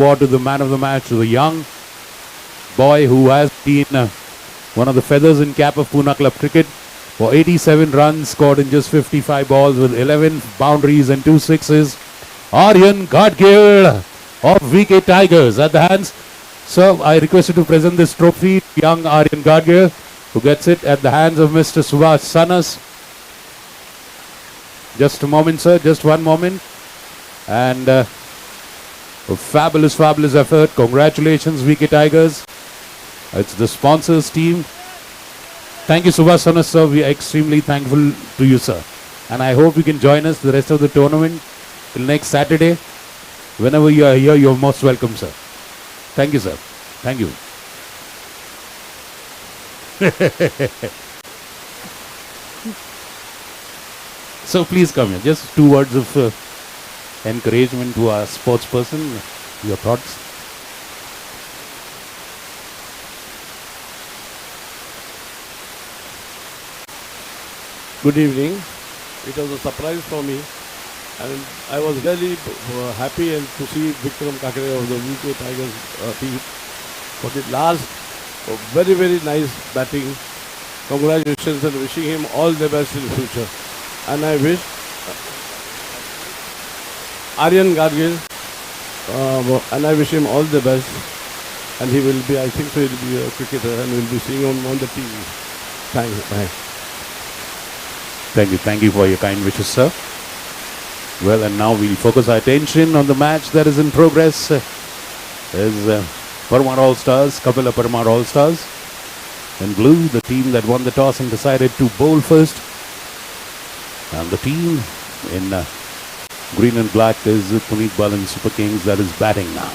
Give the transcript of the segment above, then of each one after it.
award to the man of the match, to the young boy who has been one of the feathers in cap of Pune Club cricket for 87 runs scored in just 55 balls with 11 boundaries and 2 sixes. Aryan Gadgil of VK Tigers at the hands. So I request you to present this trophy to young Aryan Gadgil, who gets it at the hands of Mr. Subhash Sanas. Just a moment, sir. Just one moment. And a fabulous, fabulous effort. Congratulations, VK Tigers. It's the sponsors team. Thank you, Subhash Sanas, sir. We are extremely thankful to you, sir. And I hope you can join us the rest of the tournament till next Saturday. Whenever you are here, you're most welcome, sir. Thank you, sir. Thank you. So please come here. Just 2 words of encouragement to our sports person. Your thoughts? Good evening. It was a surprise for me, and I was really happy and to see Vikram Kakare of the VK Tigers team for the last very, very nice batting. Congratulations and wishing him all the best in the future. And I wish Aryan Gadgil, and I wish him all the best. And he will be, I think so, he will be a cricketer and will be seeing on the TV. Thank you. Bye. Thank you. Thank you for your kind wishes, sir. Well, and now we'll focus our attention on the match that is in progress. There's Parmar All-Stars, Kapila Parmar All-Stars. In blue, the team that won the toss and decided to bowl first. And the team in green and black is Punit Balan Super Kings that is batting now.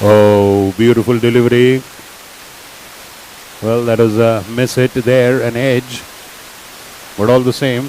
Oh, beautiful delivery. Well, that was a miss hit there, an edge. But all the same,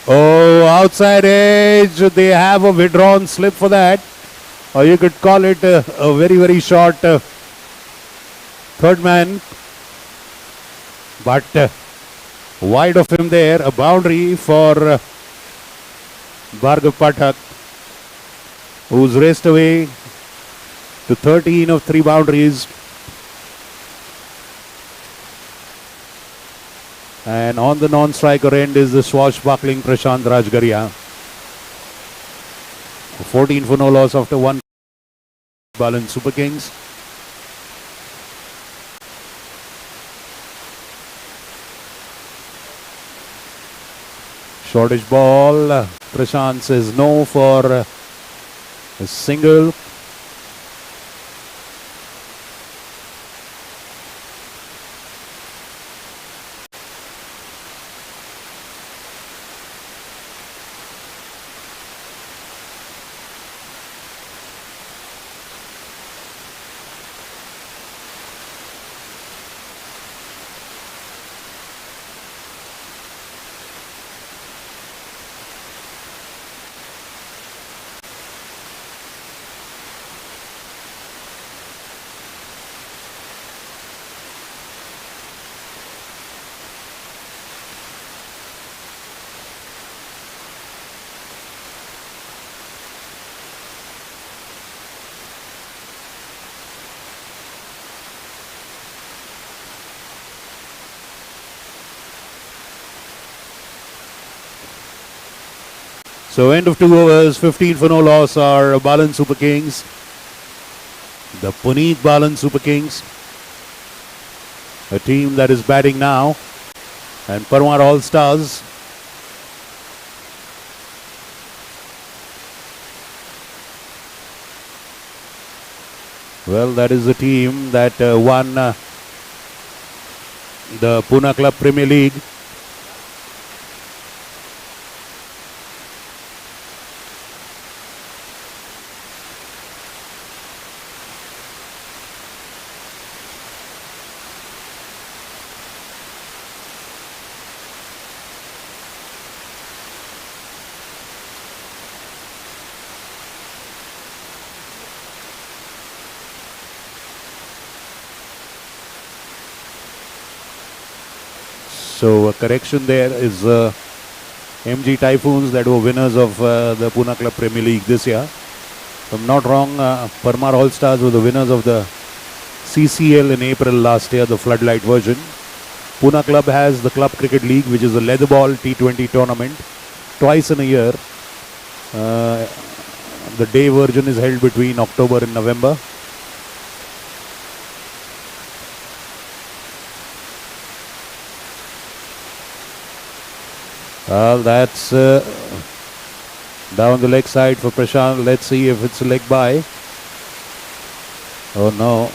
oh, outside edge. They have a withdrawn slip for that. Or you could call it a very, very short third man. But wide of him there, a boundary for Bhargav Pathak, who's raced away to 13 of 3 boundaries. And on the non-striker end is the swashbuckling Prashant Rajgaria. 14 for no loss after 1 Balan Super Kings. Shortish ball. Prashant says no for a single. So end of 2 overs, 15 for no loss are Balan Super Kings. The Punit Balan Super Kings. A team that is batting now. And Parmar All Stars. Well, that is the team that won the Pune Club Premier League. So a correction there is MG Typhoons that were winners of the Pune Club Premier League this year. If I'm not wrong, Parmar All Stars were the winners of the CCL in April last year, the floodlight version. Pune Club has the Club Cricket League, which is a leather ball T20 tournament twice in a year. The day version is held between October and November. Well, that's down the leg side for Prashant. Let's see if it's a leg by. Oh no.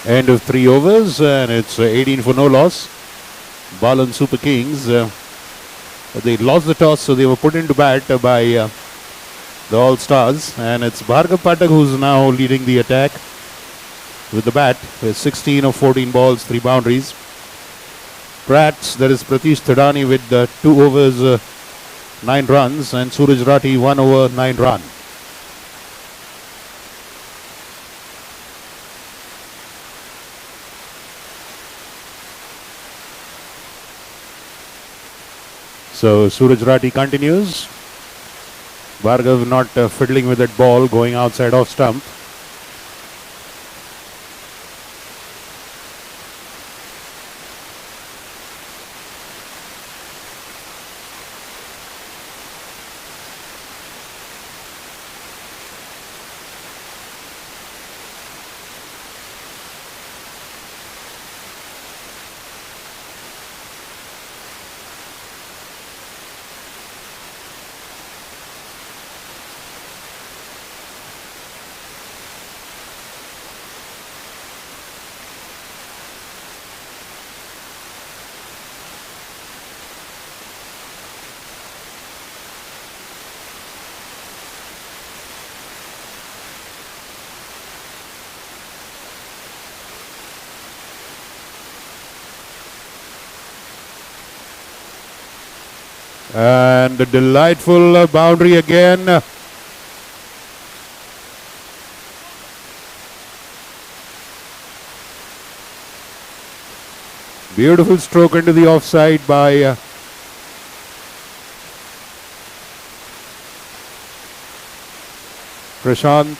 End of 3 overs, and it's 18 for no loss. Balan Super Kings. They lost the toss, so they were put into bat by the All Stars, and it's Bhargav Pathak who's now leading the attack with the bat with 16 of 14 balls, 3 boundaries. Prats, there is Pratish Thadani with 2 overs, 9 runs, and Suraj Rathi 1 over 9 run. So Suraj Rathi continues. Bhargav not fiddling with that ball, going outside off stump. And a delightful boundary again. Beautiful stroke into the offside by Prashant.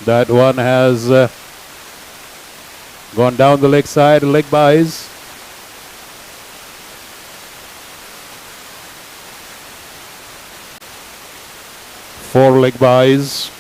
That one has gone down the leg side, leg buys. Four leg buys.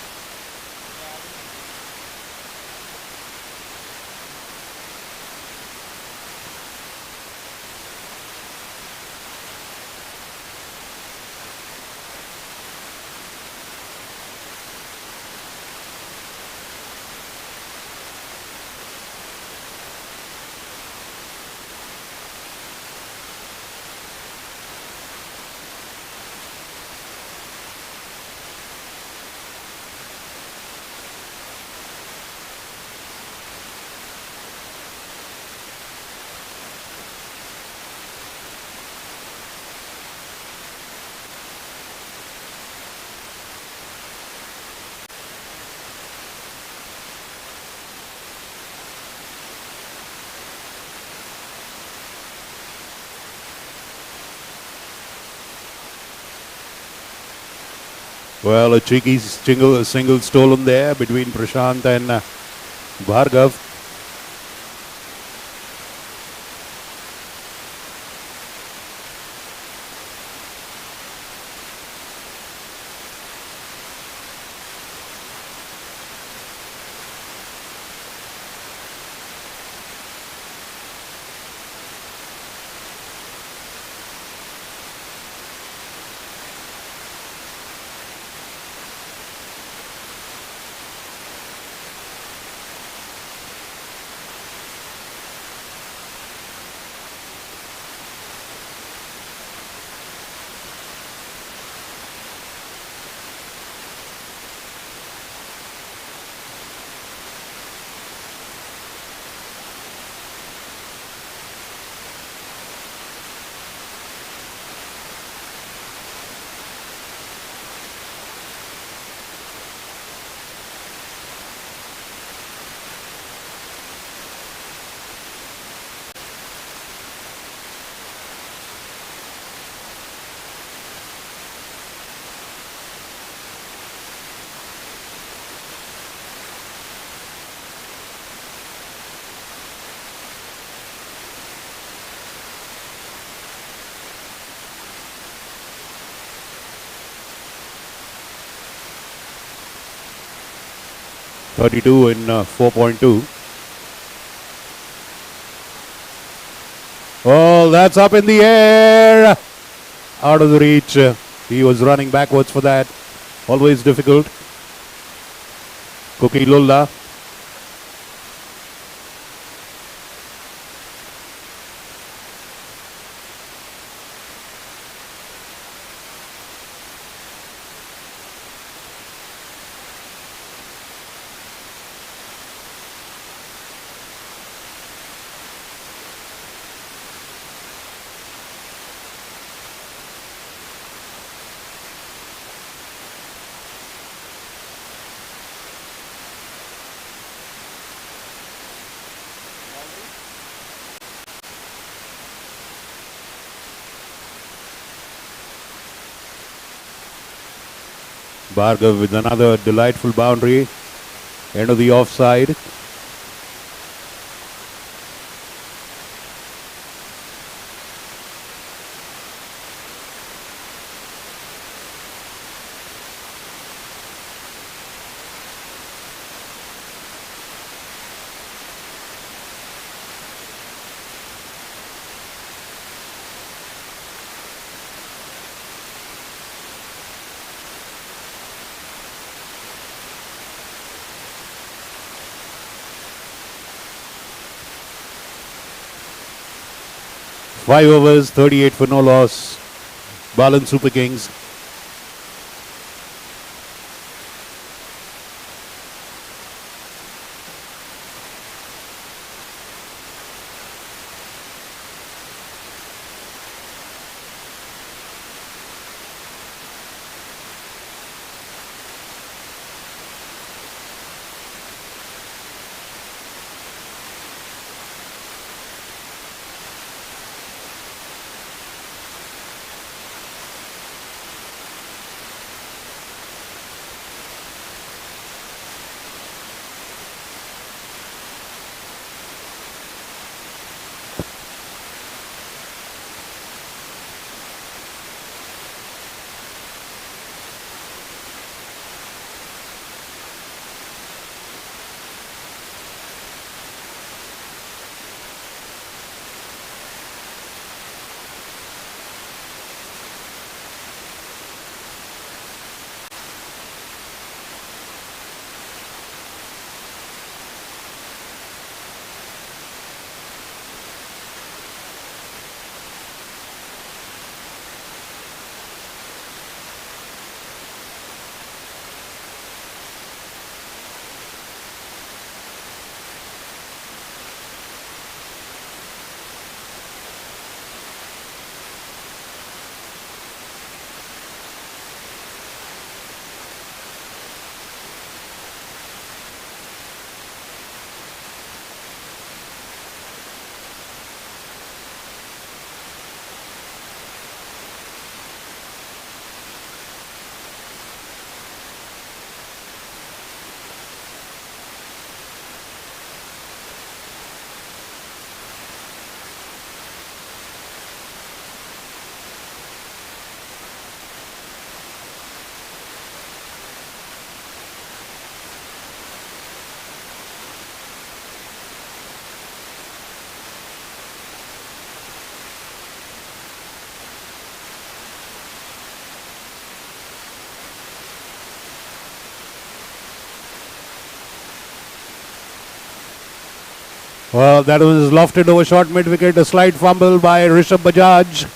Well, a cheeky single stolen there between Prashant and Bhargav. 32 in 4.2. Oh, that's up in the air. Out of the reach. He was running backwards for that. Always difficult. Cookie Lulla. Bhargav with another delightful boundary. End of the offside. Five overs, 38 for no loss. Balan Super Kings. Well, that was lofted over short mid wicket. A slight fumble by Rishabh Bajaj.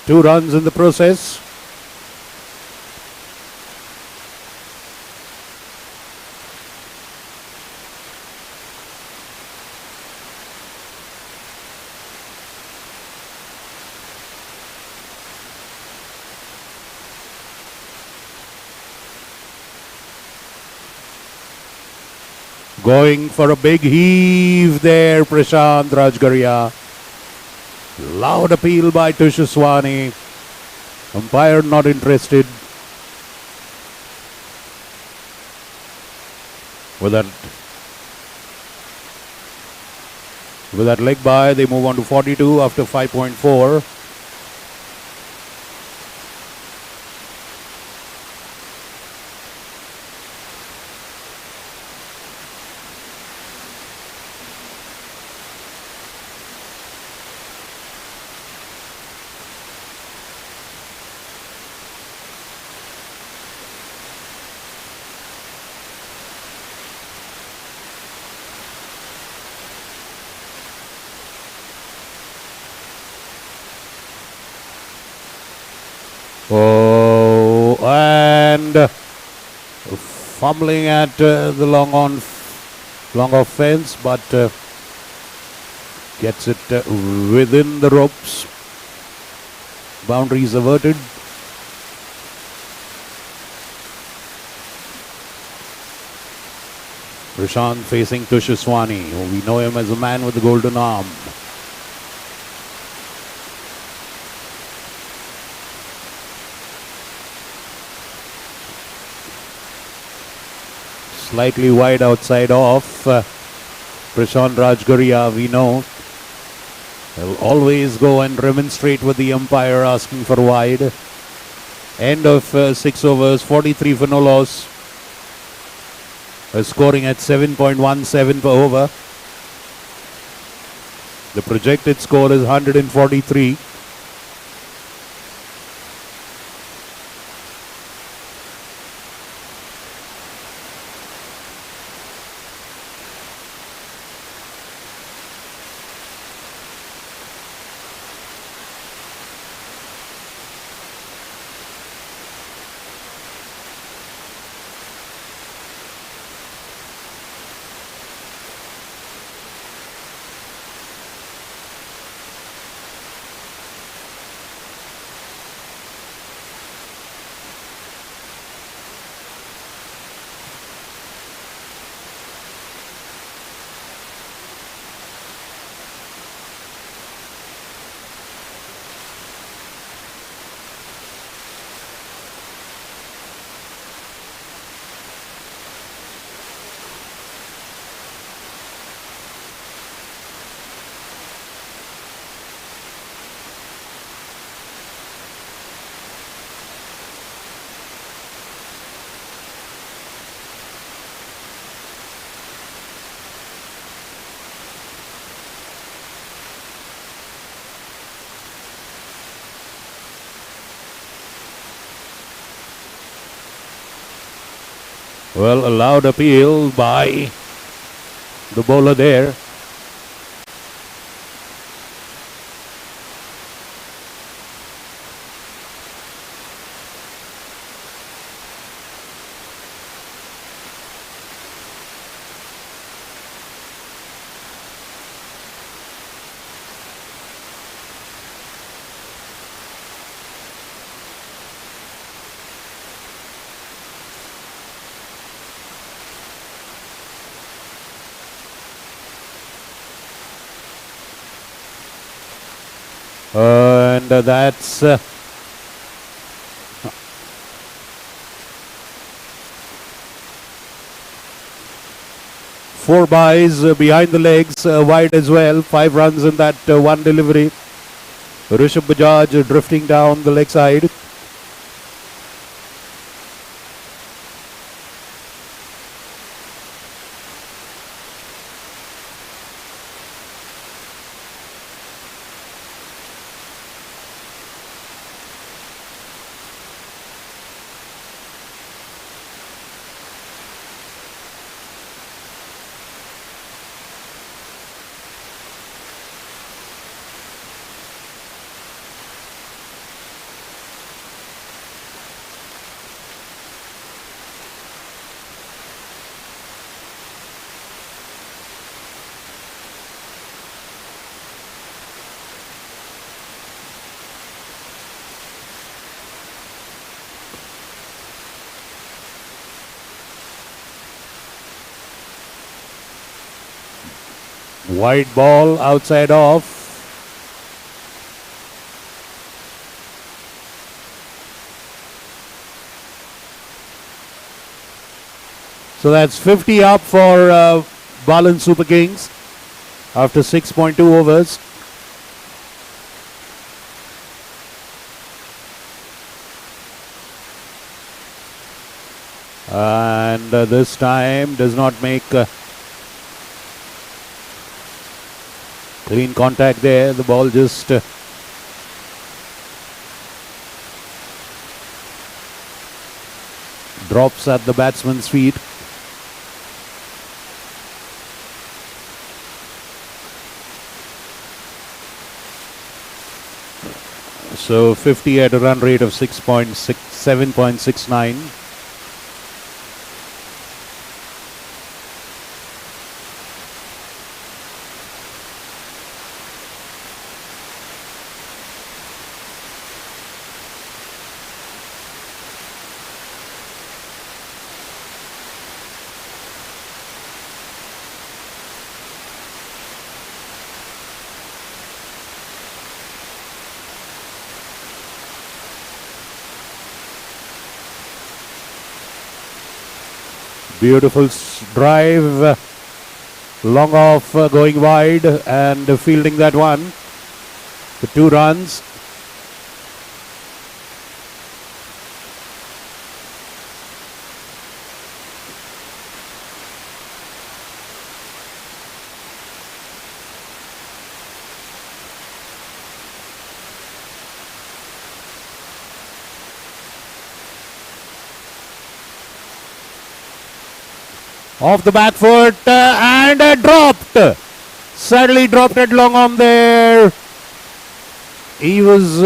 Two runs in the process. Going for a big heave there, Prashant Rajgaria. Loud appeal by Tushaswani. Umpire not interested. With that leg by, they move on to 42 after 5.4. and fumbling at the long off fence, but gets it within the ropes. Boundaries averted. Prashant facing Tushaswani. We know him as a man with the golden arm. Slightly wide outside off. Prashant Rajgaria, we know, will always go and remonstrate with the umpire asking for wide. End of 6 overs, 43 for no loss. Scoring at 7.17 per over. The projected score is 143. Well, a loud appeal by the bowler there. And that's four byes behind the legs, wide as well. 5 runs in that one delivery. Rishabh Bajaj drifting down the leg side. Wide ball outside off. So that's 50 up for Balan Super Kings after 6.2 overs. And this time does not make clean contact there. The ball just drops at the batsman's feet. So 50 at a run rate of 7.69. Beautiful drive, long off, going wide and fielding that one for 2 runs. Off the back foot and dropped. Sadly dropped it long on there. He was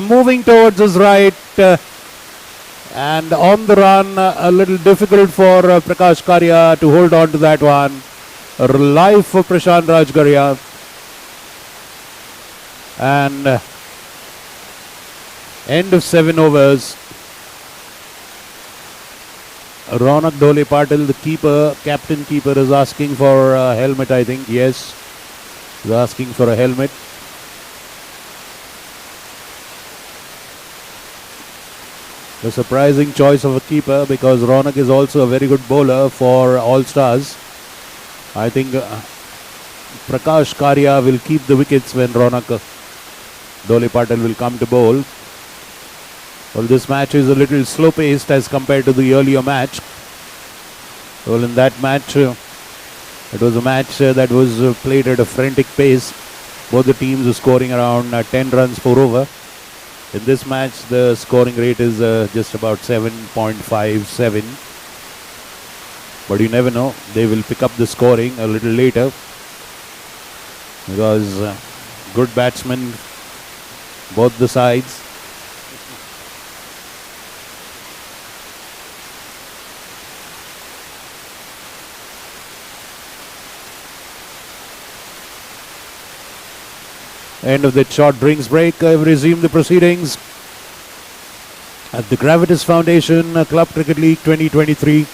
moving towards his right and on the run. A little difficult for Prakash Karya to hold on to that one. Live for Prashant Rajgarhia. And end of 7 overs. Ronak Dhole Patil, the keeper, captain keeper, is asking for a helmet, I think. Yes, he's asking for a helmet. A surprising choice of a keeper because Ronak is also a very good bowler for All Stars. I think Prakash Karya will keep the wickets when Ronak Dhole Patil will come to bowl. Well, this match is a little slow-paced as compared to the earlier match. Well, in that match, it was a match that was played at a frantic pace. Both the teams were scoring around 10 runs per over. In this match, the scoring rate is just about 7.57. But you never know. They will pick up the scoring a little later. Because good batsmen, both the sides. End of that short drinks break. I've resumed the proceedings at the Gravitas Foundation Club Cricket League 2023.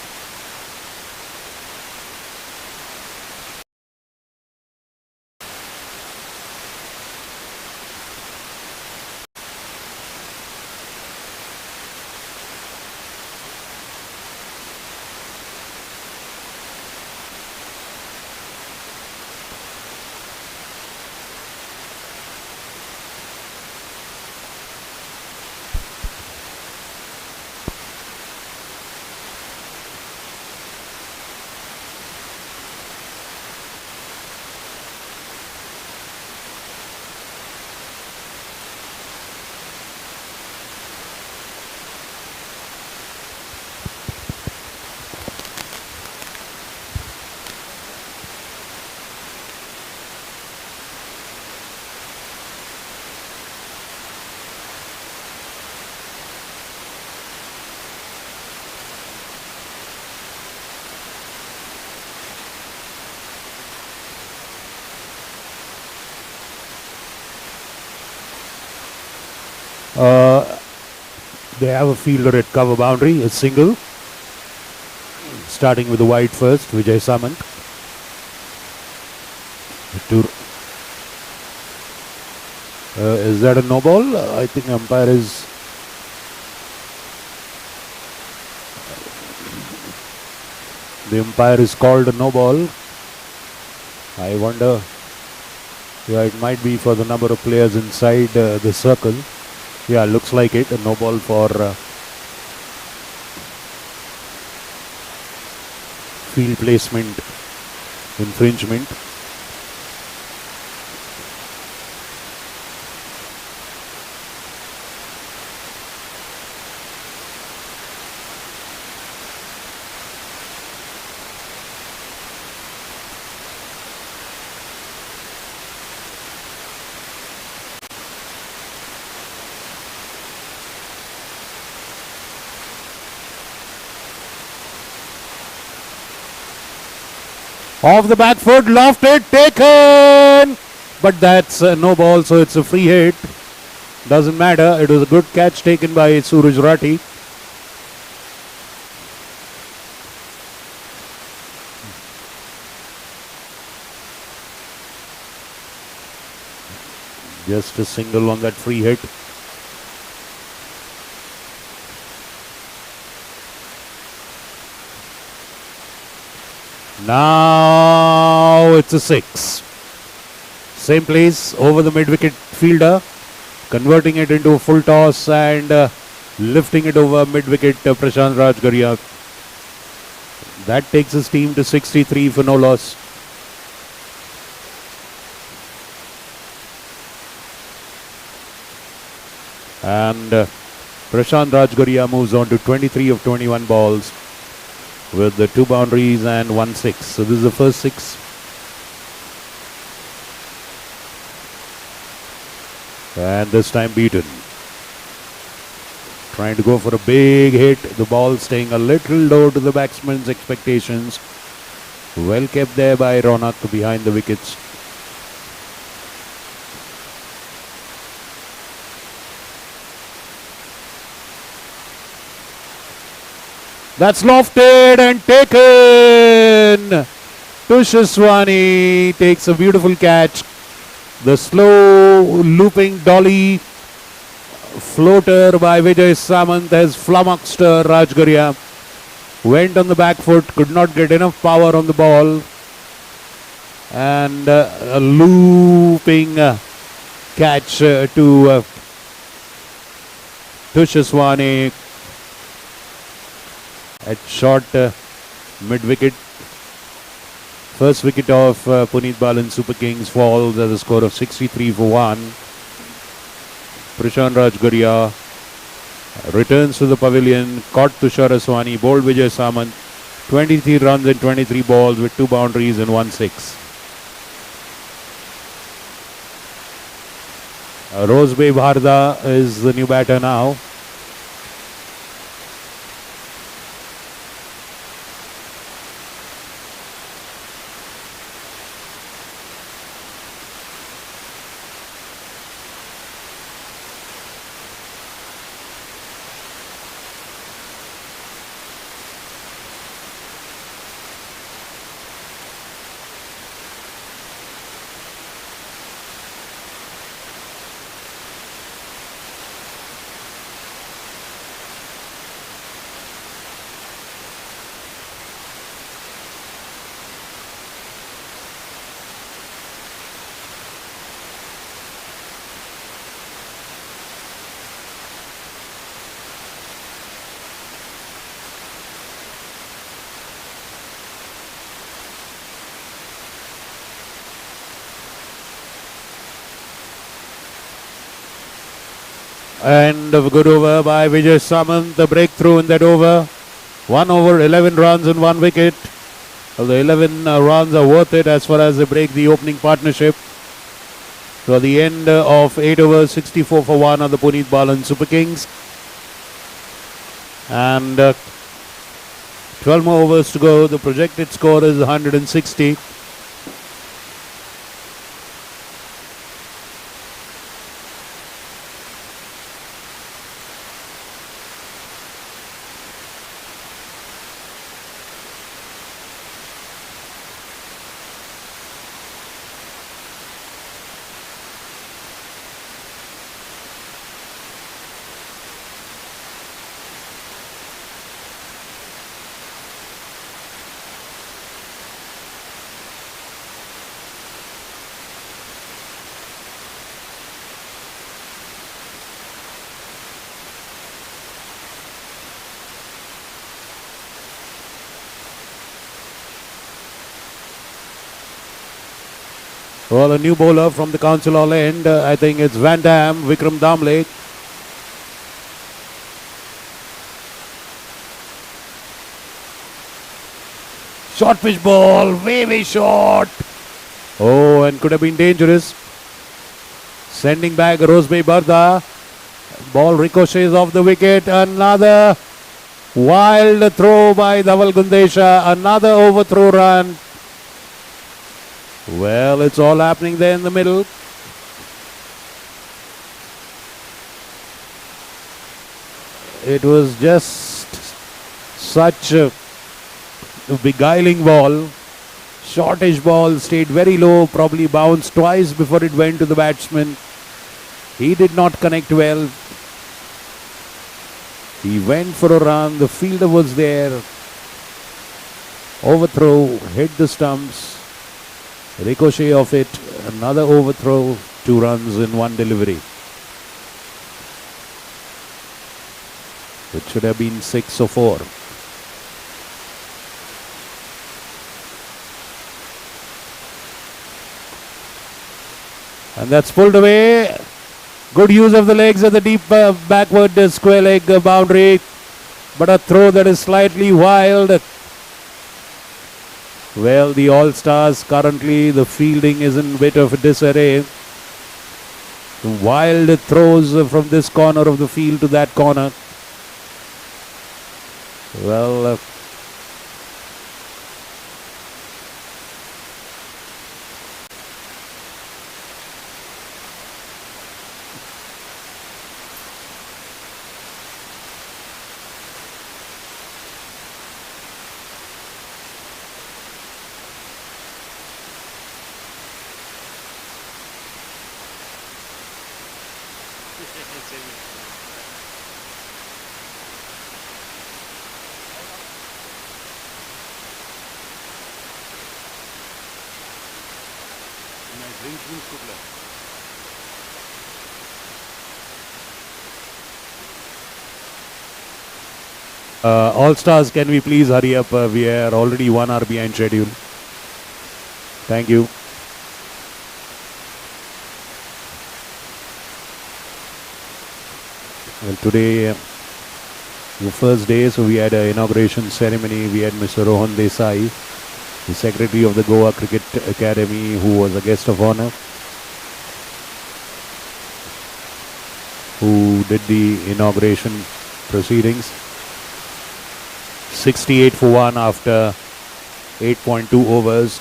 They have a fielder at cover boundary, a single. Starting with the wide first, Vijay Samant. Is that a no ball? I think umpire is... The umpire is called a no ball. I wonder... Yeah, it might be for the number of players inside the circle. Yeah, looks like it. A no ball for field placement infringement. Off the back foot, lofted, taken! But that's no ball, so it's a free hit. Doesn't matter, it was a good catch taken by Suraj Rati. Just a single on that free hit. Now it's a 6. Same place over the mid-wicket fielder, converting it into a full toss and lifting it over mid-wicket Prashant Rajgaria. That takes his team to 63 for no loss. And Prashant Rajgaria moves on to 23 of 21 balls with the 2 boundaries and 1 6. So this is the first 6. And this time beaten. Trying to go for a big hit. The ball staying a little low to the batsman's expectations. Well kept there by Ronak behind the wickets. That's lofted and taken. Tushaswani takes a beautiful catch. The slow looping dolly floater by Vijay Samant has flummoxed Rajgaria. Went on the back foot, could not get enough power on the ball. And a looping catch to Tushaswani at short mid-wicket. First wicket of Punit Balan Super Kings falls at a score of 63 for 1. Prashant Rajgaria returns to the pavilion, caught Tushar Aswani, bowled Vijay Samant, 23 runs in 23 balls with 2 boundaries and 1 6. Rosebay Bharda is the new batter now. And a good over by Vijay Samant. The breakthrough in that over. 1 over, 11 runs and 1 wicket. Well, the 11 runs are worth it as far as they break the opening partnership. So at the end of 8 overs, 64 for 1 on the Punit Balan Super Kings. And 12 more overs to go. The projected score is 160. Well, a new bowler from the Council Hall end. I think it's Van Dam, Vikram Damle. Short pitch ball, way short. Oh, and could have been dangerous. Sending back Rosebay Bharda. Ball ricochets off the wicket. Another wild throw by Dhaval Gundesha. Another overthrow run. Well, it's all happening there in the middle. It was just such a beguiling ball. Shortish ball, stayed very low, probably bounced twice before it went to the batsman. He did not connect well. He went for a run, the fielder was there. Overthrow, hit the stumps, ricochet of it, another overthrow, 2 runs in 1 delivery. It should have been 6 or 4. And that's pulled away. Good use of the legs at the deep backward square leg boundary. But a throw that is slightly wild. Well, the All-Stars currently, the fielding is in a bit of disarray. Wild throws from this corner of the field to that corner. Well, All-Stars, can we please hurry up? We are already 1 hour behind schedule. Thank you. Well, today, the first day, so we had an inauguration ceremony. We had Mr. Rohan Desai, the Secretary of the Goa Cricket Academy, who was a guest of honor, who did the inauguration proceedings. 68 for 1 after 8.2 overs.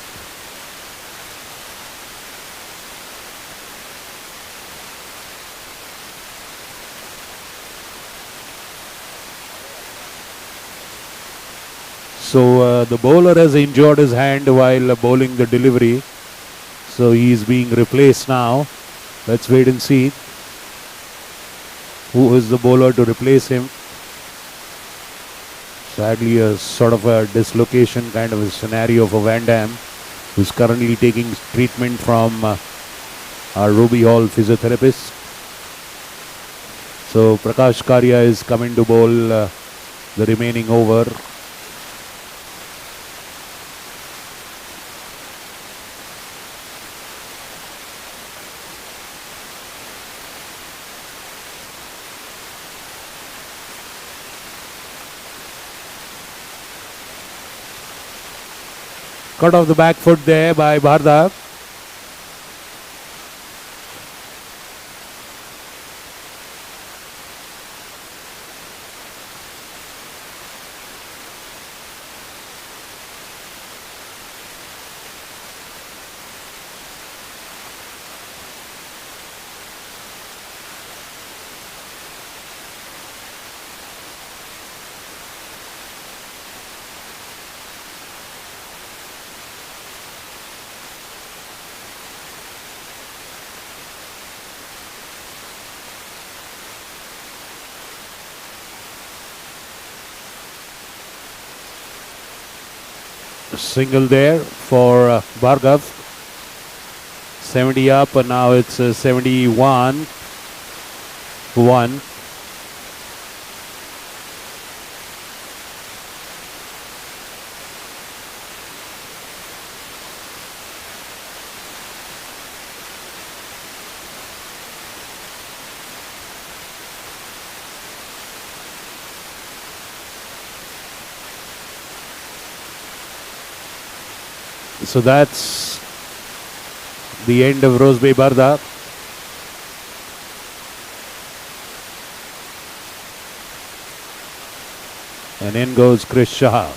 So the bowler has injured his hand while bowling the delivery. So he is being replaced now. Let's wait and see who is the bowler to replace him. Sadly, a sort of a dislocation kind of a scenario for Van Dam, who's currently taking treatment from our Ruby Hall physiotherapist. So Prakash Karya is coming to bowl the remaining over. Cut off the back foot there by Bharda. Single there for Bhargav. 70 up, and now it's 71 for 1. So that's the end of Rose Bay Barda. And in goes Chris Shah.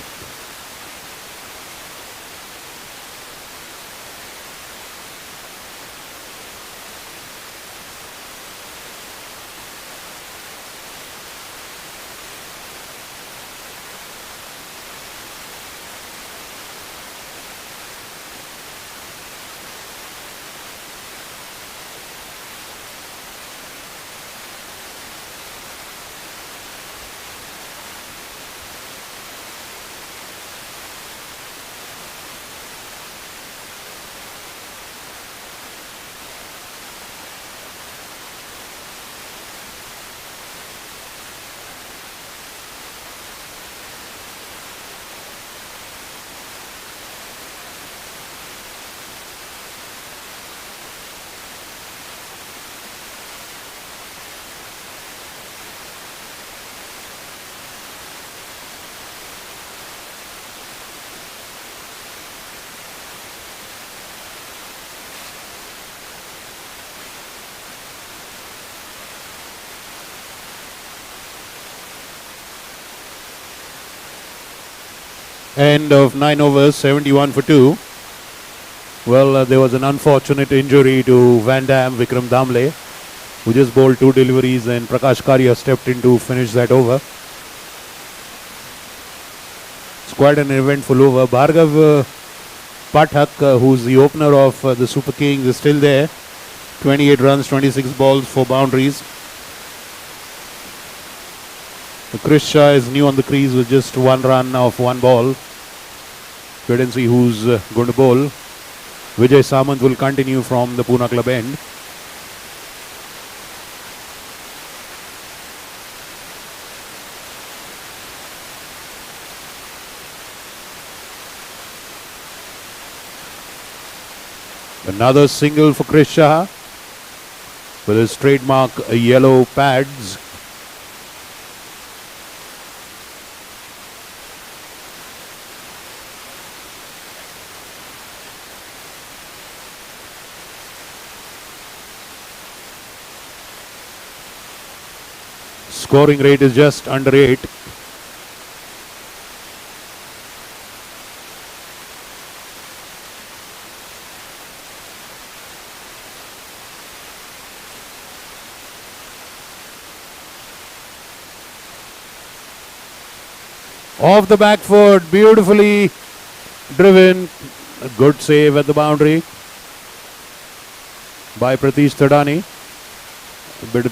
End of 9 overs, 71 for 2. Well, there was an unfortunate injury to Van Dam, Vikram Damle, who just bowled 2 deliveries, and Prakash Karia stepped in to finish that over. It's quite an eventful over. Bhargav Pathak, who's the opener of the Super Kings, is still there. 28 runs, 26 balls, 4 boundaries. Chris Shah is new on the crease with just 1 run of 1 ball. Wait and see who's going to bowl. Vijay Samant will continue from the Pune Club end. Another single for Chris Shah with his trademark yellow pads. Scoring rate is just under 8. Off the back foot, beautifully driven. A good save at the boundary by Pratish Thadani. A bit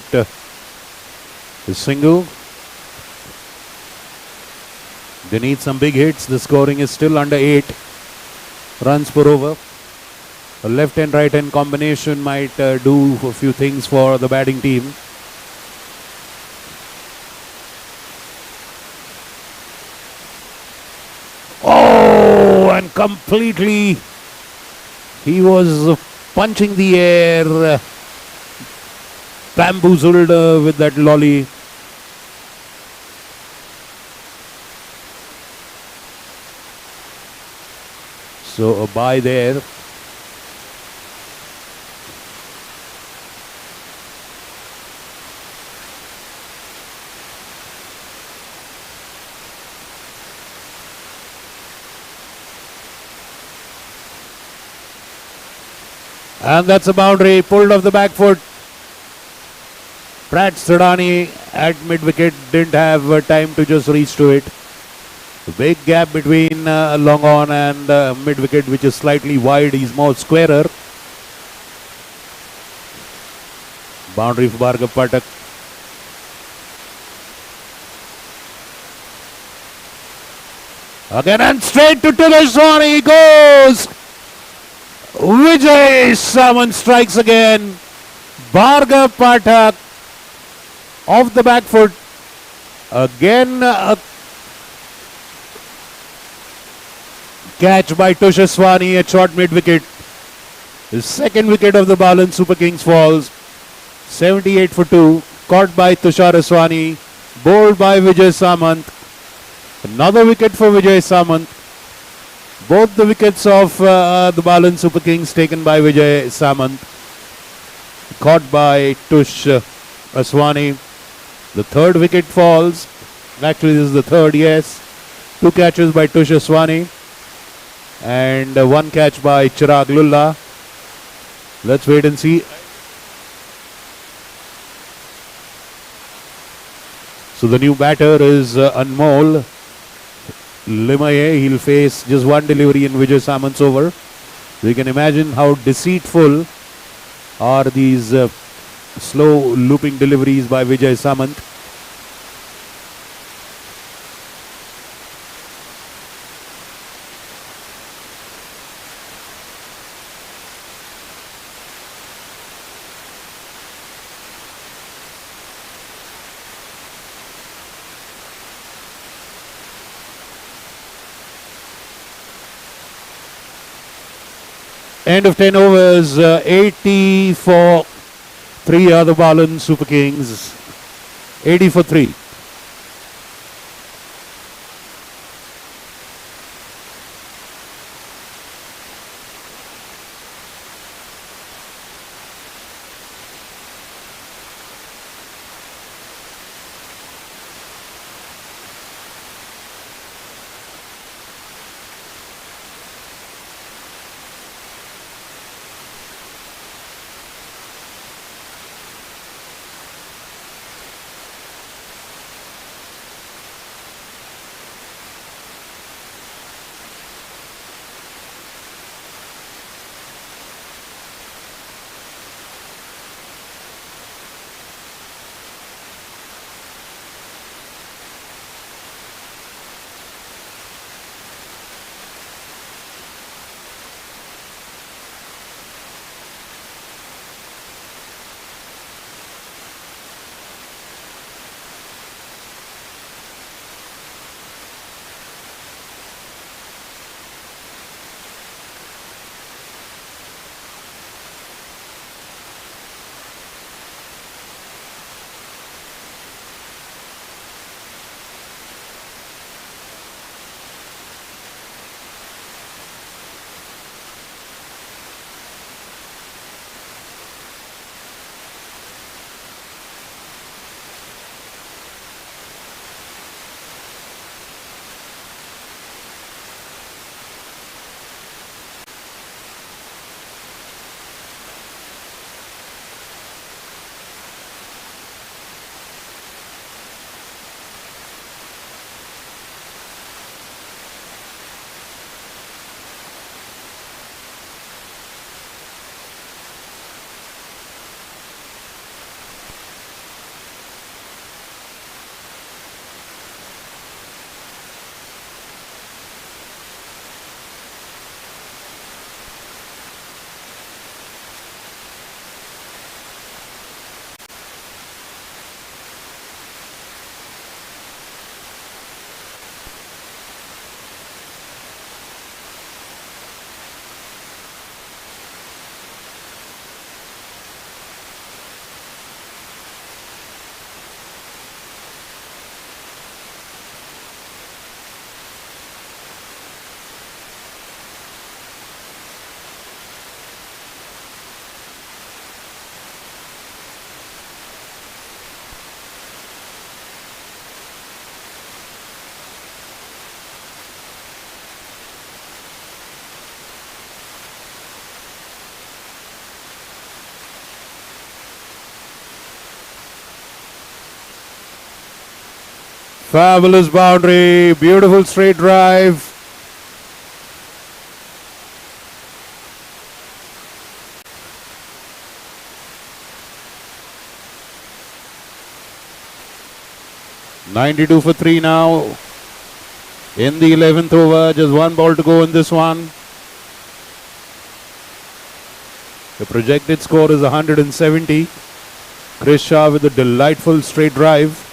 a single. They need some big hits. The scoring is still under 8 runs per over. A left and right hand combination might do a few things for the batting team. Oh, and completely he was punching the air, bamboozled with that lolly. So a bye there. And that's a boundary, pulled off the back foot. Pratt Thadani at mid-wicket didn't have time to just reach to it. A big gap between long on and mid-wicket, which is slightly wide. He's more squarer. Boundary for Bhargav Pathak. Again and straight to Tulashwani he goes. Vijay Samant strikes again. Bhargav Pathak off the back foot. Again a catch by Tushaswani at short mid-wicket. The second wicket of the Balan Super Kings falls. 78 for 2. Caught by Tushar Aswani. Bowled by Vijay Samant. Another wicket for Vijay Samant. Both the wickets of the Balan Super Kings taken by Vijay Samant. Caught by Tush Aswani. The third wicket falls. Actually, this is the third, yes. 2 catches by Tush Aswani. And 1 catch by Chirag Lulla. Let's wait and see. So the new batter is Anmol Limaye. He'll face just 1 delivery in Vijay Samant's over. So you can imagine how deceitful are these slow looping deliveries by Vijay Samant. End of 10 overs, 80 for 3 are the Balan Super Kings. 80 for 3. Fabulous boundary. Beautiful straight drive. .92 for 3 now. In the 11th over, just one ball to go in this one. The projected score is 170. Chris Shah with a delightful straight drive.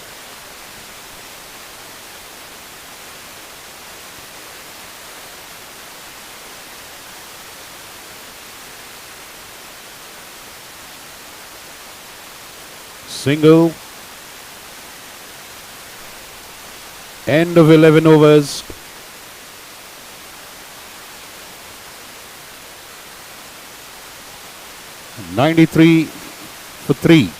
Single. End of 11 overs. .93 for 3.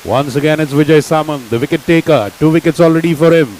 Once again it's Vijay Samant, the wicket taker. 2 wickets already for him.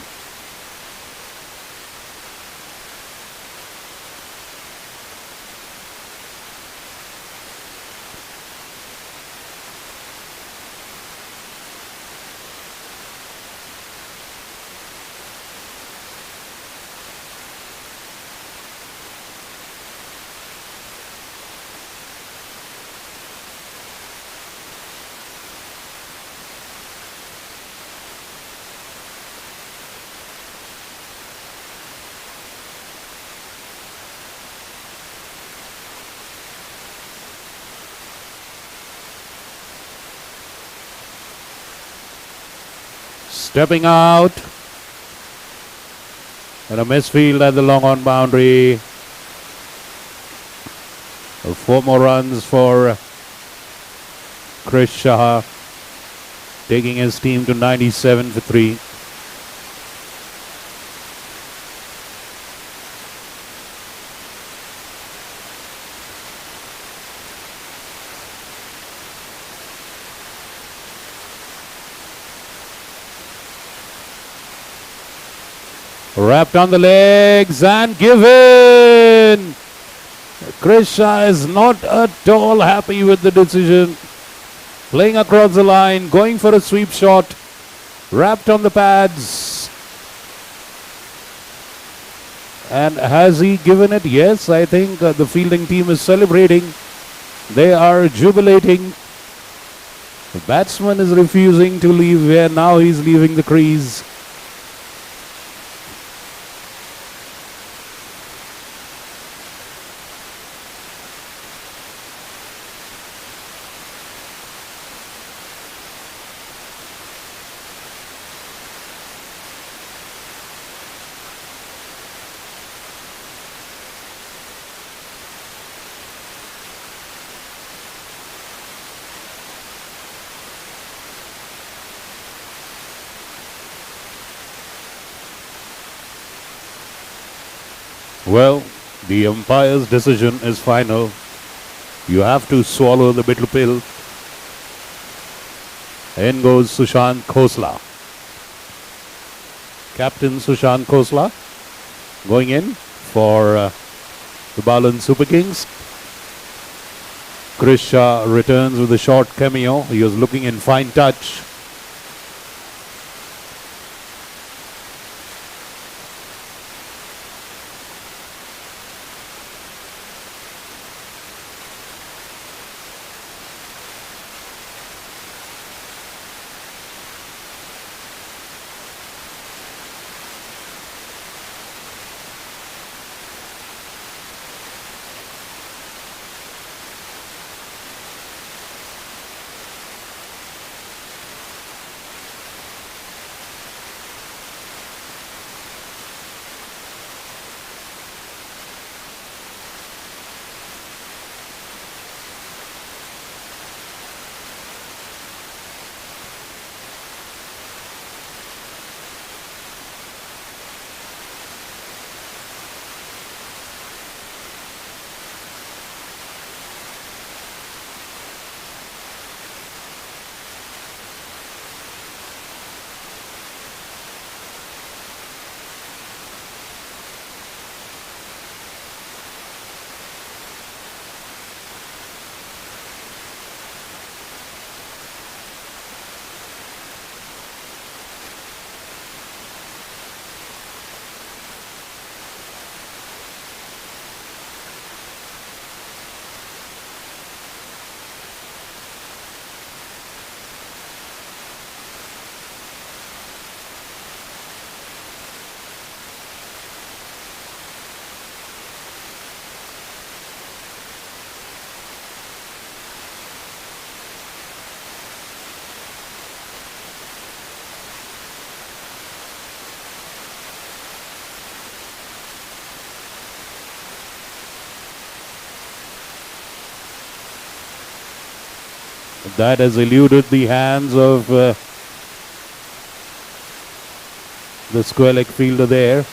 Stepping out. And a misfield at the long on boundary. 4 more runs for Chris Shah, taking his team to 97 for 3. Wrapped on the legs and given. Chris Shah is not at all happy with the decision. Playing across the line, going for a sweep shot. Wrapped on the pads. And has he given it? Yes, I think the fielding team is celebrating. They are jubilating. The batsman is refusing to leave where now he's leaving the crease. Well, the umpire's decision is final. You have to swallow the bitter pill. In goes Sushant Khosla. Captain Sushant Khosla going in for the Balan Super Kings. Chris Shah returns with a short cameo. He was looking in fine touch. That has eluded the hands of the square leg fielder there.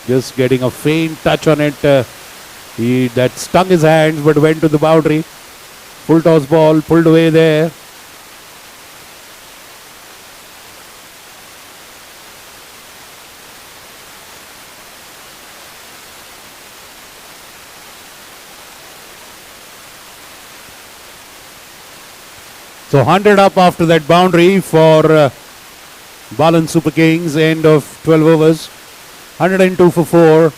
Just getting a faint touch on it. That stung his hands but went to the boundary. Full toss ball pulled away there. So 100 up after that boundary for Balan Super Kings, end of 12 overs. 102 for 4.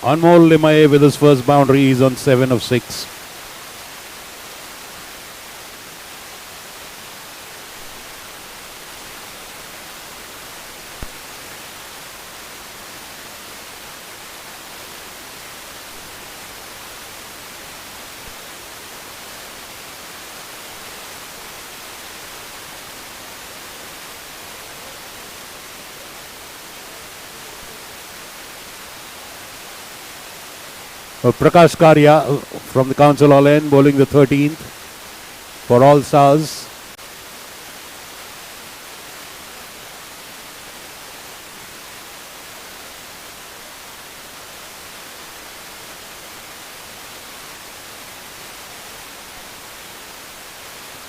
Anmol Limaye with his first boundary. He's on 7 of 6. Prakash Karya from the Council All End bowling the 13th for All Stars.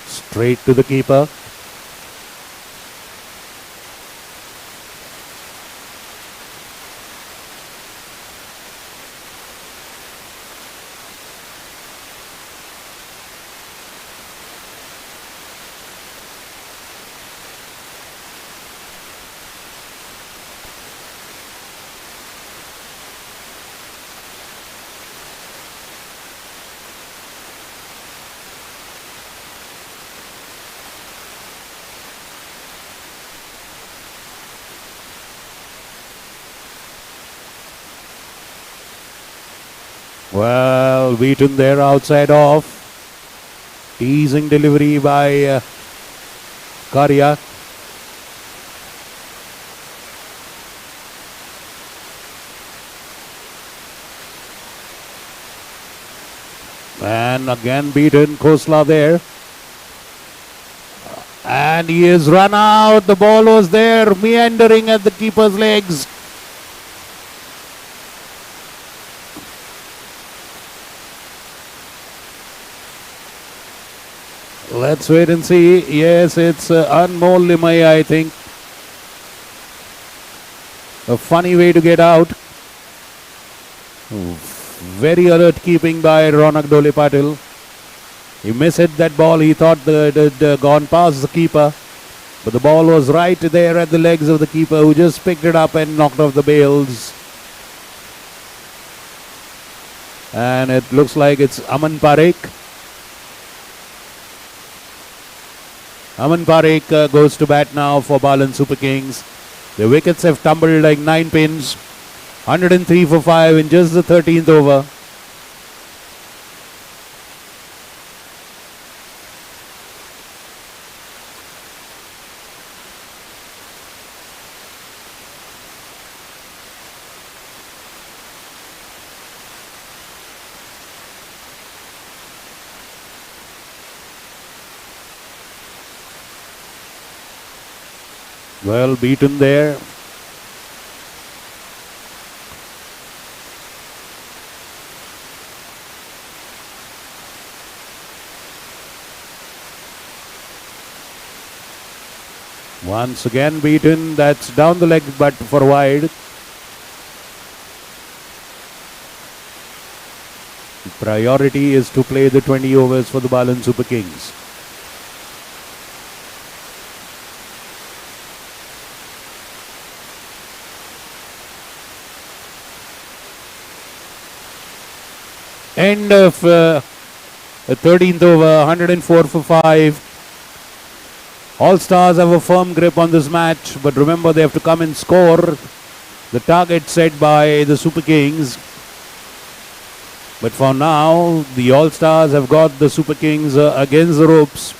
Straight to the keeper. Well, beaten there outside off. Teasing delivery by Karya. And again beaten, Khosla there. And he is run out. The ball was there, meandering at the keeper's legs. Let's wait and see. Yes, it's Anmol Limaye, I think. A funny way to get out. Very alert keeping by Ronak Dole Patil. He missed that ball. He thought that it had gone past the keeper. But the ball was right there at the legs of the keeper, who just picked it up and knocked off the bails. And it looks like it's Aman Parekh. Aman Parekh goes to bat now for Balan Super Kings. The wickets have tumbled like 9 pins. 103 for 5 in just the 13th over. Well beaten there. Once again beaten. That's down the leg but for wide. The priority is to play the 20 overs for the Balan Super Kings. End of the 13th over, 104 for 5. All Stars have a firm grip on this match, but remember they have to come and score the target set by the Super Kings. But for now, the All Stars have got the Super Kings against the ropes.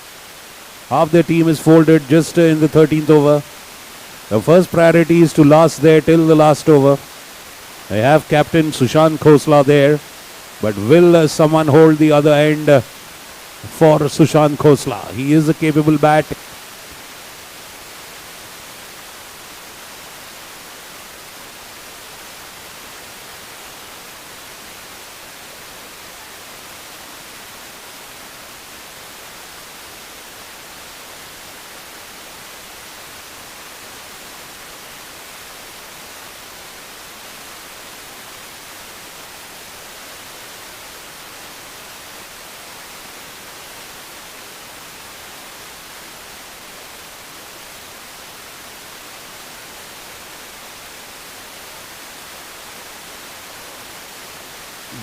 Half their team is folded just in the 13th over. The first priority is to last there till the last over. They have captain Sushant Khosla there, but will someone hold the other end for Sushant Khosla? He is a capable bat.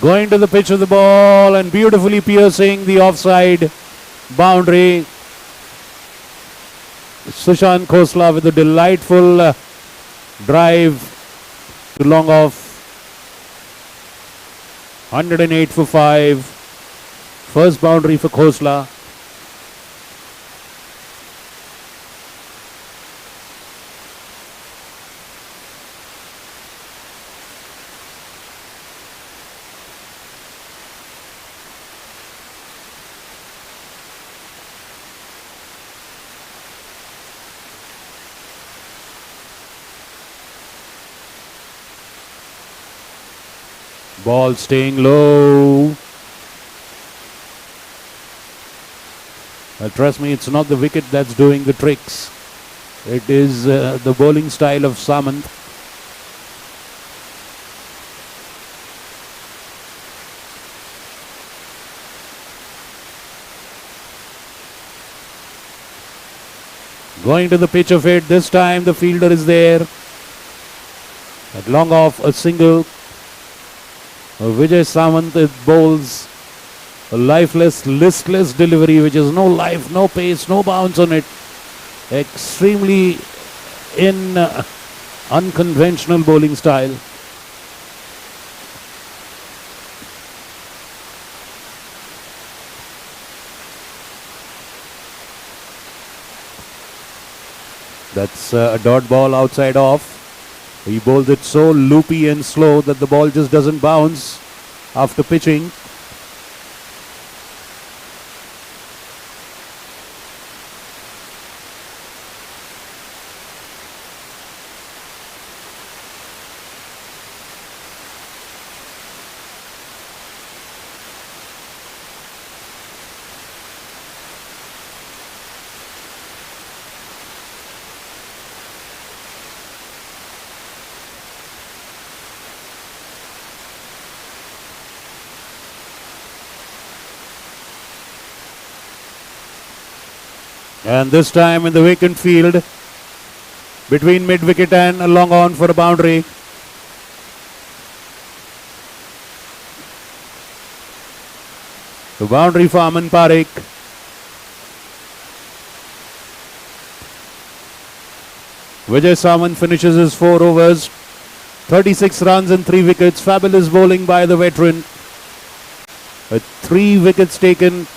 Going to the pitch of the ball and beautifully piercing the offside boundary. Sushant Khosla with a delightful drive to long off. 108 for 5. First boundary for Khosla. Ball staying low. Trust me, it's not the wicket that's doing the tricks. It is the bowling style of Samant. Going to the pitch of it. This time the fielder is there. At long off, a single. Vijay Samant bowls a lifeless, listless delivery, which is no life, no pace, no bounce on it. Extremely unconventional bowling style. That's a dot ball outside off. He bowls it so loopy and slow that the ball just doesn't bounce after pitching. And this time in the vacant field, between mid-wicket and a long on for a boundary. The boundary for Aman Parekh. Vijay Samant finishes his 4 overs. 36 runs and 3 wickets. Fabulous bowling by the veteran. 3 wickets taken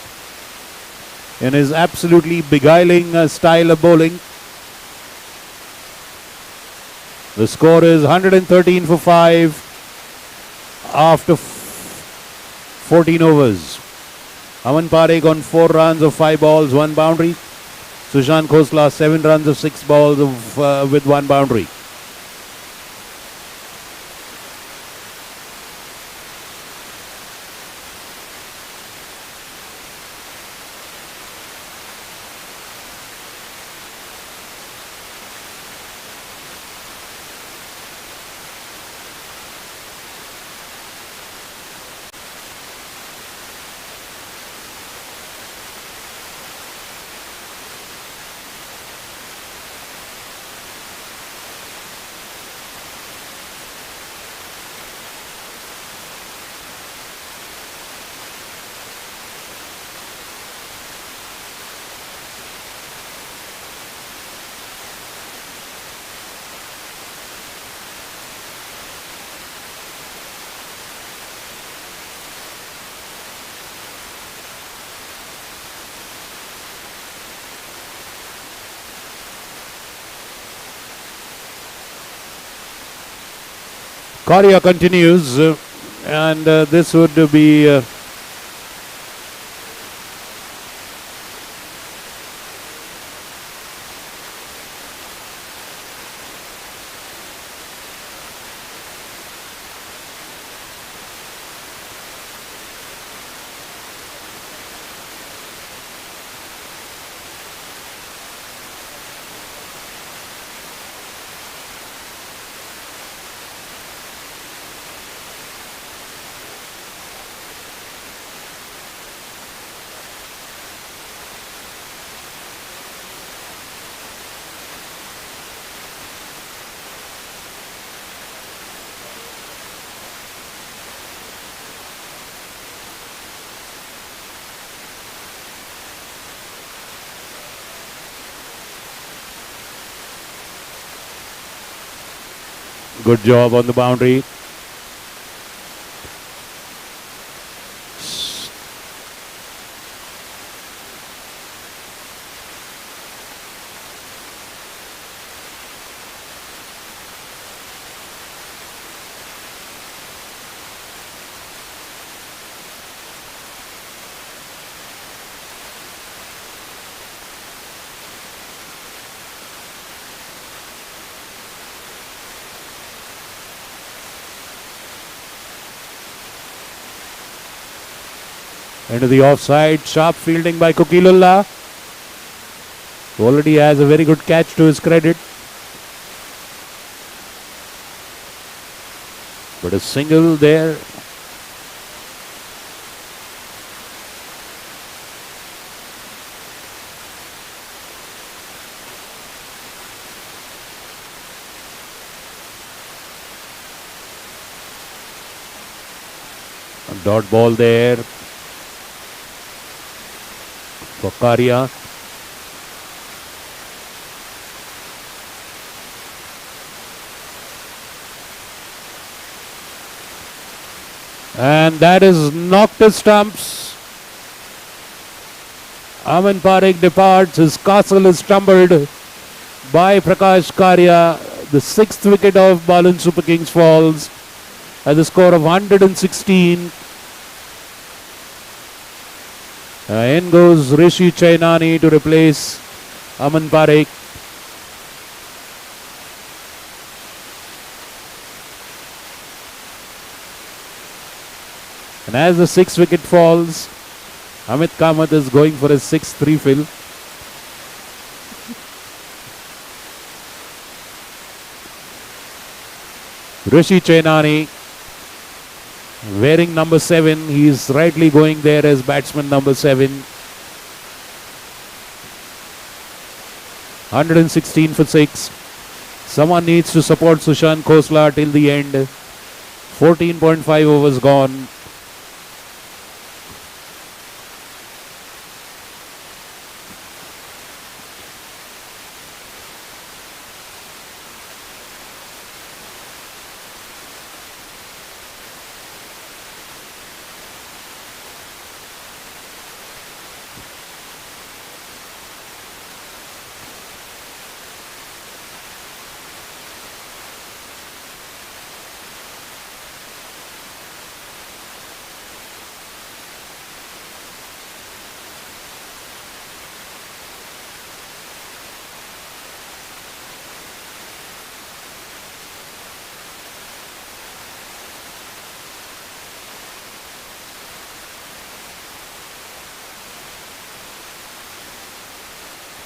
in his absolutely beguiling style of bowling. The score is 113 for 5 after 14 overs. Aman Parekh on 4 runs of 5 balls, 1 boundary. Sushant Khosla 7 runs of 6 balls with 1 boundary. Korea continues, and this would be good job on the boundary. Into the offside, sharp fielding by Kokilullah, who already has a very good catch to his credit. But a single there. A dot ball there for Karia. And that is knocked to stumps. Aman Parekh departs. His castle is tumbled by Prakash Karia. The sixth wicket of Balan Super Kings falls at the score of 116. In goes Rishi Chainani to replace Aman Parekh. And as the sixth wicket falls, Amit Kamath is going for his sixth refill. Rishi Chainani wearing number 7. He is rightly going there as batsman number 7. 116 for 6. Someone needs to support Sushant Khosla till the end. 14.5 overs gone.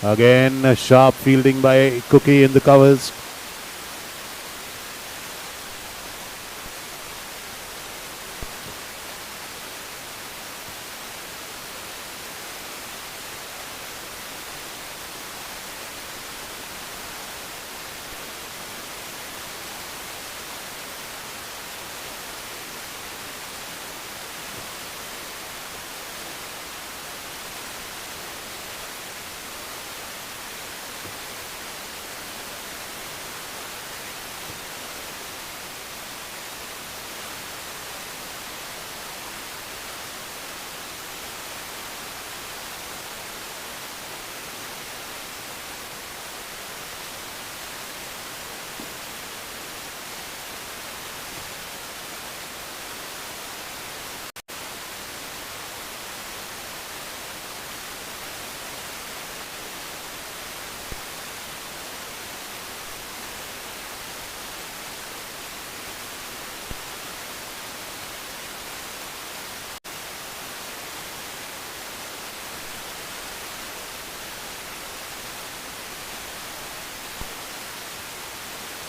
Again, a sharp fielding by Cookie in the covers.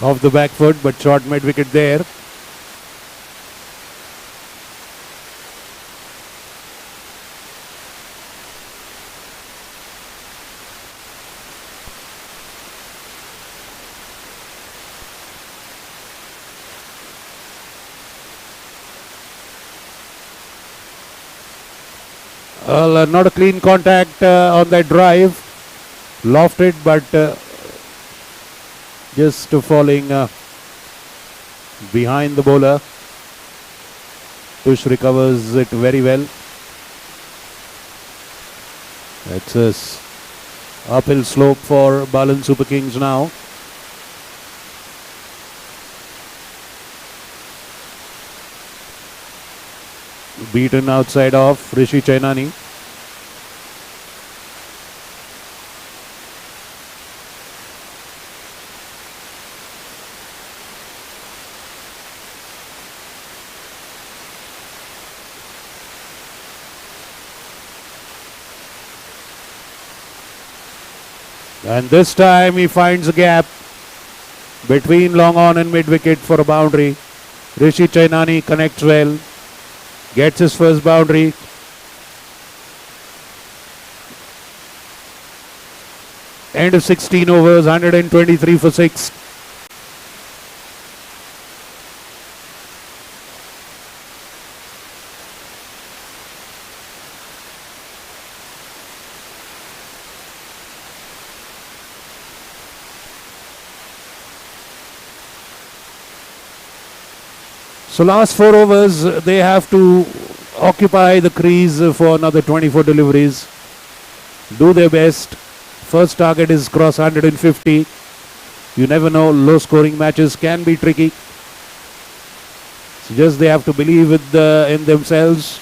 off the back foot, but short mid wicket there. Well, not a clean contact on that drive. Lofted, but just falling behind the bowler. Tush recovers it very well. It's a uphill slope for Balan Super Kings now. Beaten outside off Rishi Chainani. And this time he finds a gap between long on and mid wicket for a boundary. Rishi Chainani connects well, gets his first boundary. End of 16 overs, 123 for 6. So last 4 overs, they have to occupy the crease for another 24 deliveries. Do their best. First target is cross 150. You never know, low scoring matches can be tricky. So just they have to believe in themselves.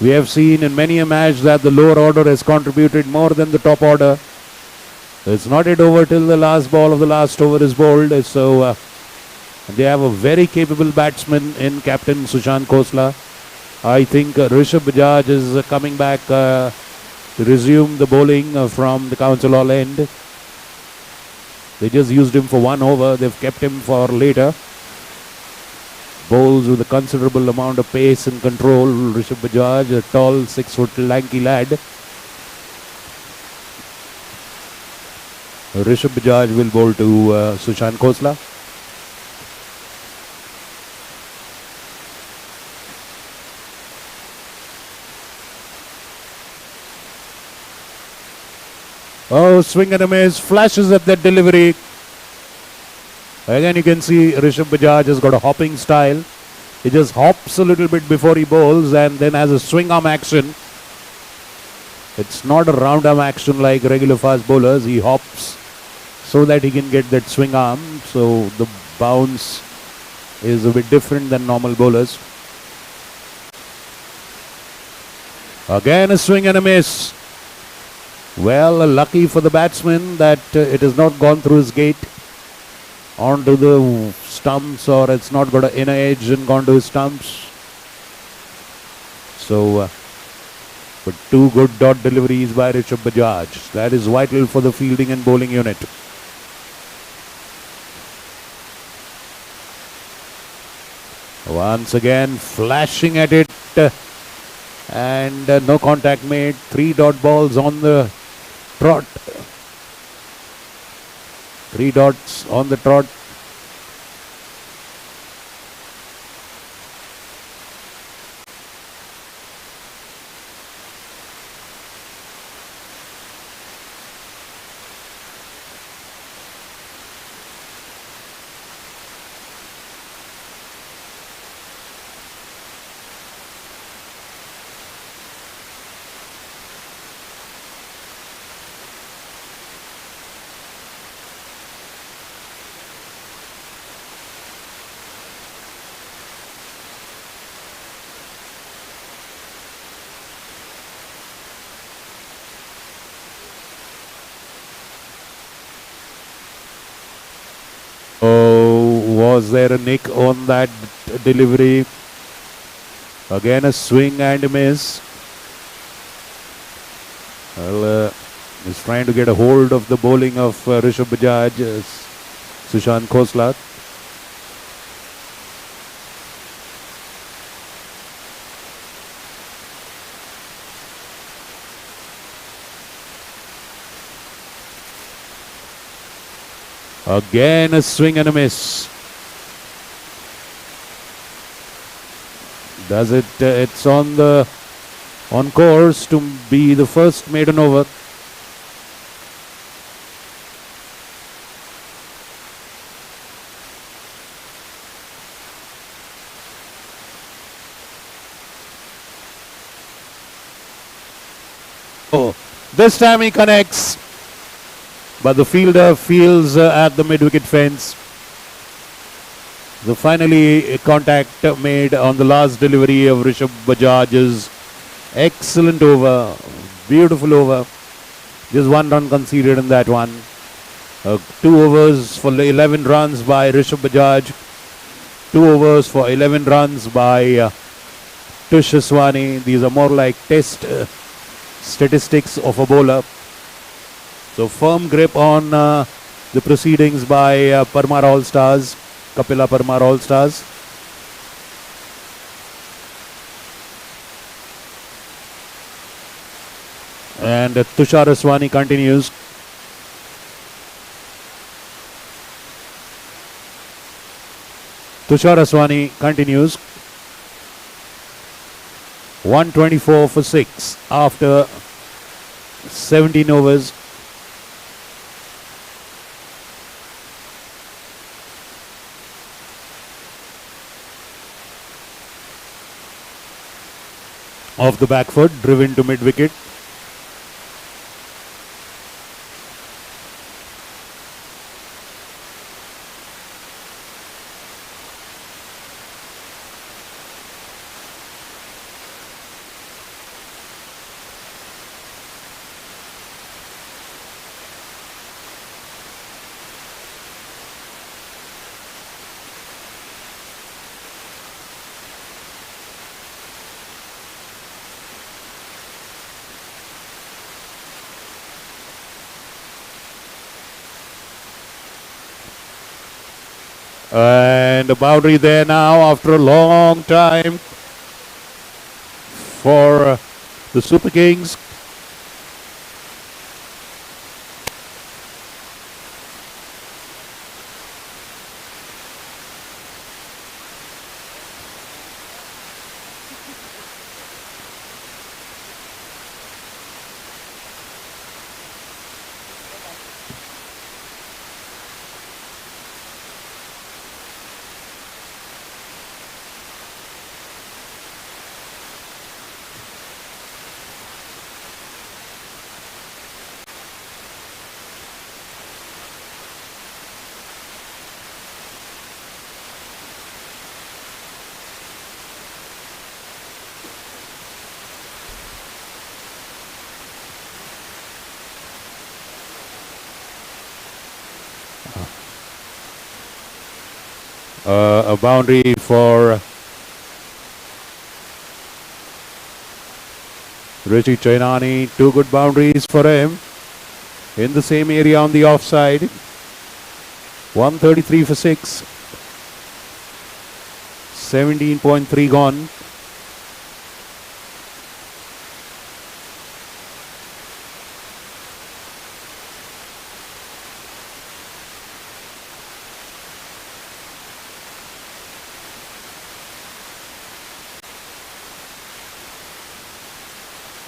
We have seen in many a match that the lower order has contributed more than the top order. It's not yet over till the last ball of the last over is bowled. So they have a very capable batsman in Captain Sushant Khosla. I think Rishabh Bajaj is coming back to resume the bowling from the Council Hall end. They just used him for 1 over. They've kept him for later. Bowls with a considerable amount of pace and control. Rishabh Bajaj, a tall 6-foot lanky lad. Rishabh Bajaj will bowl to Sushant Khosla. Oh, swing and a miss, flashes at that delivery. Again, you can see Rishabh Bajaj has got a hopping style. He just hops a little bit before he bowls and then has a swing arm action. It's not a round arm action like regular fast bowlers. He hops so that he can get that swing arm. So the bounce is a bit different than normal bowlers. Again, a swing and a miss. Well, lucky for the batsman that it has not gone through his gate onto the stumps, or it's not got an inner edge and gone to his stumps. So, but 2 good dot deliveries by Rishabh Bajaj. That is vital for the fielding and bowling unit. Once again, flashing at it, and no contact made. 3 dot balls on the trot. 3 dots on the trot. Was there a nick on that delivery? Again a swing and a miss. Well, he's trying to get a hold of the bowling of Rishabh Bajaj. Sushant Khosla. Again a swing and a miss. Does it? It's on course to be the first maiden over. Oh, this time he connects, but the fielder feels at the mid-wicket fence. The finally contact made on the last delivery of Rishabh Bajaj's excellent over, beautiful over. Just 1 run conceded in that one. 2 overs for 11 runs by Rishabh Bajaj. 2 overs for 11 runs by Tush Aswani. These are more like test statistics of a bowler. So firm grip on the proceedings by Parmar All-Stars, Kapila Parmar All-Stars. And Tushar Aswani continues. Tushar Aswani continues. 124 for 6 after 17 overs. Off the back foot, driven to mid-wicket. And a boundary there now after a long time for the Super Kings. A boundary for Rishi Chainani. 2 good boundaries for him in the same area on the offside. 133 for 6. 17.3 gone.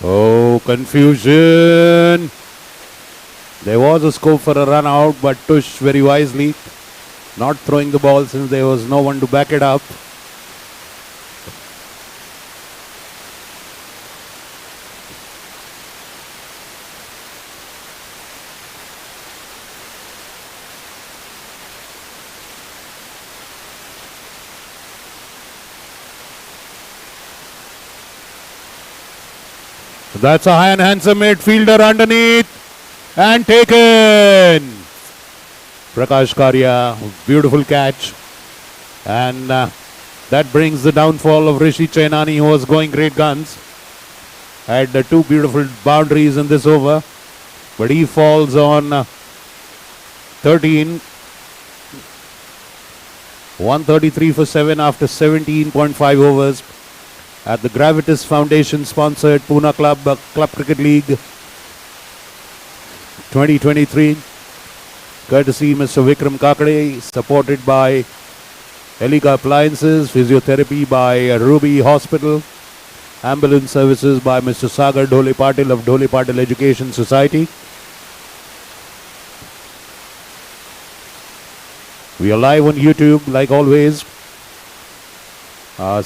Oh, confusion. There was a scope for a run out, but Tush very wisely not throwing the ball since there was no one to back it up. That's a high and handsome midfielder underneath and taken. Prakash Karya, beautiful catch. And that brings the downfall of Rishi Chainani, who was going great guns. Had 2 beautiful boundaries in this over, but he falls on 13. 133 for 7 after 17.5 overs at the Gravitas Foundation sponsored Pune Club Cricket League 2023. Courtesy Mr. Vikram Kakade, supported by Elika Appliances, physiotherapy by Ruby Hospital, ambulance services by Mr. Sagar Dhole Patil of Dhole Patil Education Society. We are live on YouTube like always.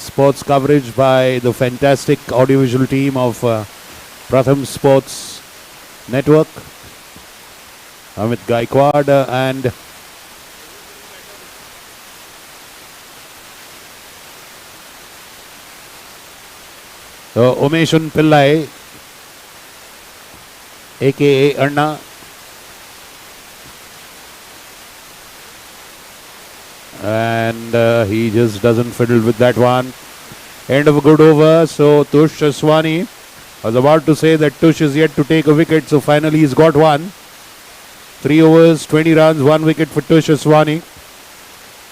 Sports coverage by the fantastic audiovisual team of Pratham Sports Network. Amit Gaikwad and Umeshun Pillai, aka Anna. And he just doesn't fiddle with that one. End of a good over. So Tush Aswani was about to say that Tush is yet to take a wicket. So finally he's got one. 3 overs, 20 runs, 1 wicket for Tush Aswani.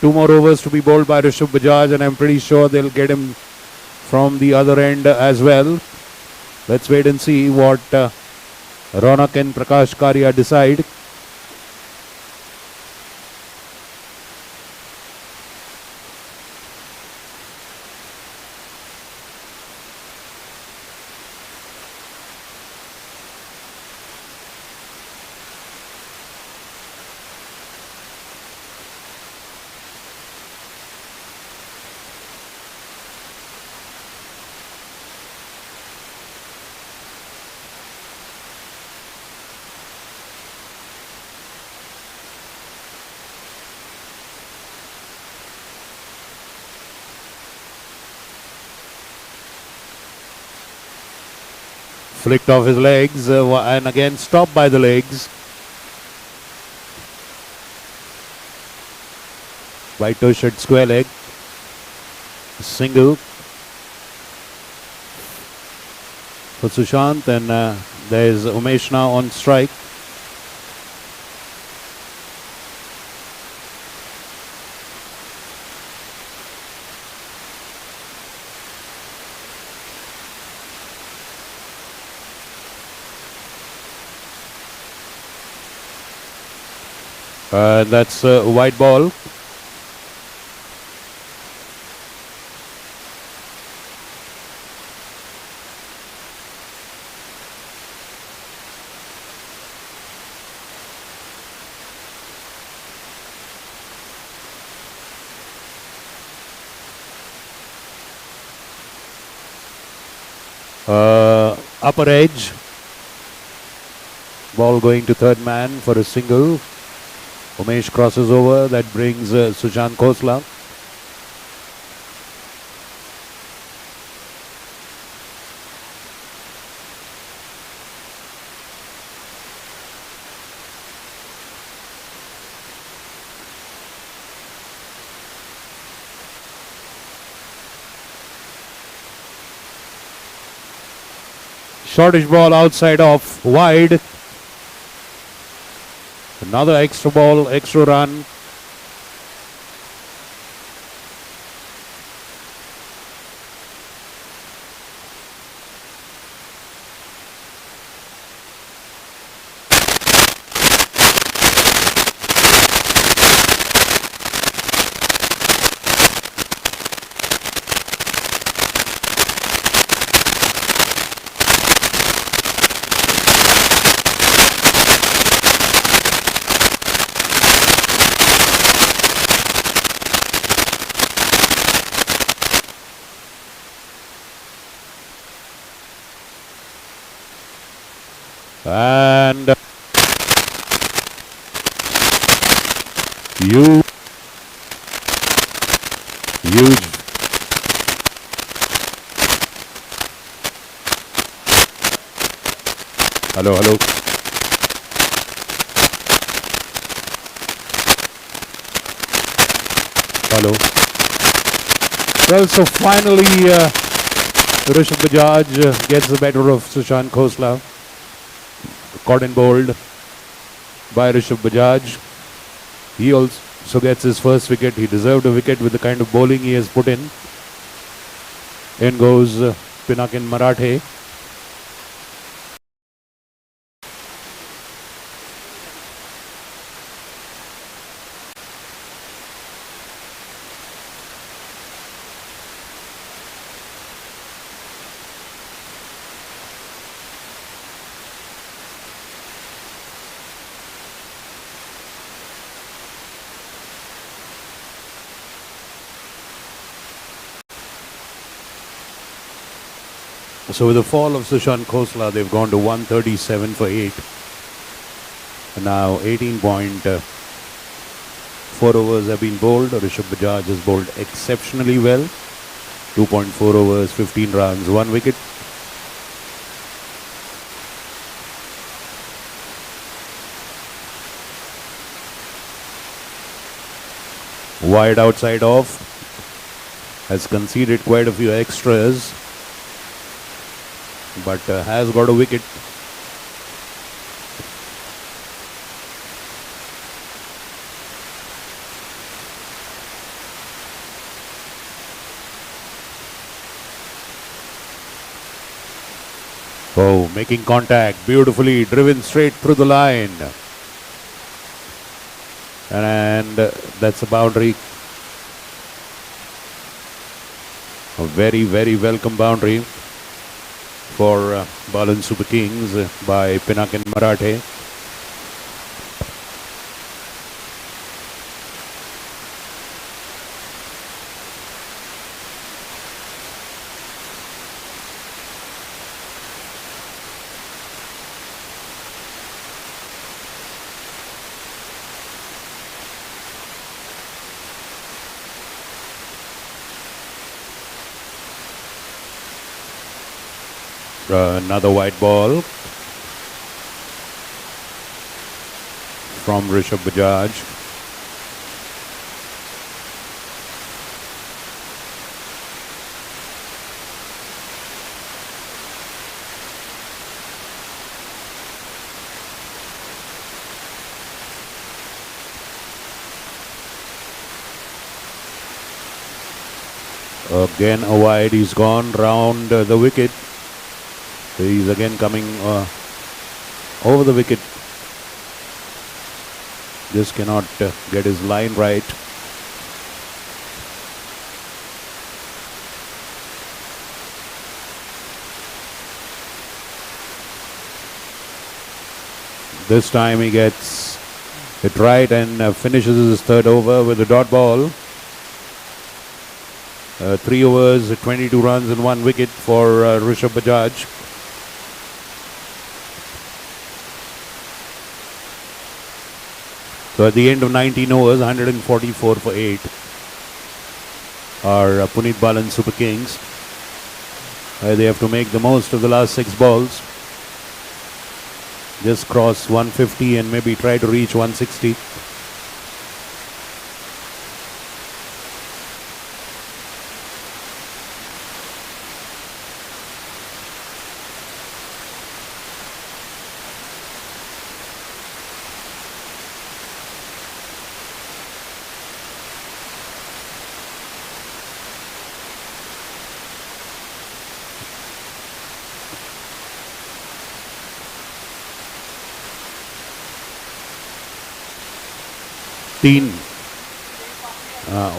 2 more overs to be bowled by Rishabh Bajaj, and I'm pretty sure they'll get him from the other end as well. Let's wait and see what Ronak and Prakash Karia decide. Flicked off his legs and again stopped by the legs by Tush at square leg. Single for Sushant, and there's Umesh now on strike. That's a white ball. Upper edge. Ball going to third man for a single. Umesh crosses over. That brings Sushant Khosla. Shortish ball outside off, wide. Another extra ball, extra run. And huge. Hello. Well, so finally Rishabh Bajaj gets the better of Sushant Khosla. Caught and bowled by Rishabh Bajaj. He also So gets his first wicket. He deserved a wicket with the kind of bowling he has put in. In goes Pinakin Marathe. So with the fall of Sushant Khosla, they've gone to 137 for 8. And now 18.4 overs have been bowled. Rishabh Bajaj has bowled exceptionally well. 2.4 overs, 15 runs, 1 wicket. Wide outside off. Has conceded quite a few extras, but has got a wicket. Oh, making contact, beautifully driven straight through the line. And that's a boundary. A very, very welcome boundary for Balan Super Kings by Pinakin Marathe. Another white ball from Rishabh Bajaj. Again a wide, he's gone round the wicket. He's again coming over the wicket. Just cannot get his line right. This time he gets it right and finishes his third over with a dot ball. 3 overs, 22 runs and 1 wicket for Rishabh Bajaj. So at the end of 19 overs, 144 for 8 are Punit Balan Super Kings. They have to make the most of the last 6 balls. Just cross 150 and maybe try to reach 160. Teen.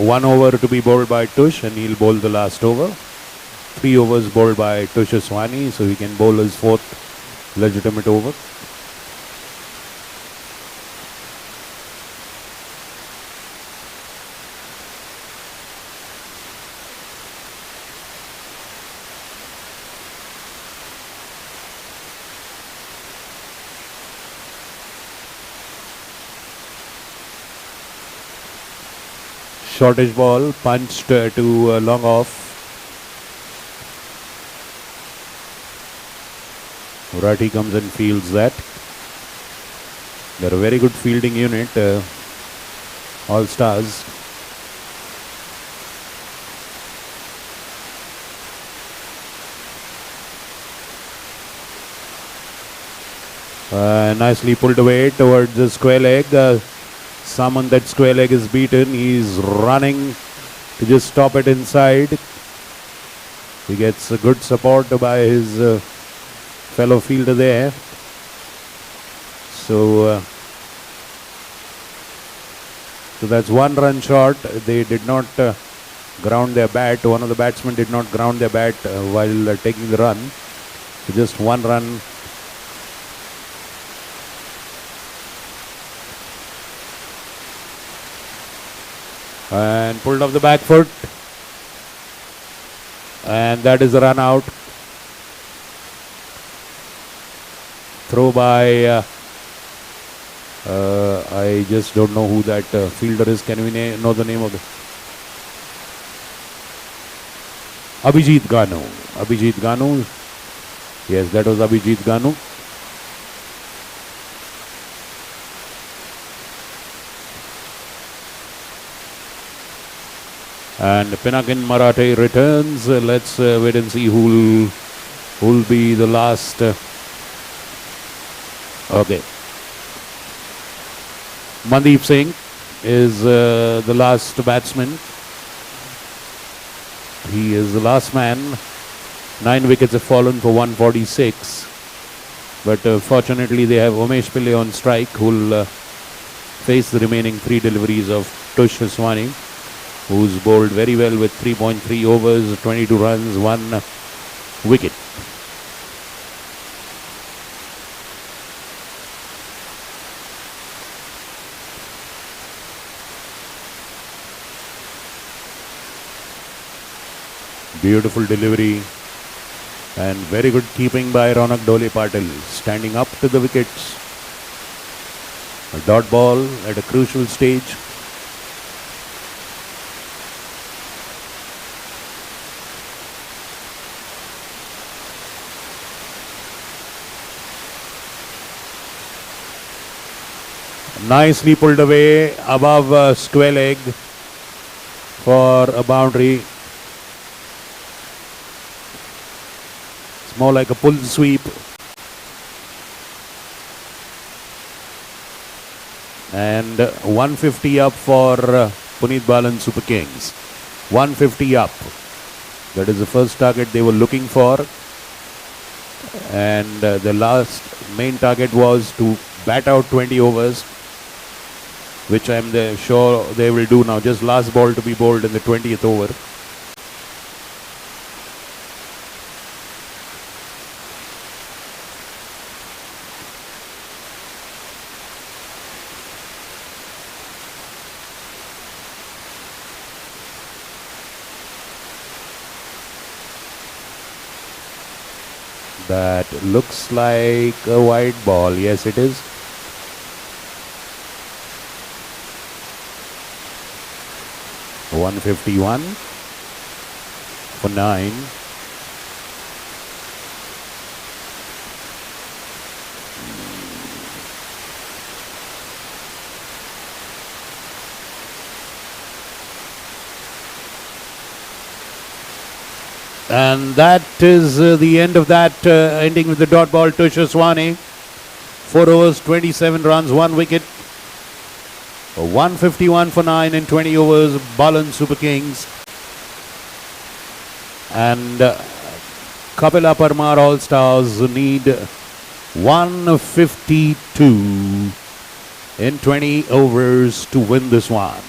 1 over to be bowled by Tush and he'll bowl the last over. 3 overs bowled by Tush Aswani, so he can bowl his 4th legitimate over. Shortish ball punched to long off. Murati comes and fields that. They're a very good fielding unit, all stars. Nicely pulled away towards the square leg. Someone that square leg is beaten. He's running to just stop it inside. He gets a good support by his fellow fielder there. So that's 1 run short. They did not ground their bat. One of the batsmen did not ground their bat while taking the run. So just 1 run. And pulled off the back foot. And that is a run out. Throw by, I just don't know who that fielder is. Can we know the name of the? Abhijit Ganu. Abhijit Ganu. Yes, that was Abhijit Ganu. And Pinakin Marathe returns. Let's wait and see who'll be the last. Okay. Mandeep Singh is the last batsman. He is the last man. 9 wickets have fallen for 146. But fortunately they have Umesh Pillai on strike, who'll face the remaining 3 deliveries of Tush Haswani, who's bowled very well with 3.3 overs, 22 runs, 1 wicket. Beautiful delivery and very good keeping by Ronak Dole Patil, standing up to the wickets. A dot ball at a crucial stage. Nicely pulled away above square leg for a boundary. It's more like a pull sweep. And 150 up for Punit Balan Super Kings. 150 up. That is the first target they were looking for. And the last main target was to bat out 20 overs, which I'm sure they will do now. Just last ball to be bowled in the 20th over. That looks like a wide ball. Yes, it is. $151 for 9. And that is the end of that, ending with the dot ball. Tush Haswani, 4 overs, 27 runs, 1 wicket. 151 for 9 in 20 overs. Balan Super Kings. And Kapila Parmar All Stars need 152 in 20 overs to win this one.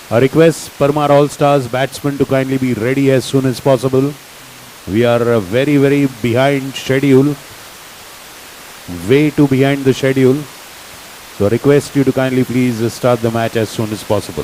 I request Parmar All Stars batsmen to kindly be ready as soon as possible. We are very, very behind schedule. Way too behind the schedule. So I request you to kindly please start the match as soon as possible.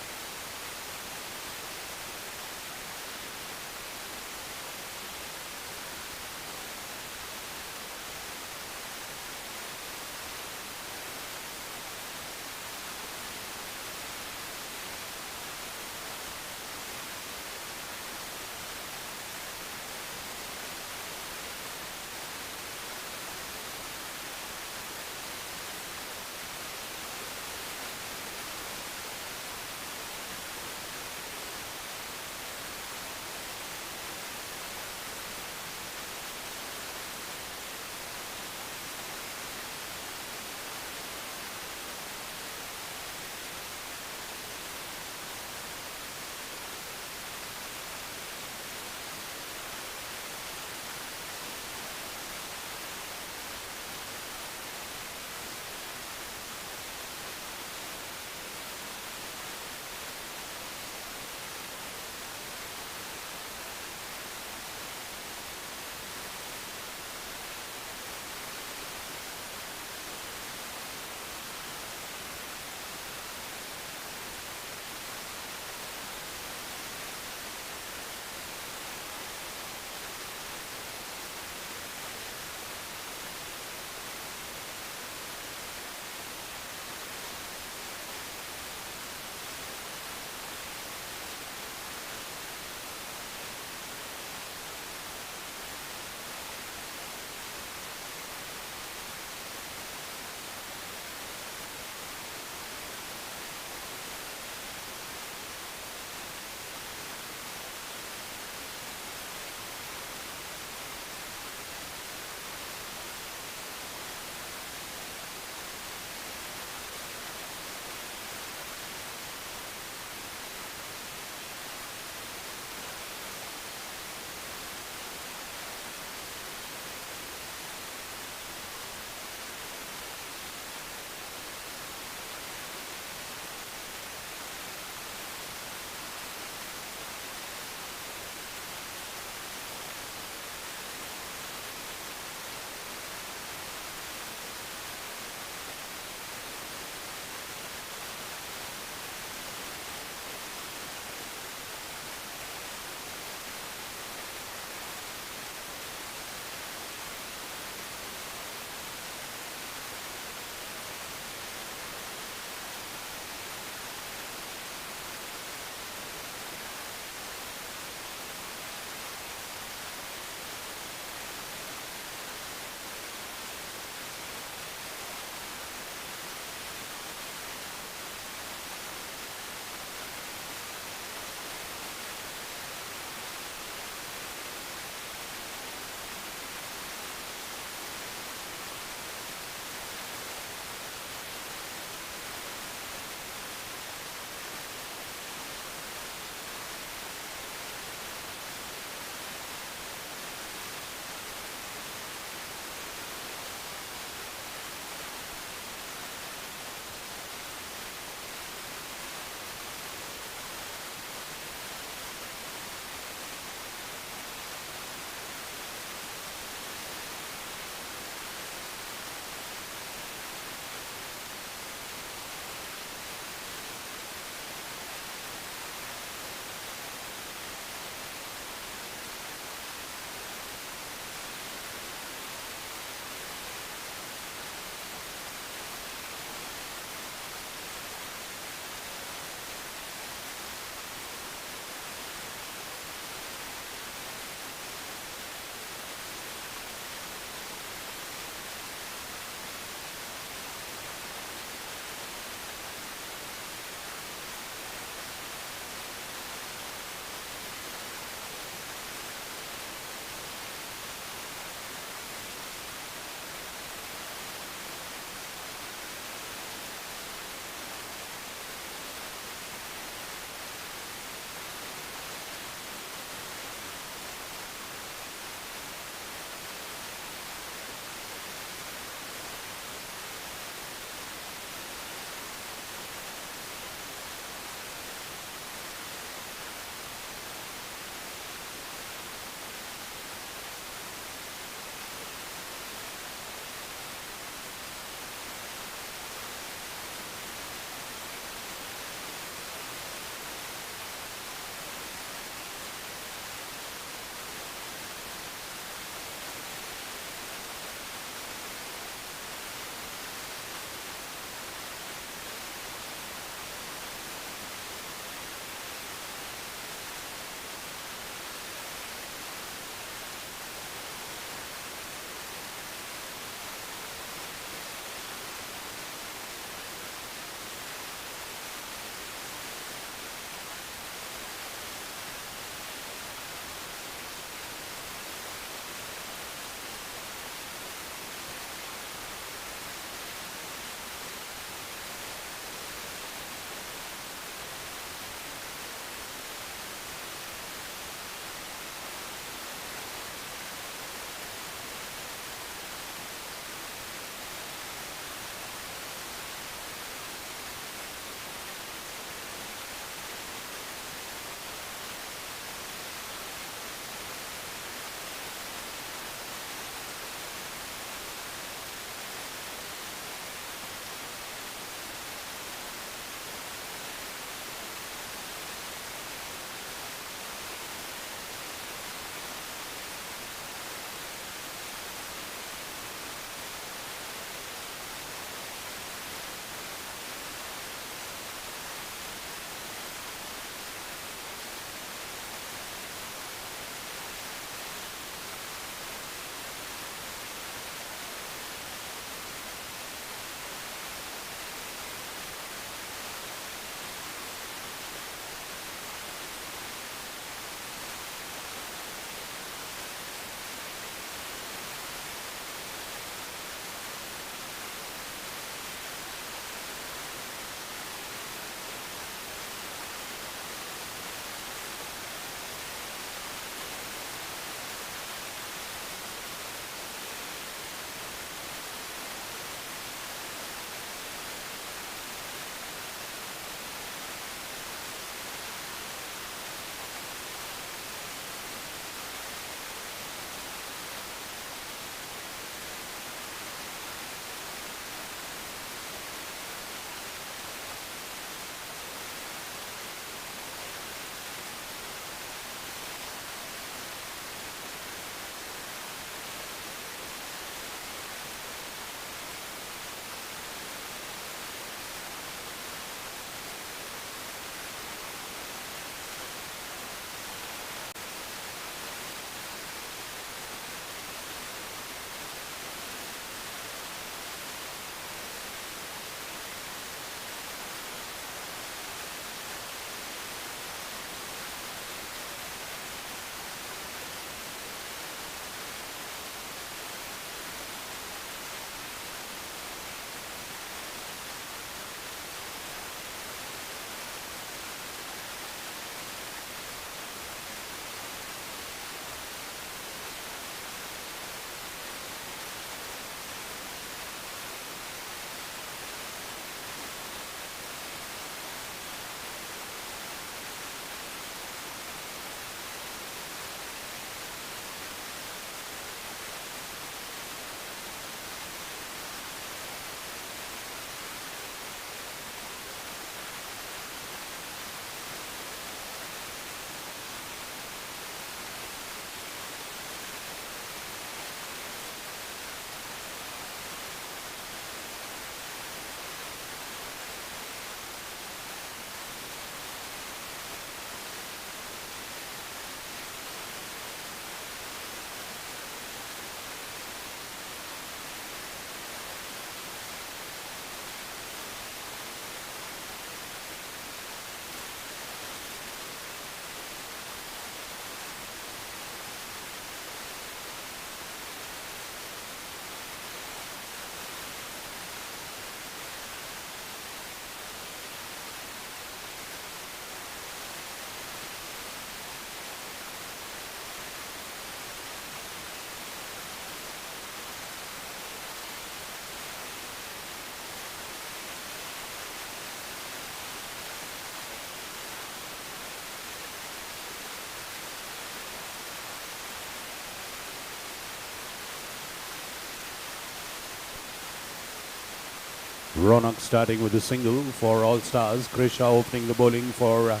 Ronak starting with a single for All Stars. Krisha opening the bowling for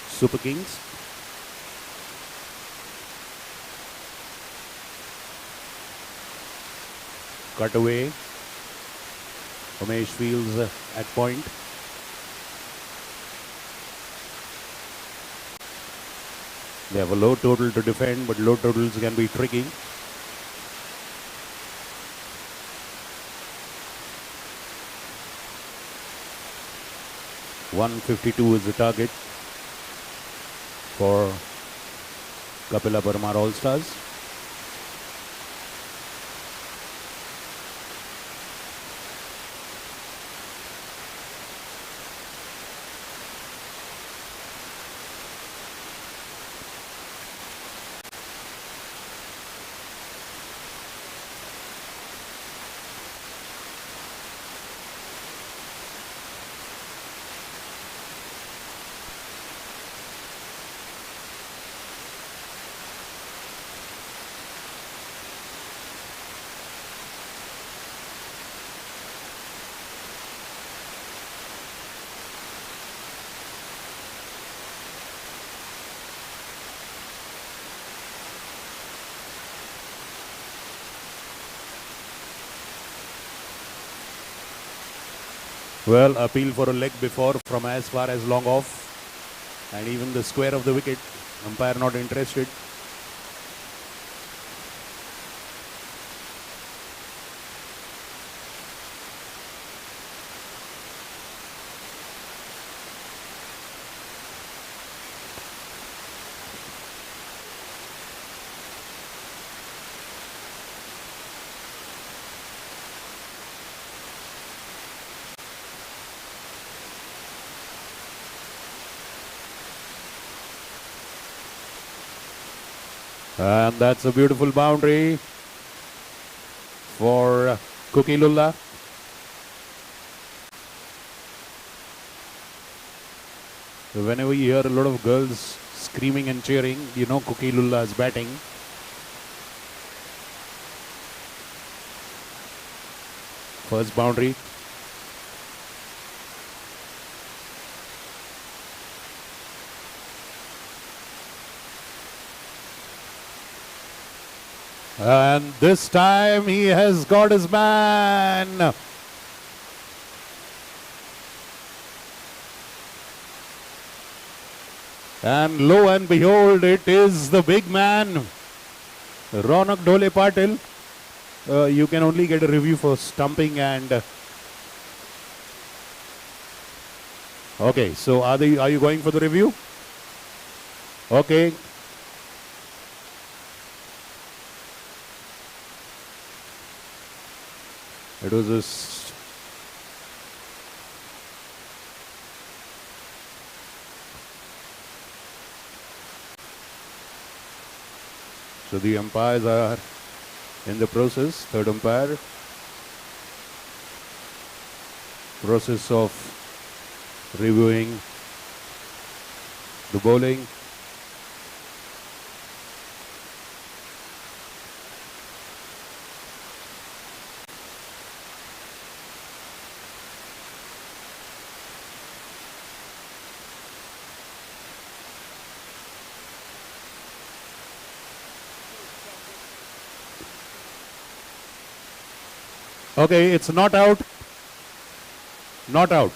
Super Kings. Cut away. Umesh Fields at point. They have a low total to defend, but low totals can be tricky. .152 is the target for Kapila Parmar All Stars. Well, appeal for a leg before from as far as long off, and even the square of the wicket. Umpire not interested. And that's a beautiful boundary for Kukilullah. Whenever you hear a lot of girls screaming and cheering, you know Kukilullah is batting. First boundary. And this time he has got his man. And lo and behold, it is the big man, Ronak Dhole Patil. You can only get a review for stumping and... Okay, so are you going for the review? Okay. It was this. So the umpires are in the process. Third umpire. Process of reviewing the bowling. Okay, it's not out. Not out.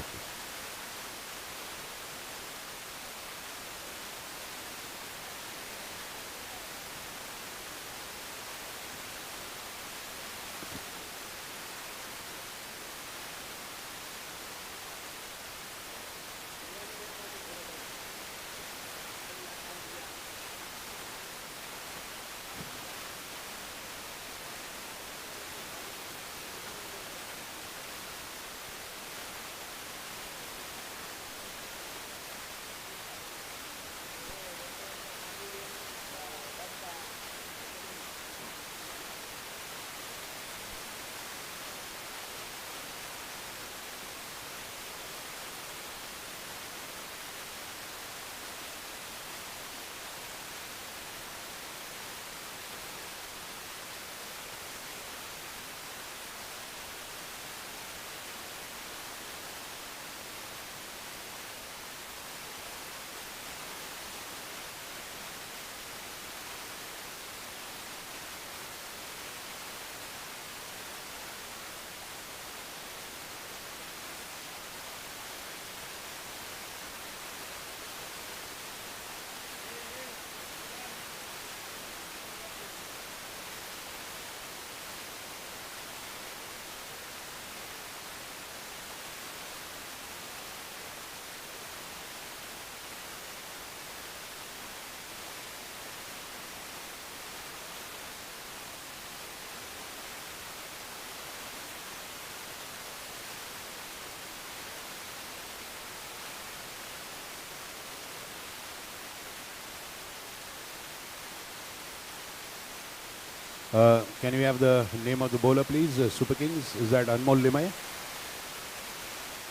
Can we have the name of the bowler, please? Super Kings. Is that Anmol Limay?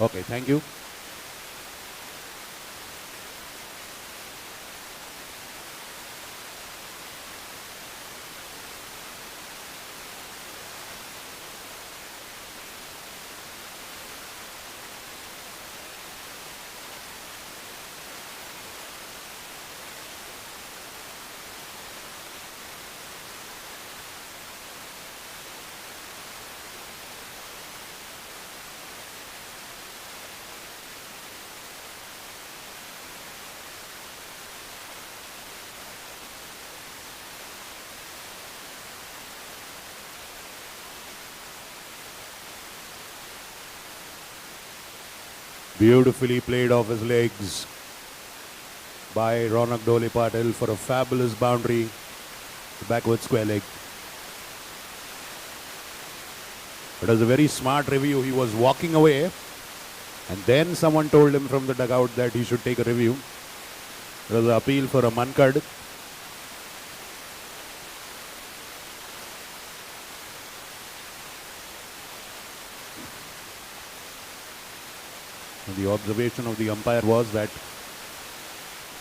Okay, thank you. Beautifully played off his legs by Ronak Dole Patil for a fabulous boundary, backward square leg. It was a very smart review. He was walking away, and then someone told him from the dugout that he should take a review. It was an appeal for a Mankad. And the observation of the umpire was that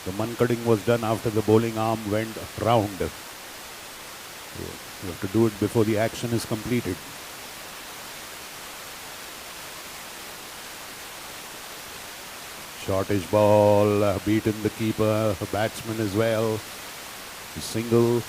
the Mankading was done after the bowling arm went round. So you have to do it before the action is completed. Shortish ball, beaten the keeper, the batsman as well. Single.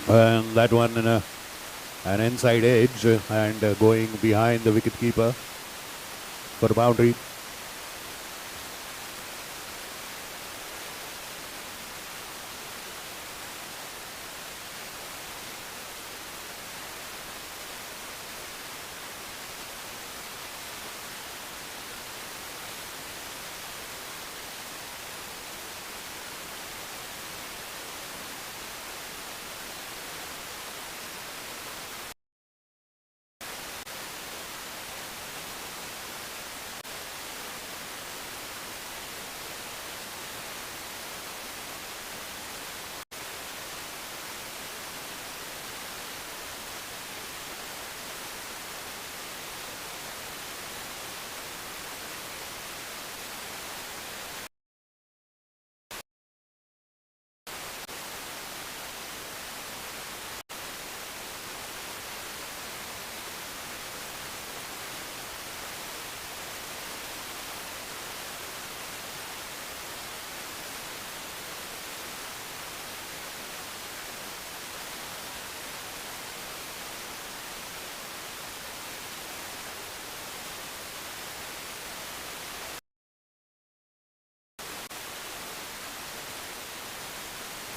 And that one in an inside edge and going behind the wicketkeeper for a boundary.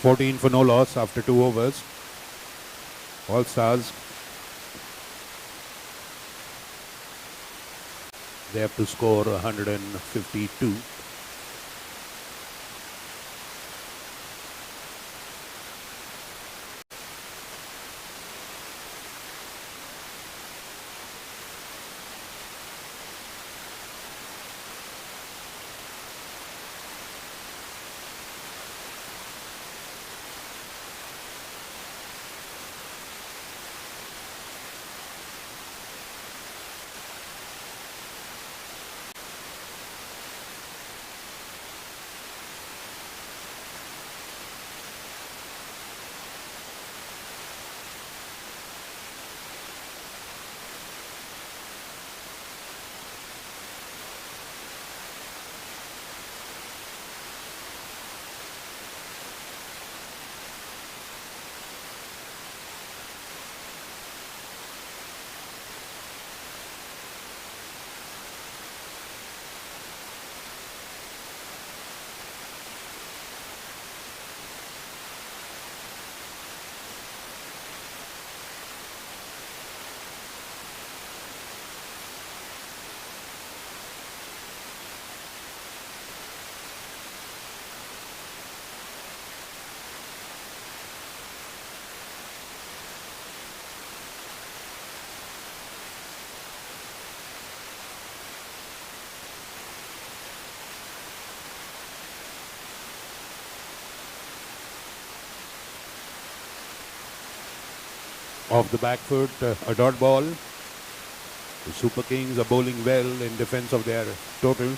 14 for no loss after 2 overs. All stars. They have to score 152. Off the back foot, a dot ball. The Super Kings are bowling well in defense of their total.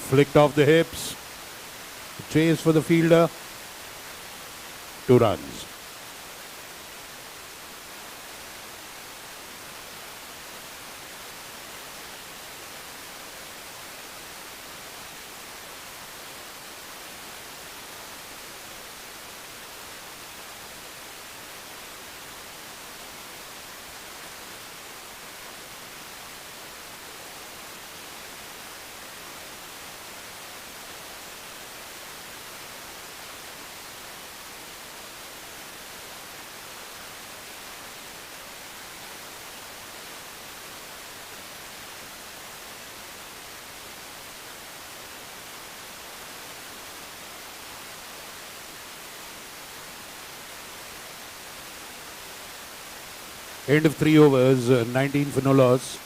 Flicked off the hips. Chase for the fielder. 2 runs. End of 3 overs, 19 for no loss.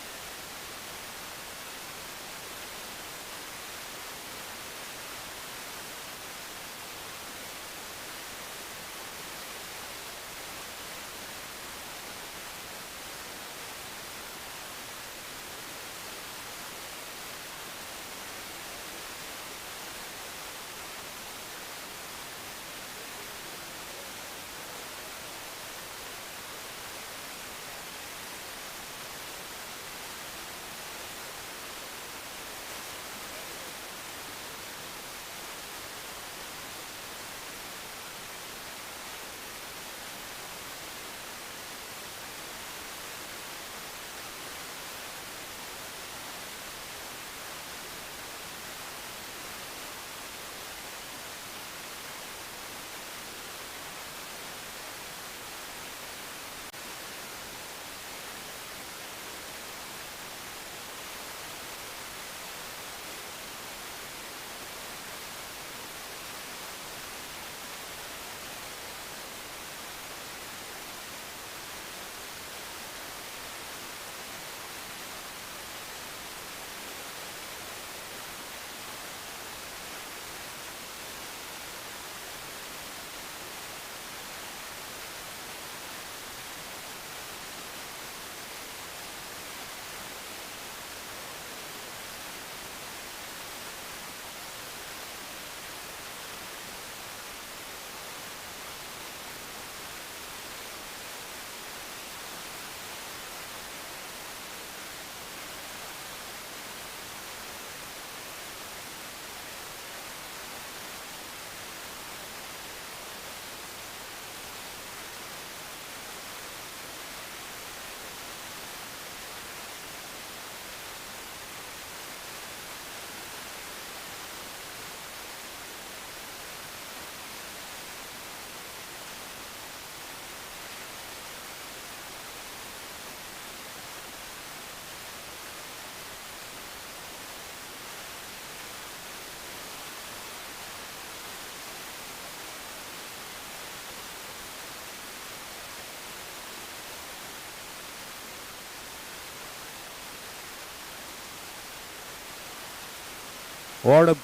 What a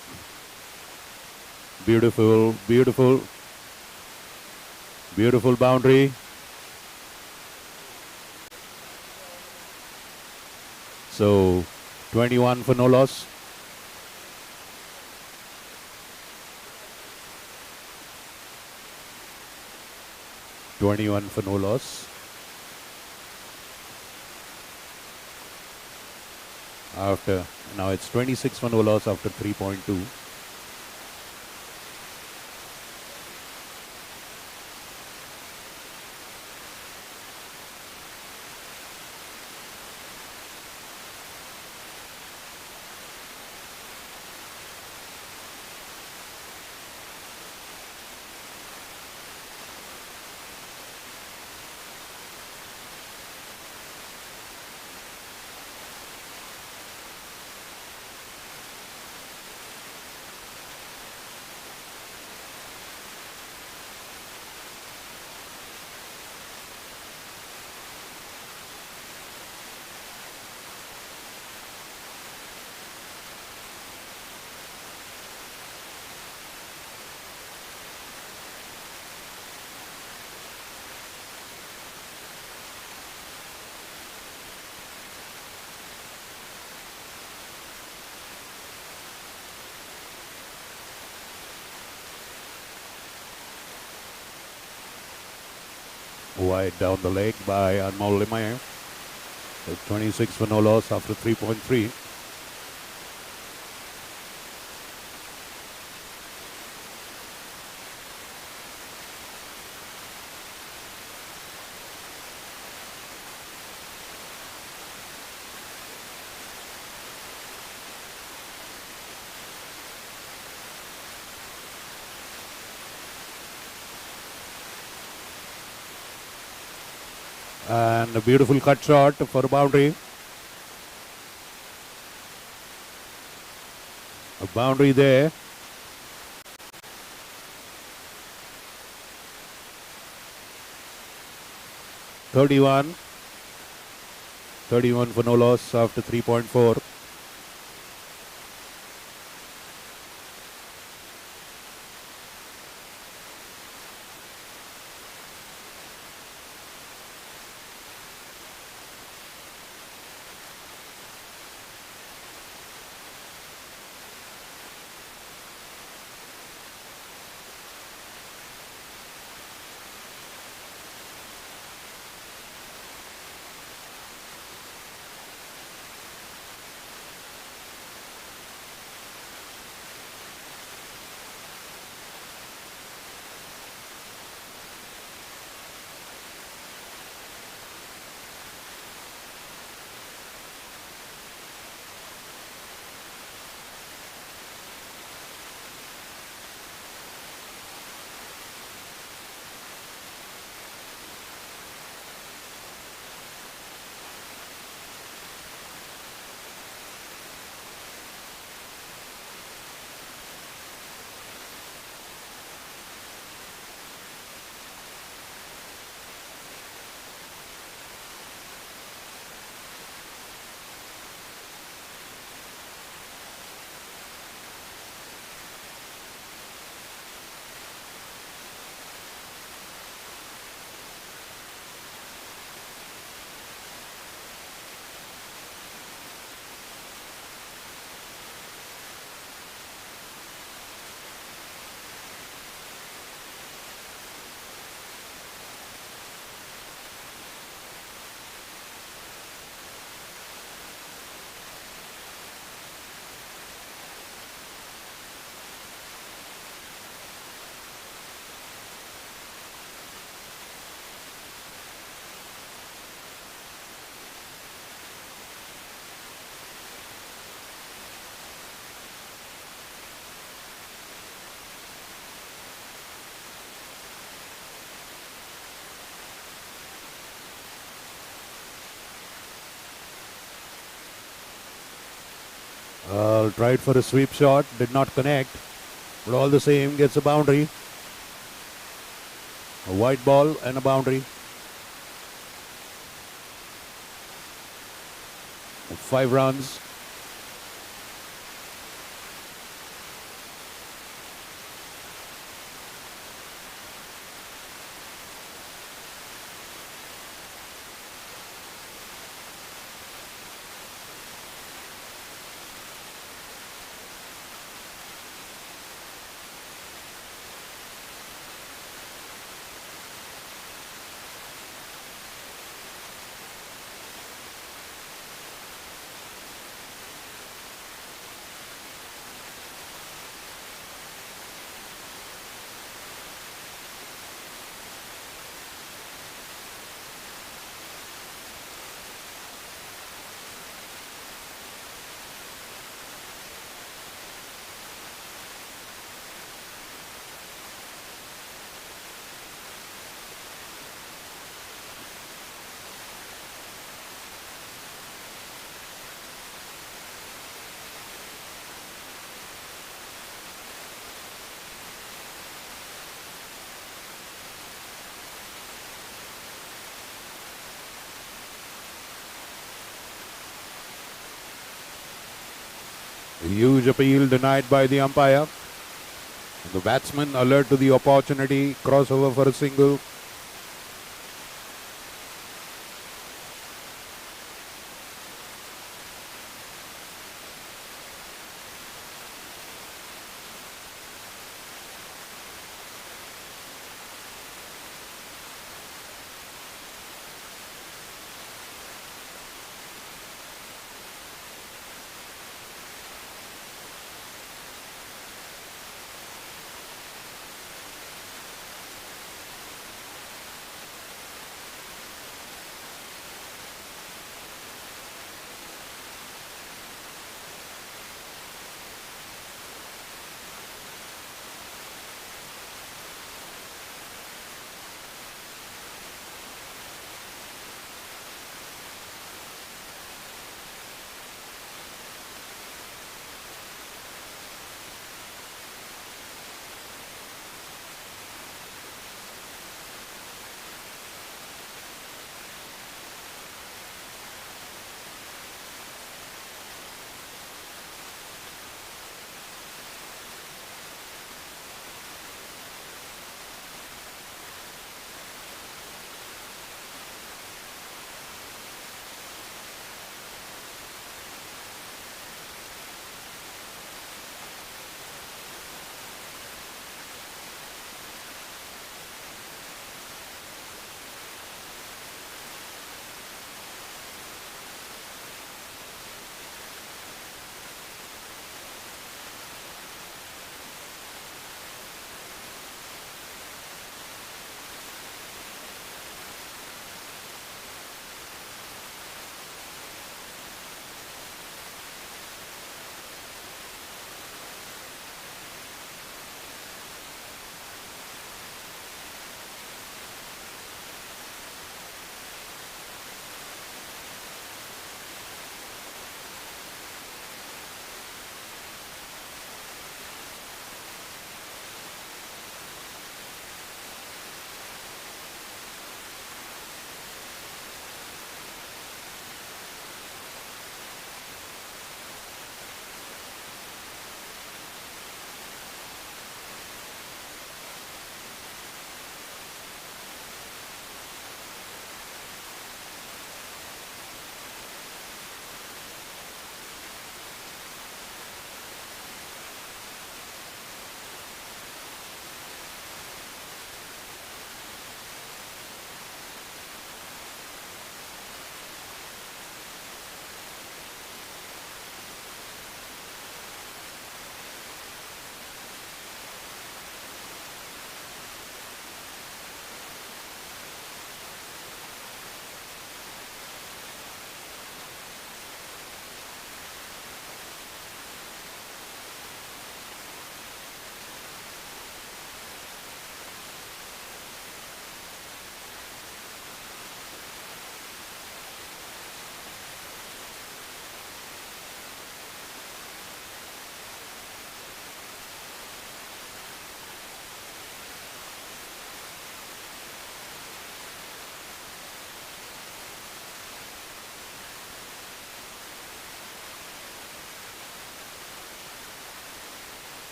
beautiful, beautiful, beautiful boundary. So 21 for no loss. For no loss. After now it's 26 for no loss after 3.2. Wide down the leg by Anmol Limaye. So 26 for no loss after 3.3. And a beautiful cut shot for a boundary. A boundary there. Thirty-one for no loss after 3.4. Tried for a sweep shot, did not connect, but all the same gets a boundary. A white ball and a boundary. 5 runs. Huge appeal denied by the umpire. And the batsman alert to the opportunity. Crossover for a single.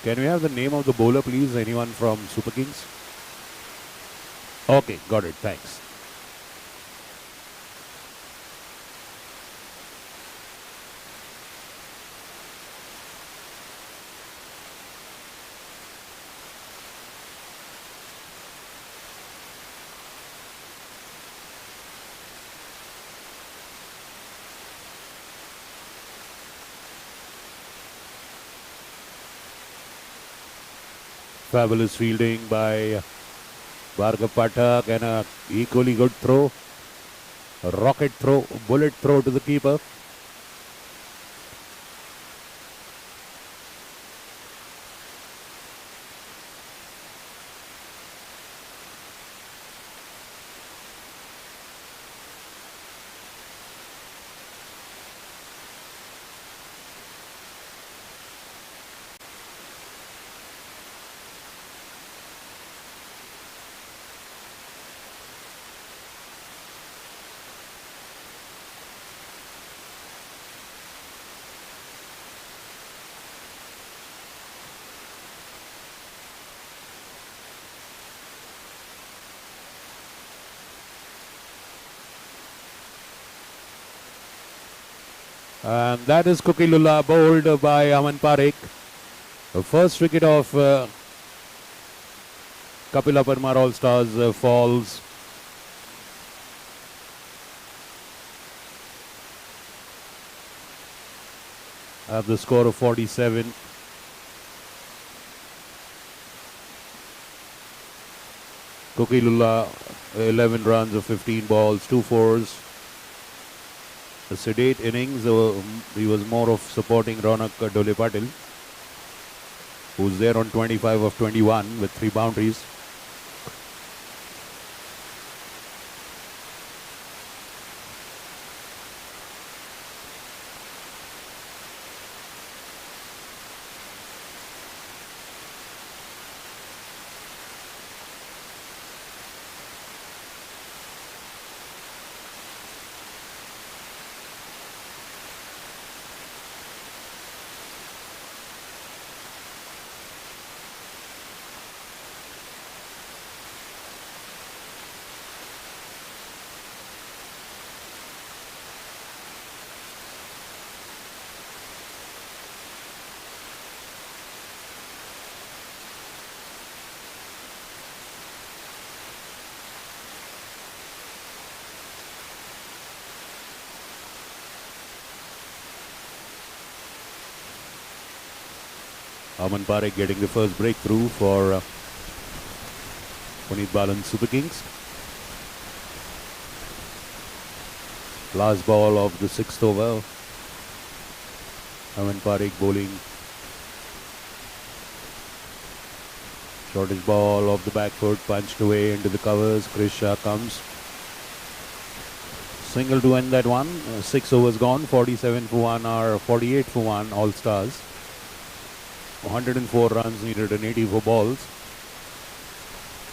Can we have the name of the bowler, please? Anyone from Super Kings? Okay, got it. Thanks. Fabulous fielding by Bhargav Pathak and a equally good throw. A rocket throw, bullet throw to the keeper. And that is Kukilula bowled by Aman Parekh. The first wicket of Kapila Parmar All Stars falls. At the score of 47. Kukilula 11 runs of 15 balls, 2 fours. A sedate innings. He was more of supporting Ronak Dole Patil, who's there on 25 of 21 with 3 boundaries. Aman Parekh getting the first breakthrough for Punit Balan Super Kings. Last ball of the 6th over. Aman Parekh bowling. Shortest ball of the back foot, punched away into the covers. Krish Shah comes. Single to end that one. 6 overs gone. 47 for 1 or 48 for 1 All Stars. 104 runs needed and 84 balls.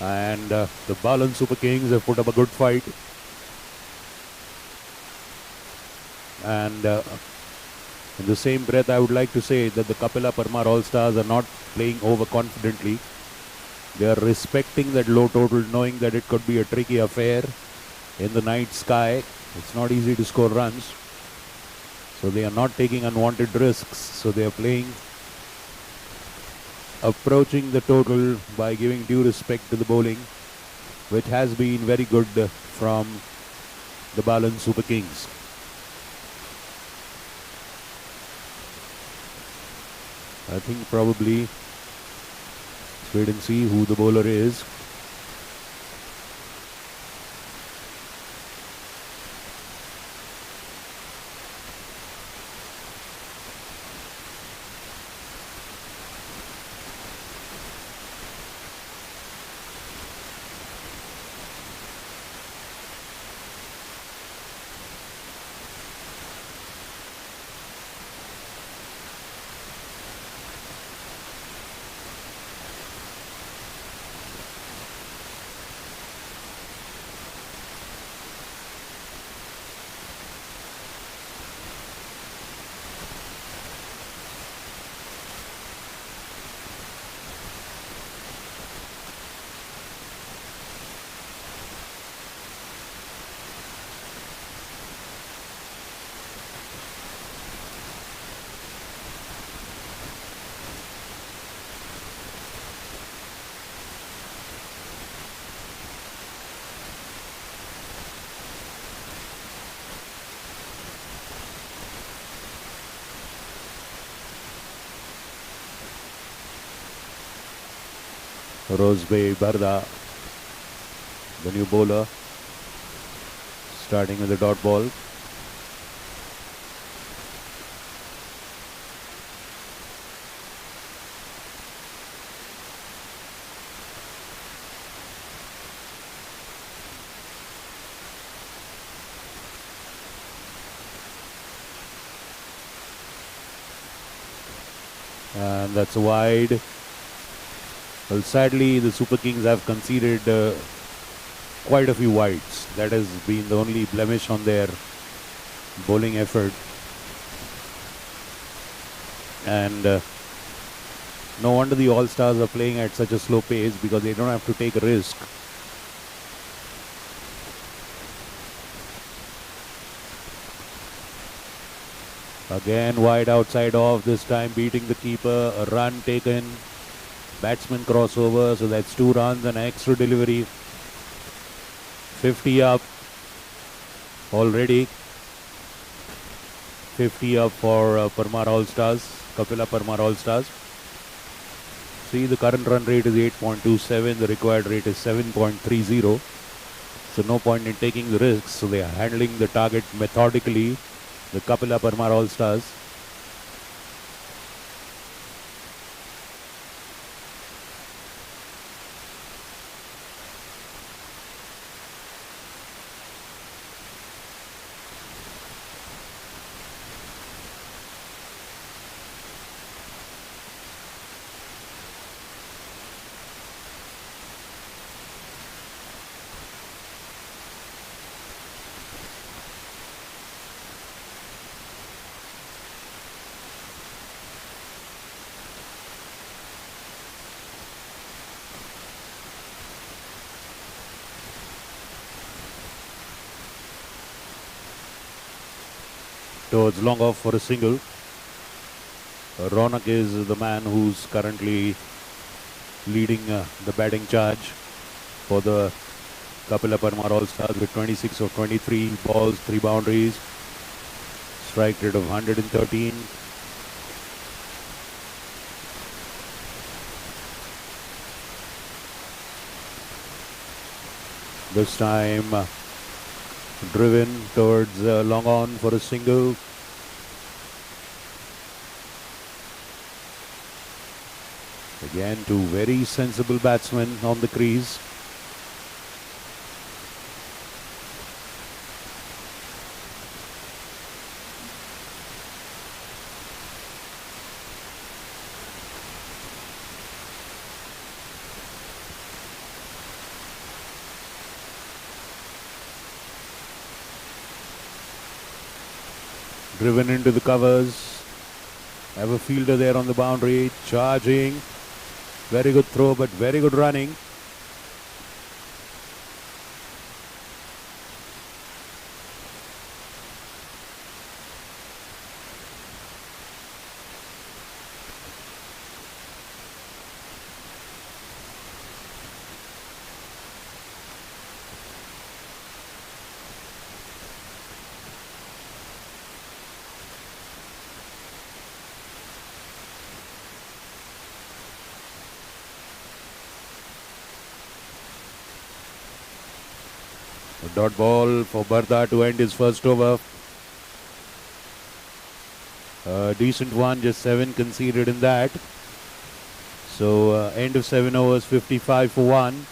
And the Balan Super Kings have put up a good fight. And in the same breath, I would like to say that the Kapila Parmar All Stars are not playing overconfidently. They are respecting that low total, knowing that it could be a tricky affair in the night sky. It's not easy to score runs. So they are not taking unwanted risks. So they are playing, approaching the total by giving due respect to the bowling, which has been very good from the Balan Super Kings. I think probably let's wait and see who the bowler is. Rosebay Barda, the new bowler, Starting with the dot ball. And that's wide. Well, sadly, the Super Kings have conceded quite a few wides. That has been the only blemish on their bowling effort. And no wonder the All-Stars are playing at such a slow pace, because they don't have to take a risk. Again, wide outside off, this time beating the keeper. A run taken. Batsman crossover, so that's 2 runs and extra delivery. 50 up already. 50 up for Parmar All-Stars, Kapila Parmar All-Stars. See, the current run rate is 8.27, the required rate is 7.30. So no point in taking the risks. So they are handling the target methodically, the Kapila Parmar All-Stars. Towards long off for a single. Ronak is the man who's currently leading the batting charge for the Kapila Parmar All-Stars with 26 of 23 balls, 3 boundaries, strike rate of 113. This time driven towards long on for a single. Again, 2 very sensible batsmen on the crease. Driven into the covers. Have a fielder there on the boundary. Charging. Very good throw, but very good running. A dot ball for Barda to end his first over. A decent one, just 7 conceded in that. So end of 7 overs, 55 for 1.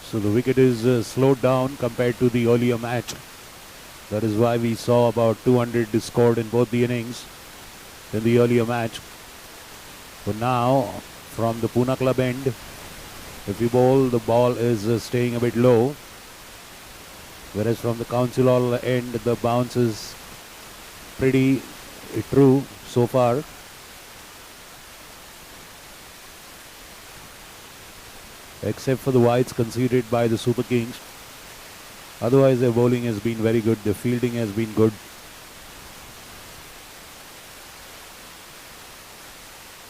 So the wicket is slowed down compared to the earlier match. That is why we saw about 200 scored in both the innings in the earlier match. But now, from the Pune club end, if you bowl, the ball is staying a bit low. Whereas from the council hall end, the bounce is pretty true so far. Except for the wides conceded by the Super Kings. Otherwise, their bowling has been very good. The fielding has been good.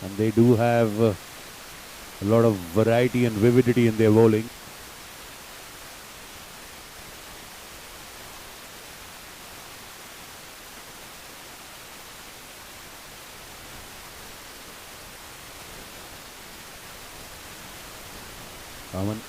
And they do have a lot of variety and vividity in their bowling. Aman.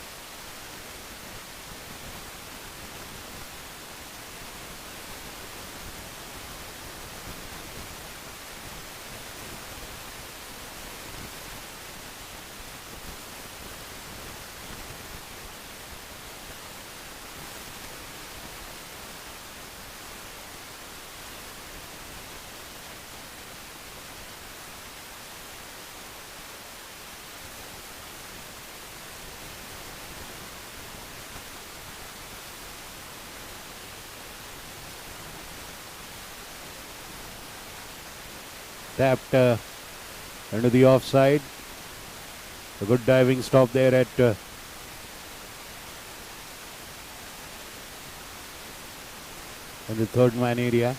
Tapped into the offside. A good diving stop there at in the third man area.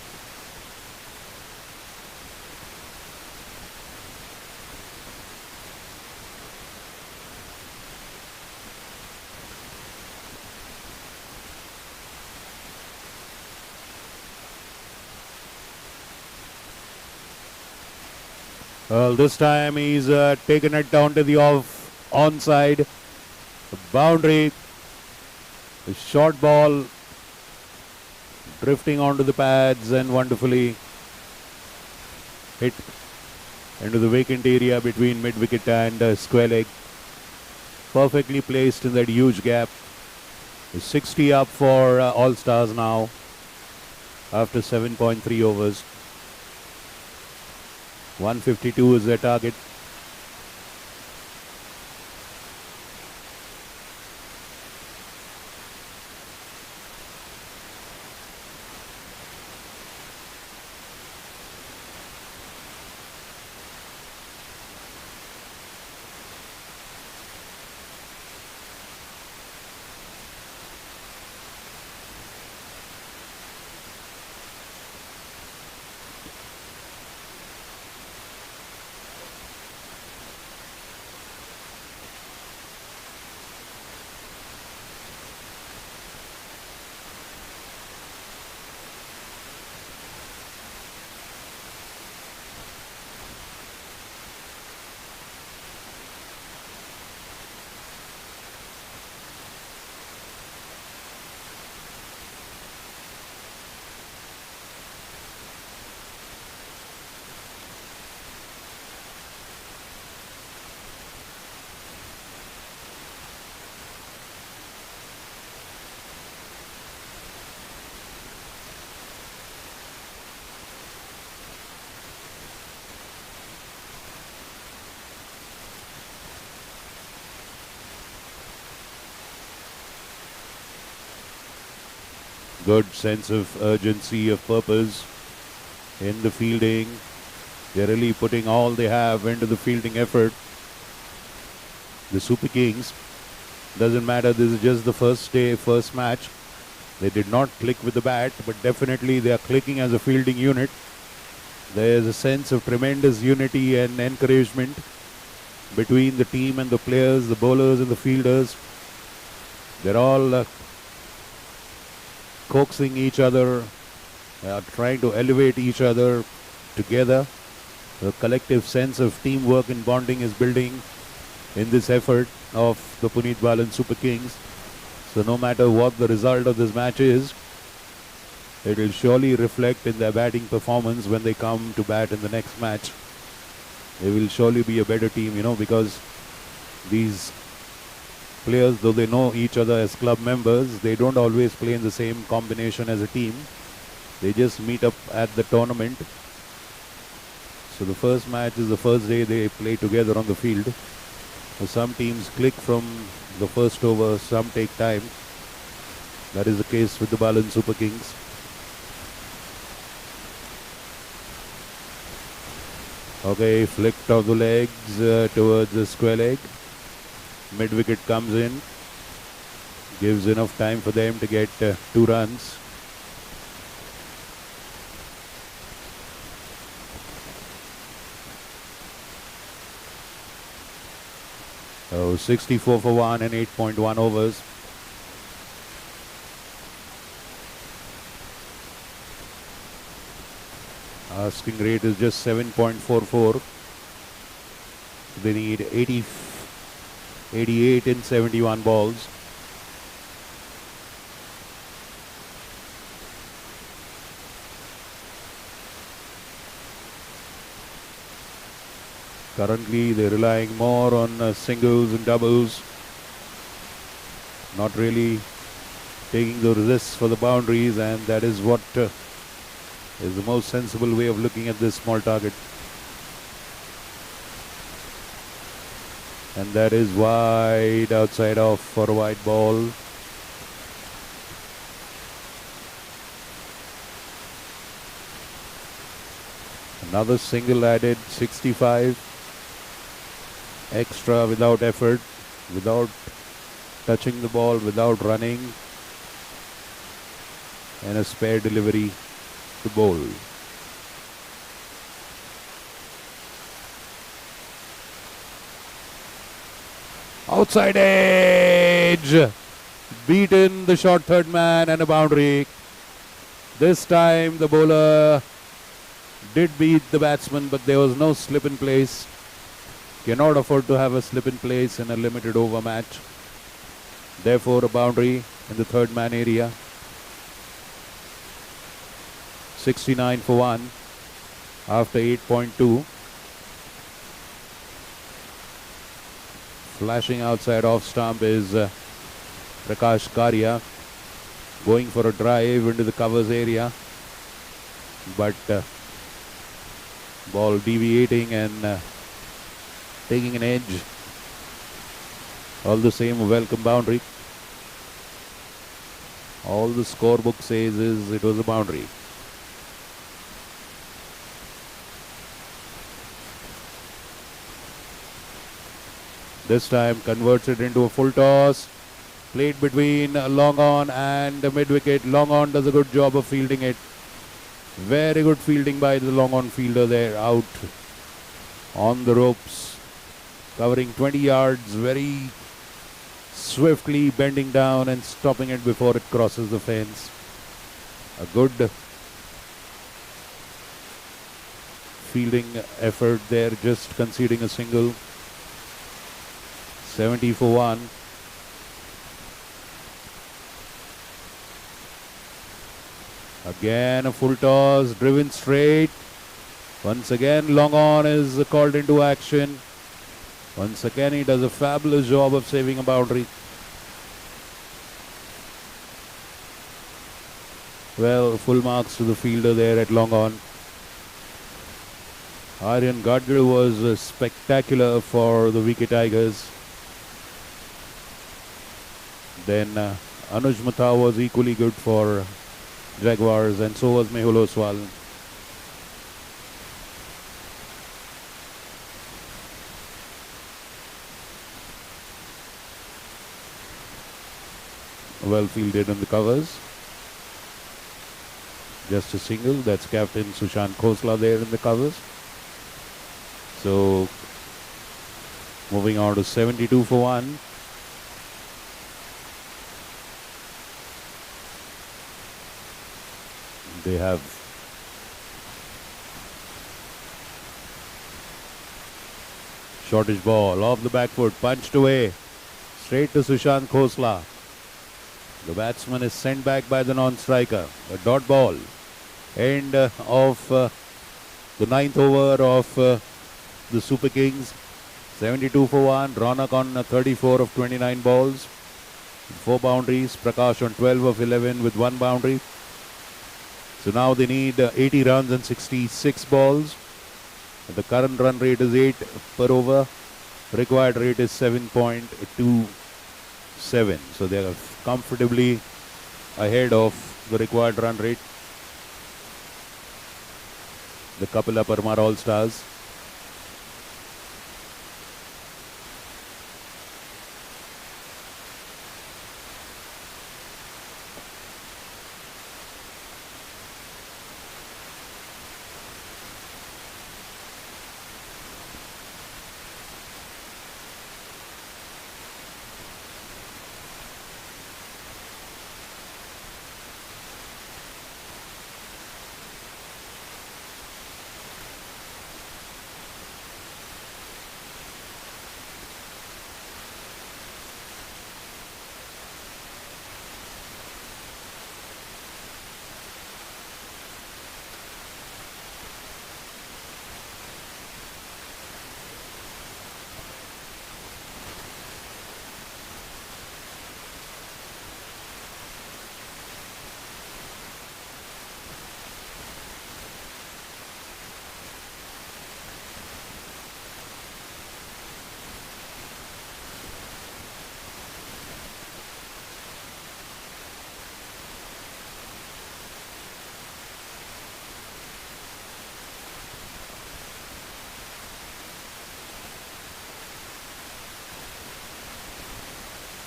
Well, this time he's taken it down to the onside boundary. The short ball drifting onto the pads and wonderfully hit into the vacant area between mid wicket and square leg. Perfectly placed in that huge gap. 60 up for All Stars now after 7.3 overs. 152 is their target. Good sense of urgency, of purpose in the fielding. They're really putting all they have into the fielding effort. The Super Kings, doesn't matter, this is just the first day, first match. They did not click with the bat, but definitely they are clicking as a fielding unit. There is a sense of tremendous unity and encouragement between the team and the players, the bowlers and the fielders. They're all coaxing each other, trying to elevate each other together. The collective sense of teamwork and bonding is building in this effort of the Punit Balan Super Kings. So no matter what the result of this match is, it will surely reflect in their batting performance when they come to bat in the next match. They will surely be a better team, because these players, though they know each other as club members, they don't always play in the same combination as a team. They just meet up at the tournament. So the first match is the first day they play together on the field. So some teams click from the first over, some take time. That is the case with the Balan Super Kings. Okay, flicked off the legs towards the square leg. Mid wicket comes in, gives enough time for them to get 2 runs. So 64 for 1 and 8.1 overs. Asking rate is just 7.44. They need 88 in 71 balls. Currently, they're relying more on singles and doubles, not really taking the risks for the boundaries, and that is what is the most sensible way of looking at this small target. And that is wide, outside off for a wide ball. Another single added, 65. Extra without effort, without touching the ball, without running. And a spare delivery to bowl. Outside edge. Beaten the short third man and a boundary. This time the bowler did beat the batsman, but there was no slip in place. Cannot afford to have a slip in place in a limited over match. Therefore, a boundary in the third man area. 69 for 1 after 8.2. Flashing outside off stump is Prakash Karia, going for a drive into the covers area, but ball deviating and taking an edge. All the same, a welcome boundary. All the scorebook says is it was a boundary. This time converts it into a full toss. Played between long on and mid wicket. Long on does a good job of fielding it. Very good fielding by the long on fielder there, out on the ropes, covering 20 yards, very swiftly bending down and stopping it before it crosses the fence. A good fielding effort there, just conceding a single. 70 for 1. Again a full toss, driven straight. Once again long on is called into action. Once again he does a fabulous job of saving a boundary. Well, full marks to the fielder there at long on. Aryan Gadgil was spectacular for the Wicket Tigers. Then Anuj Mutha was equally good for Jaguars, and so was Mehul Oswal. Well fielded on the covers. Just a single. That's Captain Sushant Khosla there in the covers. So moving on to 72 for 1. They have shortish ball off the back foot, punched away, straight to Sushant Khosla. The batsman is sent back by the non-striker. A dot ball. End of the ninth over of the Super Kings. 72 for 1. Ronak on 34 of 29 balls. 4 boundaries. Prakash on 12 of 11 with 1 boundary. So now they need 80 runs and 66 balls. The current run rate is 8 per over. Required rate is 7.27. So they are comfortably ahead of the required run rate. The Kapila Parmar All-Stars.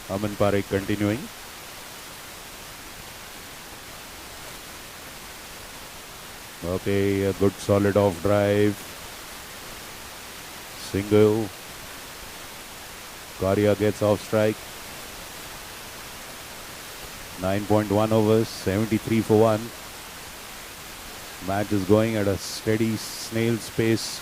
Aman Parekh continuing. Okay, a good solid off drive. Single. Karya gets off strike. 9.1 overs, 73 for 1. Match is going at a steady snail's pace.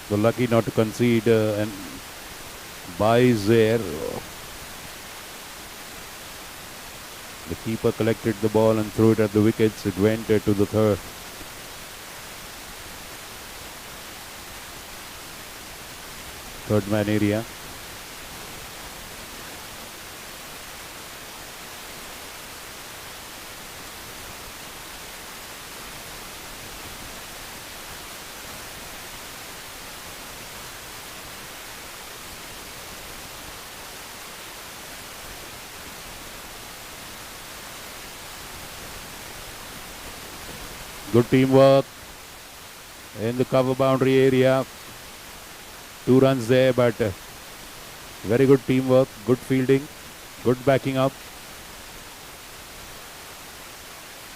So lucky not to concede and buys there. The keeper collected the ball and threw it at the wickets. It went to the third man area. Good teamwork in the cover boundary area. 2 runs there, but very good teamwork, good fielding, good backing up.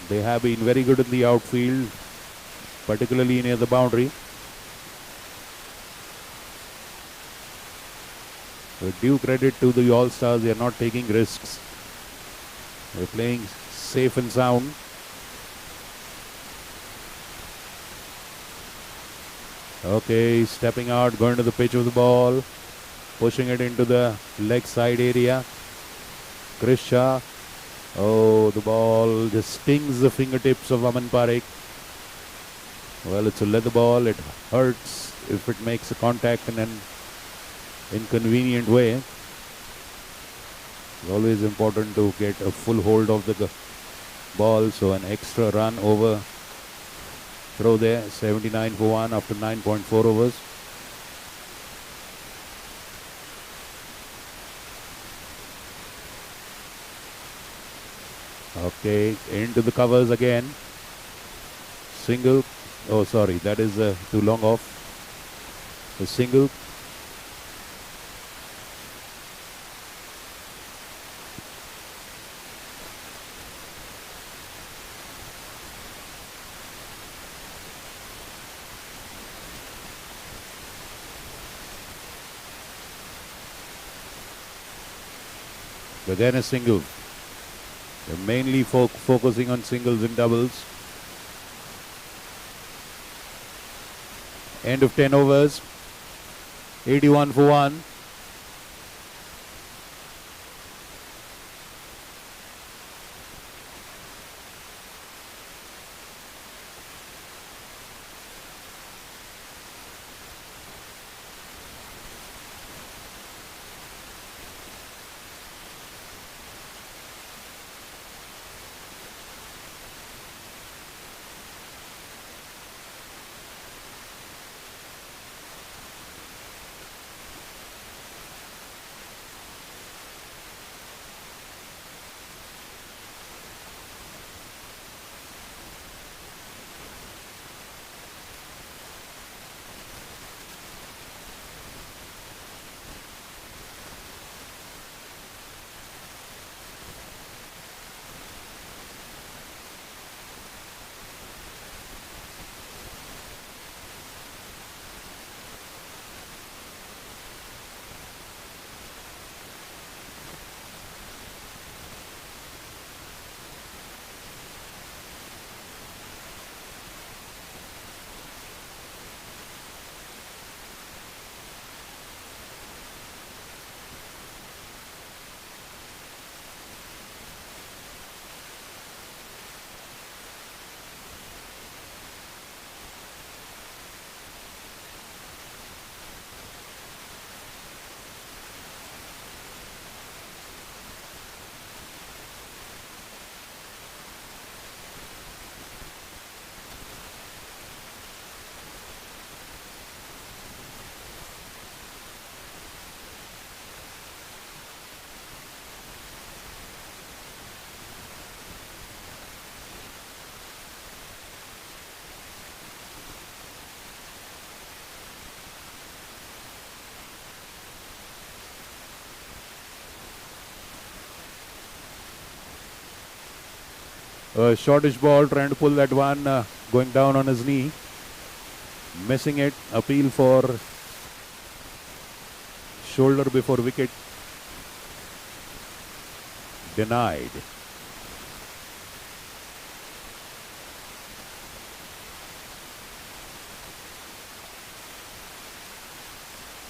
They have been very good in the outfield, particularly near the boundary. With due credit to the All-Stars, they are not taking risks. They are playing safe and sound. Okay, stepping out, going to the pitch of the ball, pushing it into the leg side area. Chris Shah. Oh, the ball just stings the fingertips of Aman Parekh. Well, it's a leather ball. It hurts if it makes a contact in an inconvenient way. It's always important to get a full hold of the ball, so an extra run over throw there. 79 for 1 after 9.4 overs. Okay, into the covers again. Single. Oh, sorry, that is too long off. A single. Again a single. They're mainly focusing on singles and doubles. End of 10 overs. 81 for 1. A shortish ball, trying to pull that one, going down on his knee. Missing it. Appeal for shoulder before wicket. Denied.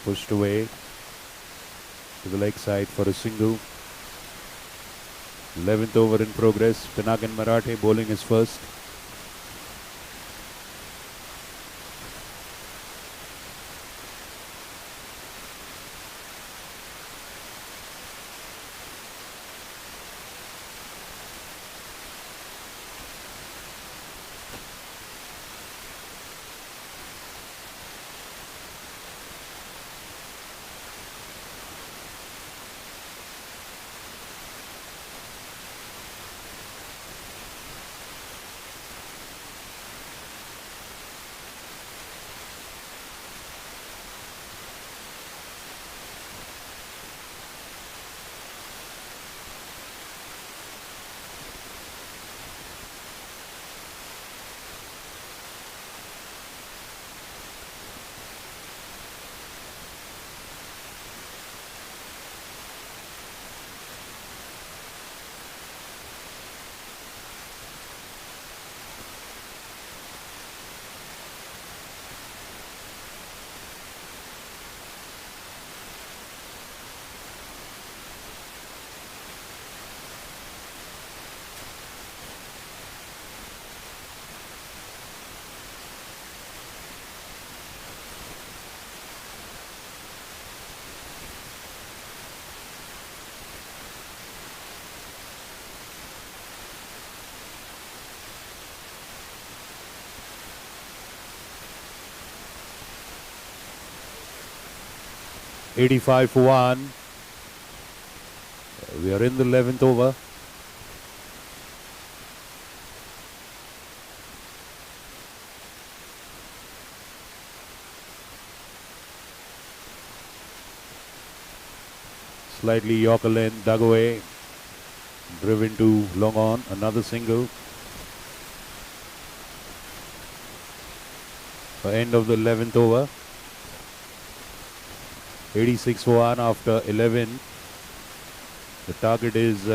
Pushed away to the leg side for a single. 11th over in progress. Pinakin Marathe bowling his first. '85 for 1. We are in the 11th over. Slightly Yorker length, dug away, driven to long on, another single. End of the 11th over. 86 for 1 after 11. The target is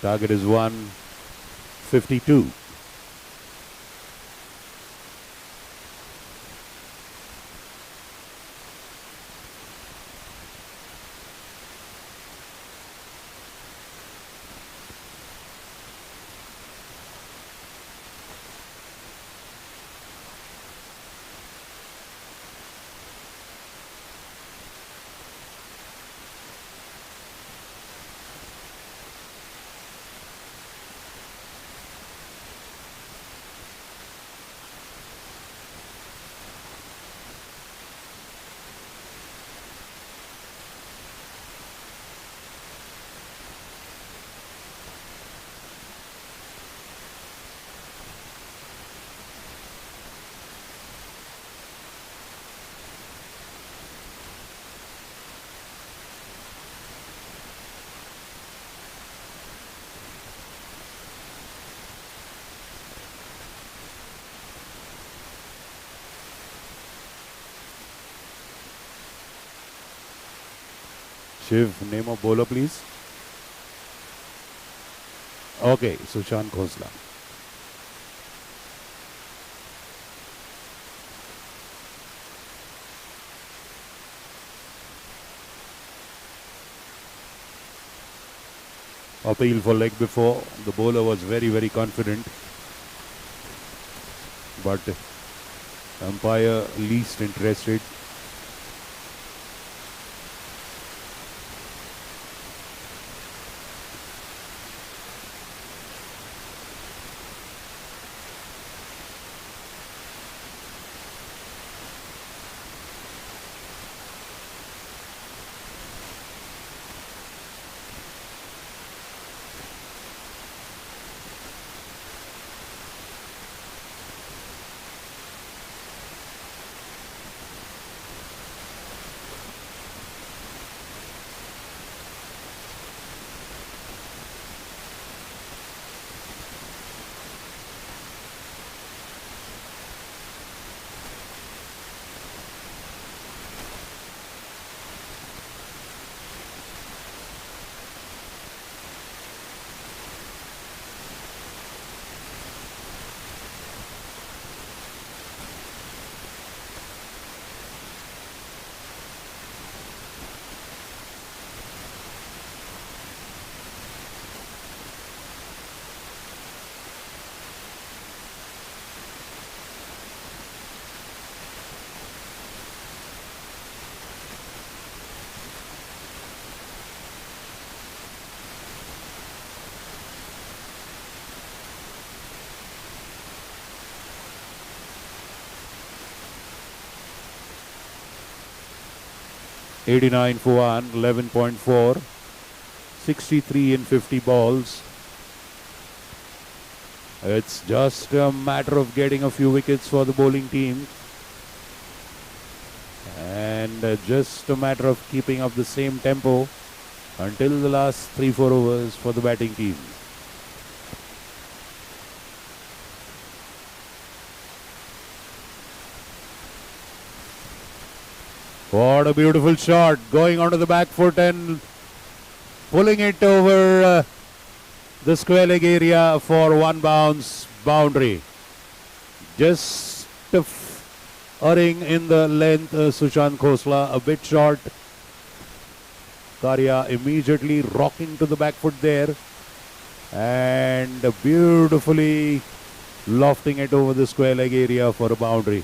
target is 152. Shiv, name of bowler, please. Okay, Sushant Khosla. Appeal for leg before. The bowler was very, very confident. But umpire least interested. 89 for 1, 11.4, 63 in 50 balls. It's just a matter of getting a few wickets for the bowling team. And just a matter of keeping up the same tempo until the last 3-4 overs for the batting team. What a beautiful shot, going onto the back foot and pulling it over the square leg area for one bounce boundary. Just erring in the length, Sushant Khosla, a bit short. Karya immediately rocking to the back foot there and beautifully lofting it over the square leg area for a boundary.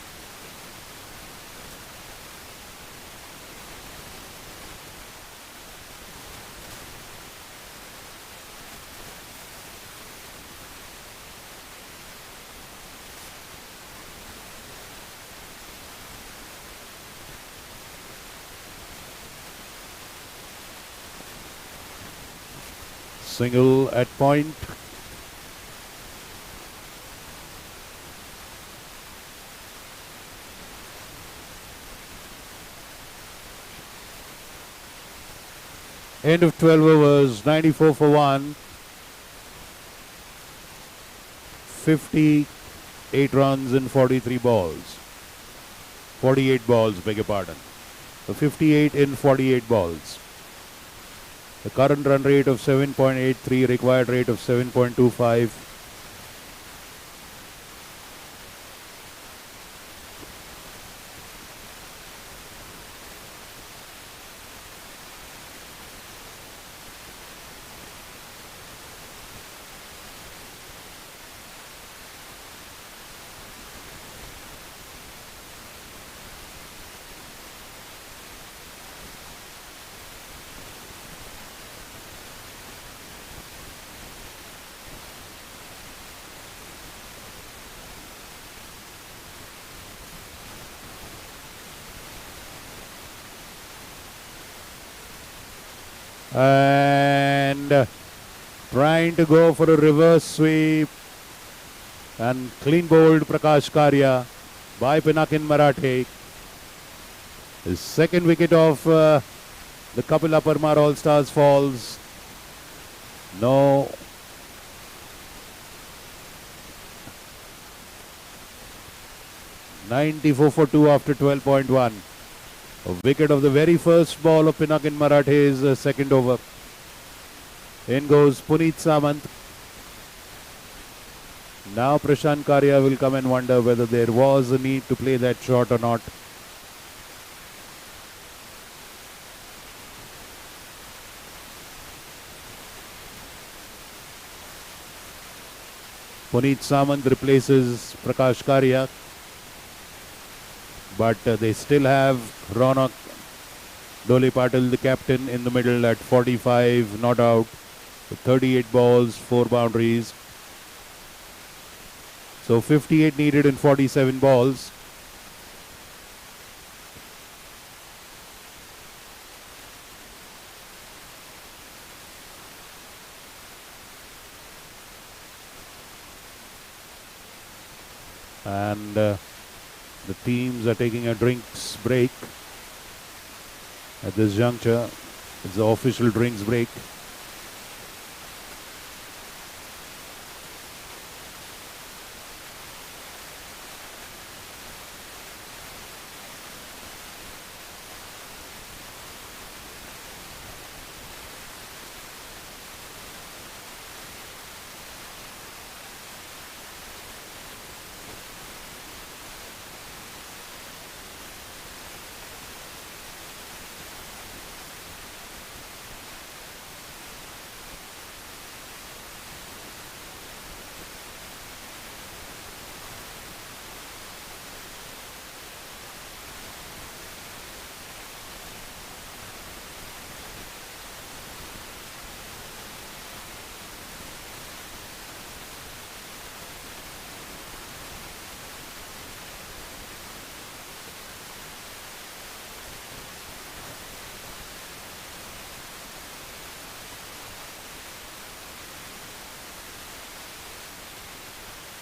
Single at point. End of 12 overs, 94 for 1. 58 runs in 43 balls. 48 balls, beg your pardon. 58 in 48 balls. The current run rate of 7.83, required rate of 7.25. And trying to go for a reverse sweep and clean bowled Prakash Karya by Pinakin Marathe. His second wicket of the Kapila Parmar All Stars falls. No. .94 for 2 after 12.1. A wicket of the very first ball of Pinakin Marathe's second over. In goes Punit Samant. Now Prashant Karya will come and wonder whether there was a need to play that shot or not. Punit Samant replaces Prakash Karya. But they still have Ronak Dole Patil, the captain, in the middle at 45, not out. 38 balls, 4 boundaries. So 58 needed in 47 balls. And the teams are taking a drinks break at this juncture. It's the official drinks break.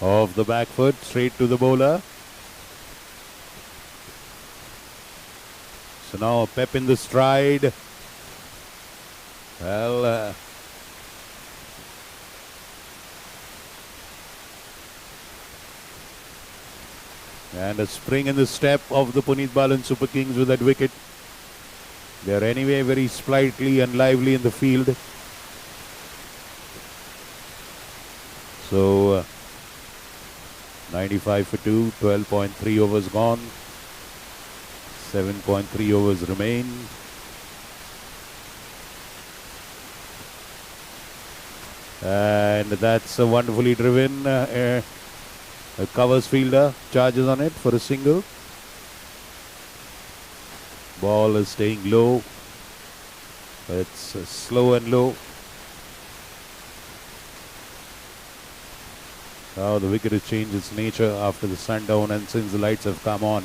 Off the back foot, straight to the bowler. So now a pep in the stride. Well, and a spring in the step of the Punit Balan Super Kings with that wicket. They are anyway very sprightly and lively in the field. So 95 for 2, 12.3 overs gone. 7.3 overs remain. And that's a wonderfully driven. A covers fielder charges on it for a single. Ball is staying low. It's slow and low. Now the wicket has changed its nature after the sundown and since the lights have come on.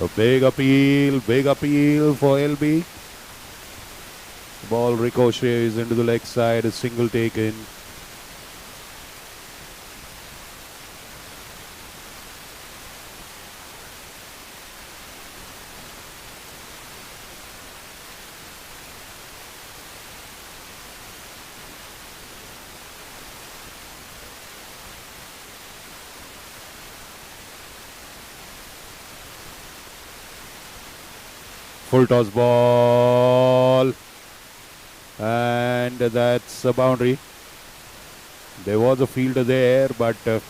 A big appeal for LB. The ball ricochets into the leg side, a single taken. Full toss ball. And that's a boundary. There was a fielder there, but there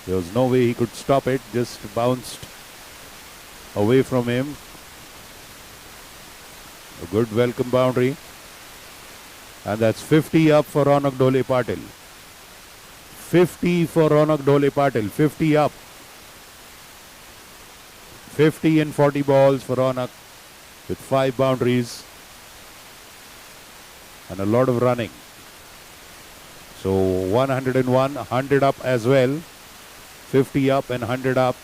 was no way he could stop it. Just bounced away from him. A good welcome boundary. And that's 50 up for Ronak Dhole Patil. 50 for Ronak Dhole Patil. 50 up. 50 and 40 balls for Ronak with 5 boundaries and a lot of running. So 101, 100 up as well. 50 up and 100 up.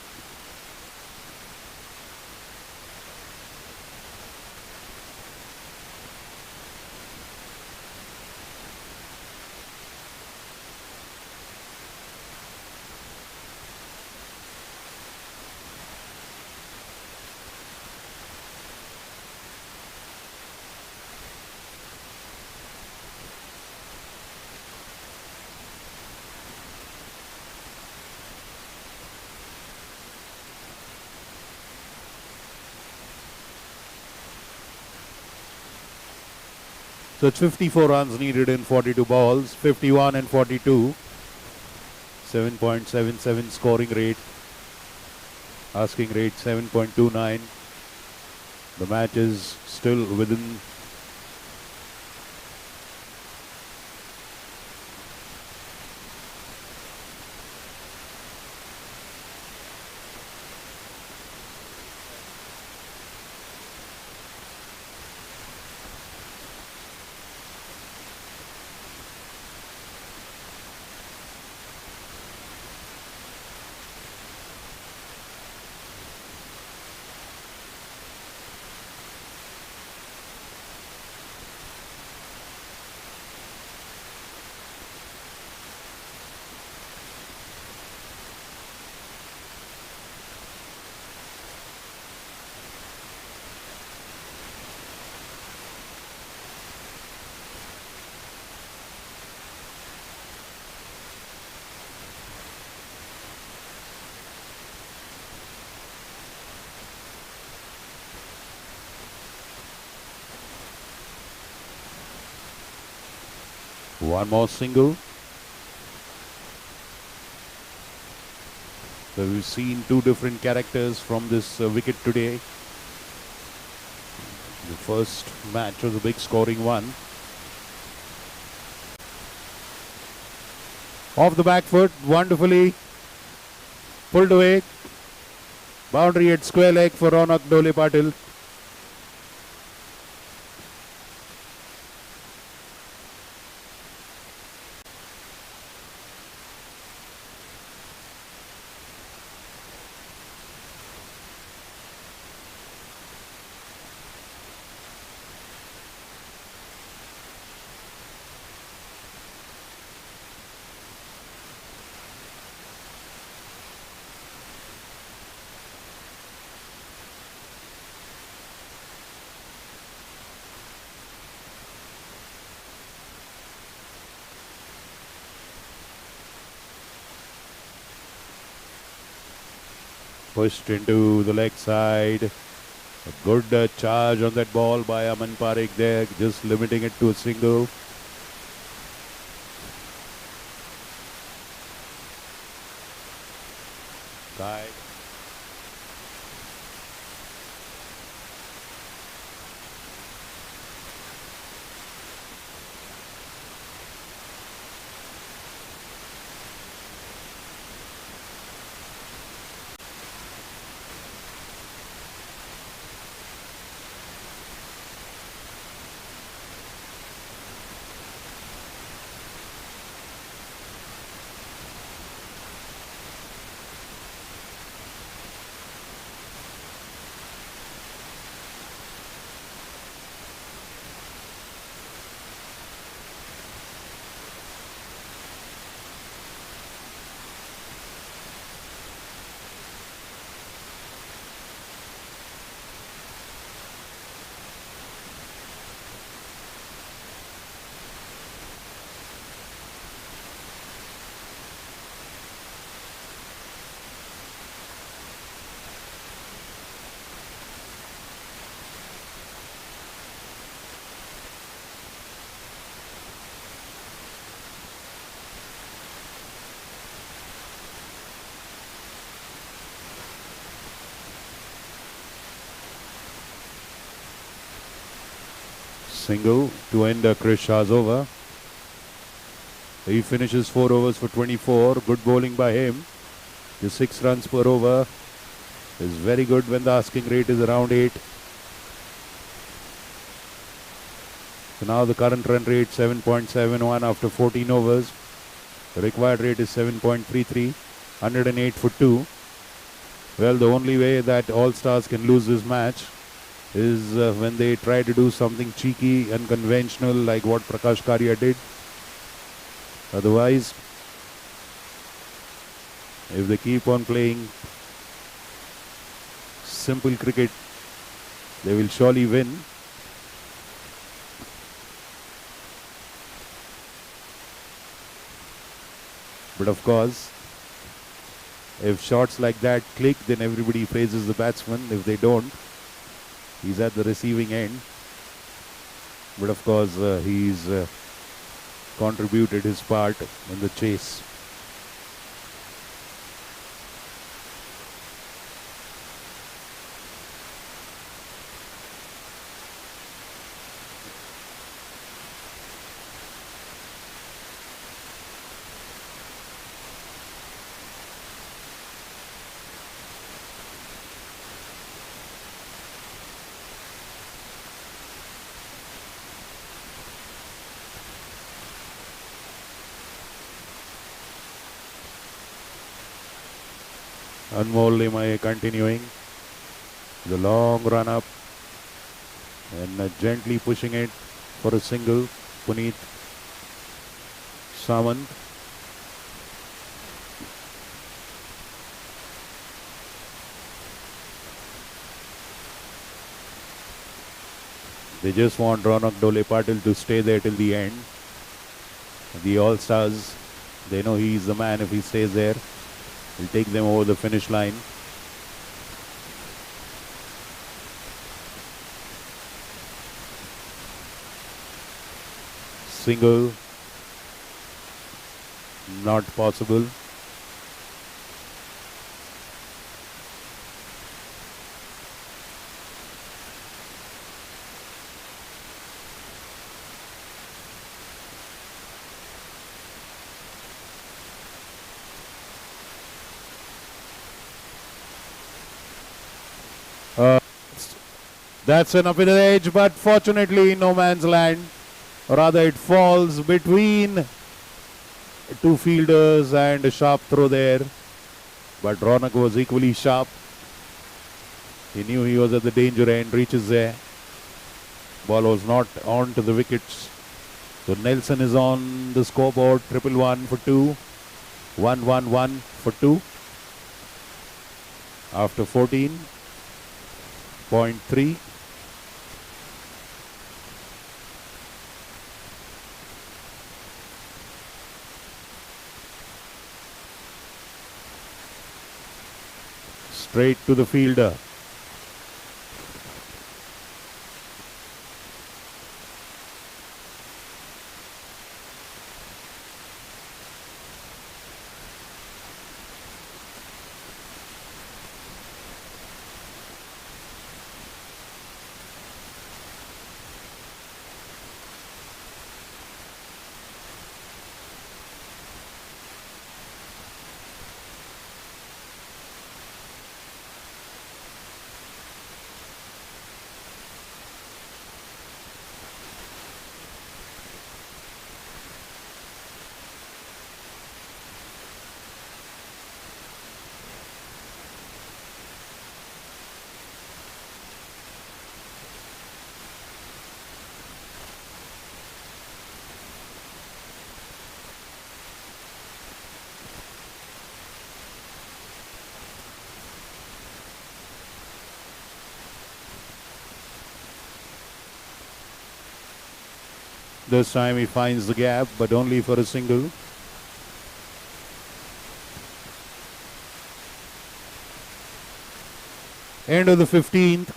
So it's 54 runs needed in 42 balls, 51 and 42. 7.77 scoring rate. Asking rate 7.29. The match is still within one more single. So we've seen two different characters from this wicket today. The first match was a big scoring one. Off the back foot, wonderfully pulled away. Boundary at square leg for Ronak Dhole Patil. Pushed into the leg side. A good charge on that ball by Aman Parekh there, just limiting it to a single. Side. Single to end Chris Shah's over. He finishes 4 overs for 24. Good bowling by him. The 6 runs per over is very good when the asking rate is around 8. So now the current run rate 7.71 after 14 overs. The required rate is 7.33. 108 for 2. Well, the only way that All Stars can lose this match is when they try to do something cheeky and conventional like what Prakash Karia did. Otherwise, if they keep on playing simple cricket, they will surely win. But of course, if shots like that click, then everybody praises the batsman. If they don't, he's at the receiving end. But of course, he's contributed his part in the chase. Anmol Limai continuing the long run up and gently pushing it for a single. Punit Samant. They just want Ronak Dole Patil to stay there till the end. The All Stars, they know he's the man if he stays there. He'll take them over the finish line. Single. Not possible. That's an up in the edge, but fortunately no man's land. Or rather it falls between two fielders and a sharp throw there. But Ronak was equally sharp. He knew he was at the danger end, reaches there. Ball was not on to the wickets. So Nelson is on the scoreboard, 111 for 2. 111 for 2. After 14.3. Straight to the fielder. This time he finds the gap, but only for a single. End of the 15th,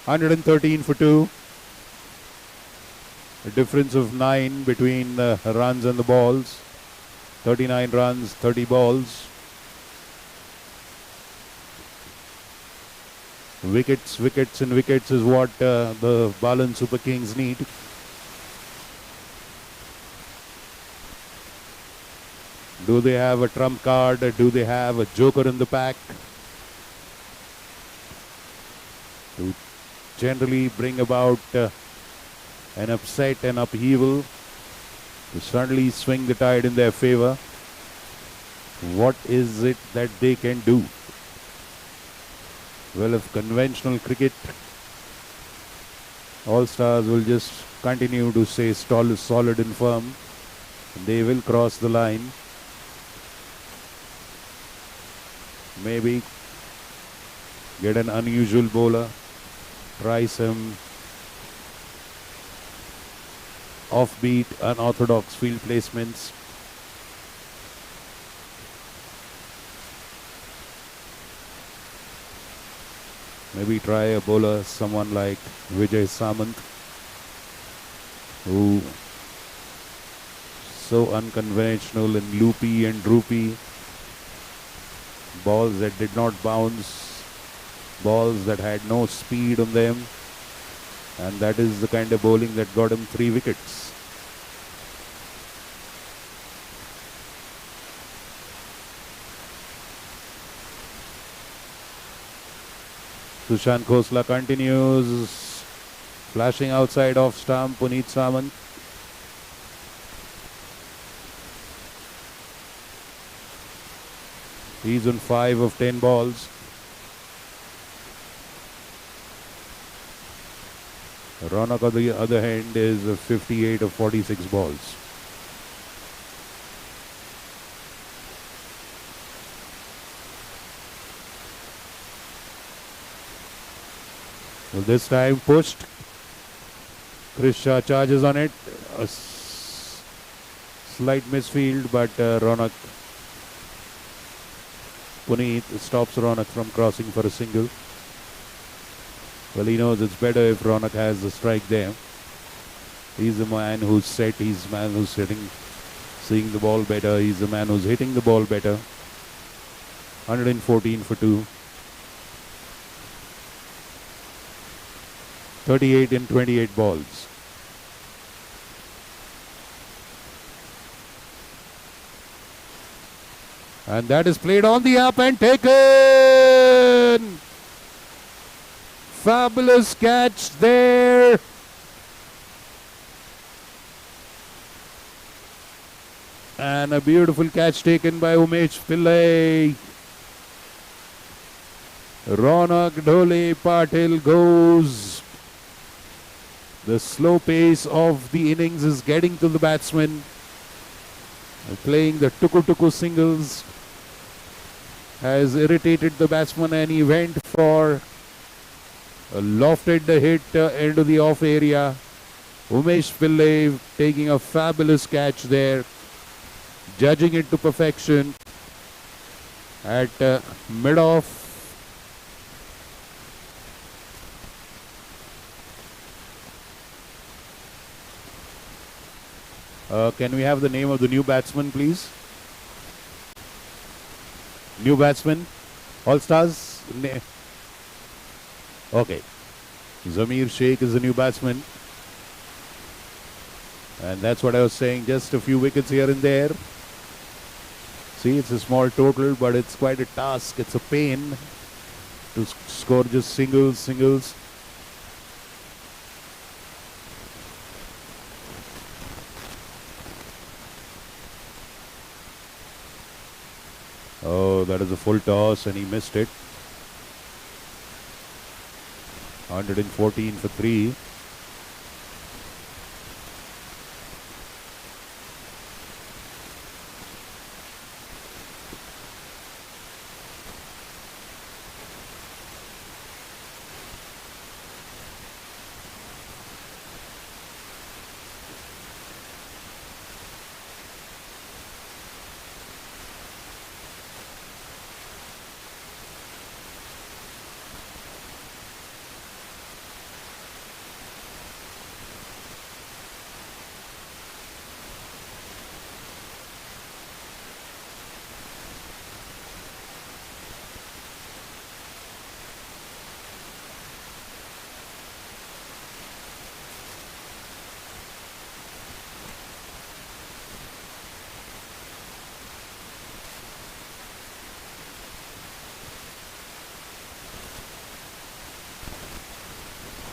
113 for 2. A difference of 9 between the runs and the balls. 39 runs, 30 balls. Wickets, wickets and wickets is what the Balan Super Kings need. Do they have a trump card? Do they have a joker in the pack? To generally bring about an upset and upheaval, to suddenly swing the tide in their favor. What is it that they can do? Well, if conventional cricket, all-stars will just continue to stay solid and firm, they will cross the line. Maybe get an unusual bowler, try some offbeat, unorthodox field placements. Maybe try a bowler, someone like Vijay Samant, who so unconventional and loopy and droopy. Balls that did not bounce, balls that had no speed on them, and that is the kind of bowling that got him 3 wickets. Sushant Khosla continues, flashing outside off stump. Punit Samant. He's on 5 of 10 balls. Ronak on the other hand is 58 of 46 balls. Well, this time pushed. Chris Shah charges on it. A slight misfield, but Ronak Punit stops Ronak from crossing for a single. Well, he knows it's better if Ronak has the strike there. He's the man who's set, he's the man who's seeing the ball better, he's the man who's hitting the ball better. 114 for 2. 38 in 28 balls. And that is played on the up and taken. Fabulous catch there. And a beautiful catch taken by Umesh Pillai. Ronak Dhole Patil goes. The slow pace of the innings is getting to the batsman. Playing the tuku singles has irritated the batsman, and he went for a lofted hit into the off area. Umesh Pillai taking a fabulous catch there, judging it to perfection at mid-off. Can we have the name of the new batsman, please? New batsman? All stars? Okay. Zamir Sheikh is the new batsman. And that's what I was saying. Just a few wickets here and there. See, it's a small total, but it's quite a task. It's a pain to score just singles. Oh, that is a full toss and he missed it. 114 for 3.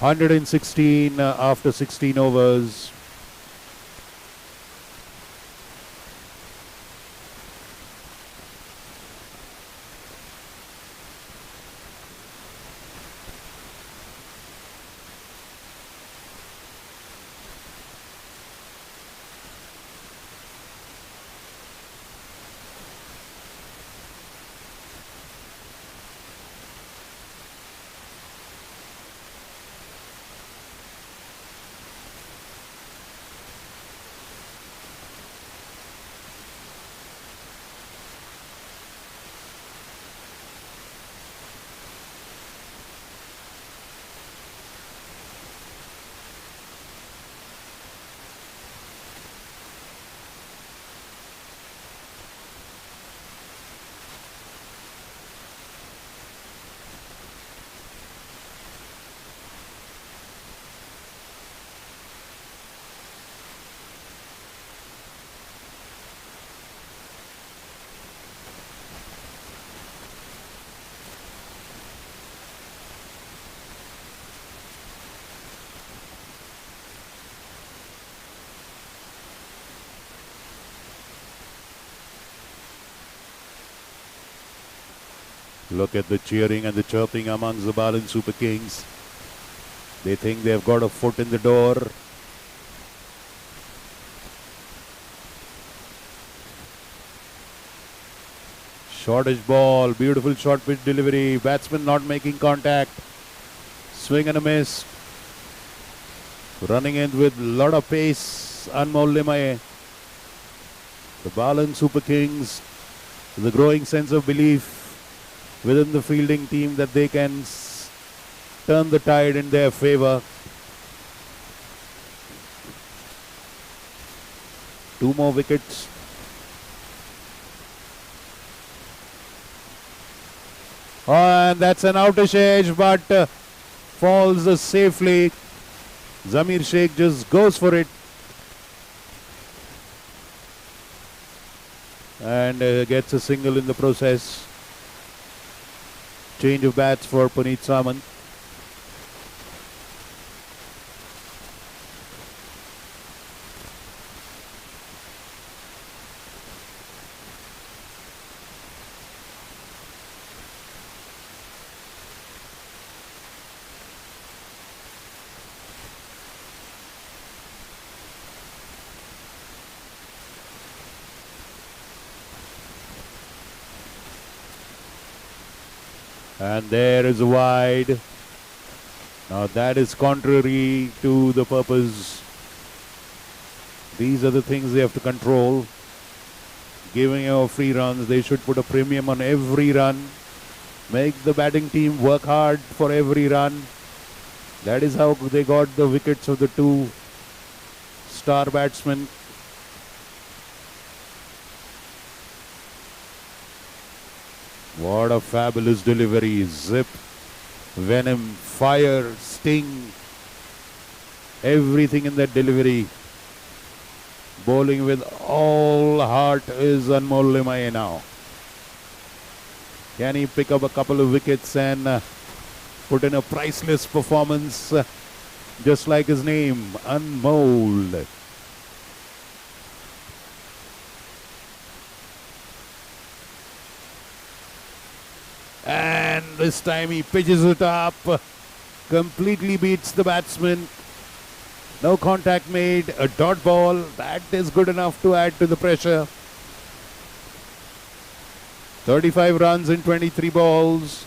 $116 after 16 overs. Look at the cheering and the chirping amongst the Balan Super Kings. They think they've got a foot in the door. Shortish ball, beautiful short pitch delivery. Batsman not making contact. Swing and a miss. Running in with a lot of pace. Anmol Limaye. The Balan Super Kings, the growing sense of belief within the fielding team that they can turn the tide in their favor. 2 more wickets. And that's an outish edge, but falls safely. Zamir Sheikh just goes for it. And gets a single in the process. Change of bats for Punit Balan. And there is a wide. Now that is contrary to the purpose. These are the things they have to control. Giving out free runs, they should put a premium on every run. Make the batting team work hard for every run. That is how they got the wickets of the 2 star batsmen. What a fabulous delivery. Zip, venom, fire, sting. Everything in that delivery. Bowling with all heart is Anmol Limaye now. Can he pick up a couple of wickets and put in a priceless performance just like his name, Anmol? And this time he pitches it up, completely beats the batsman. No contact made, a dot ball. That is good enough to add to the pressure. 35 runs in 23 balls.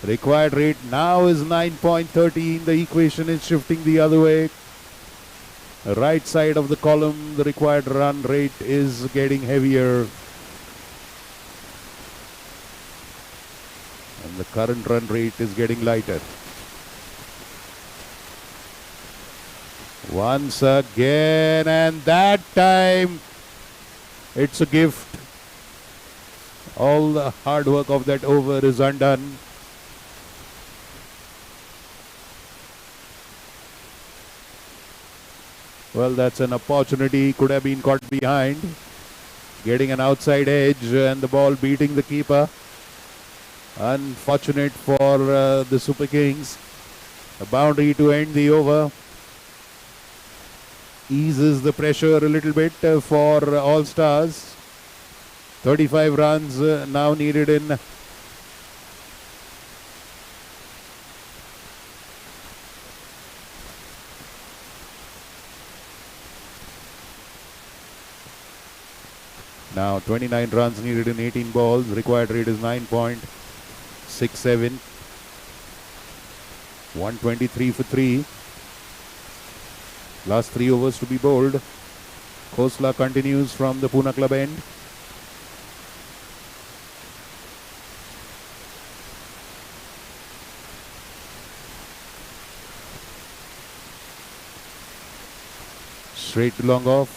Required rate now is 9.13. The equation is shifting the other way. Right side of the column, the required run rate is getting heavier. And the current run rate is getting lighter. Once again, and that time it's a gift. All the hard work of that over is undone. Well, that's an opportunity. Could have been caught behind. Getting an outside edge and the ball beating the keeper. Unfortunate for the Super Kings. A boundary to end the over. Eases the pressure a little bit for All Stars. 35 runs now needed in now 29 runs needed in 18 balls. Required rate is 9.67. 123 for 3. Last 3 overs to be bowled. Khosla continues from the Pune club end. Straight to long off.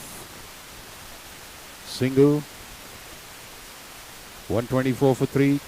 Single. 124 for 3.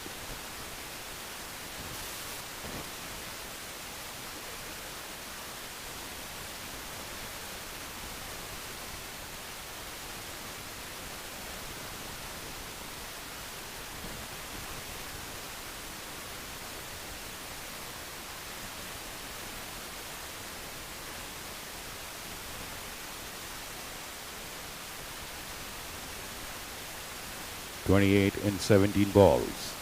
(28 in 17 balls).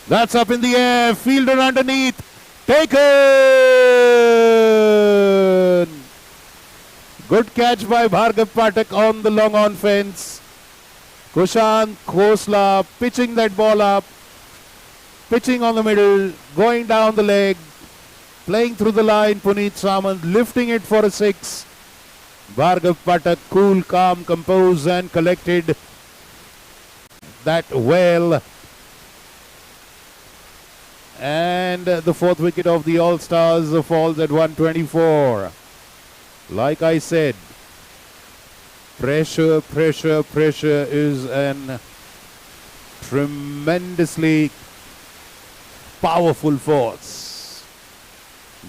That's up in the air. Fielder underneath. Taken. Good catch by Bhargav Pathak on the long on fence. Kushant Khosla pitching that ball up. Pitching on the middle. Going down the leg. Playing through the line. Puneet Samant lifting it for a 6. Bhargav Pathak cool, calm, composed and collected that well. And the 4th wicket of the All Stars falls at 124. Like I said, pressure is an tremendously powerful force,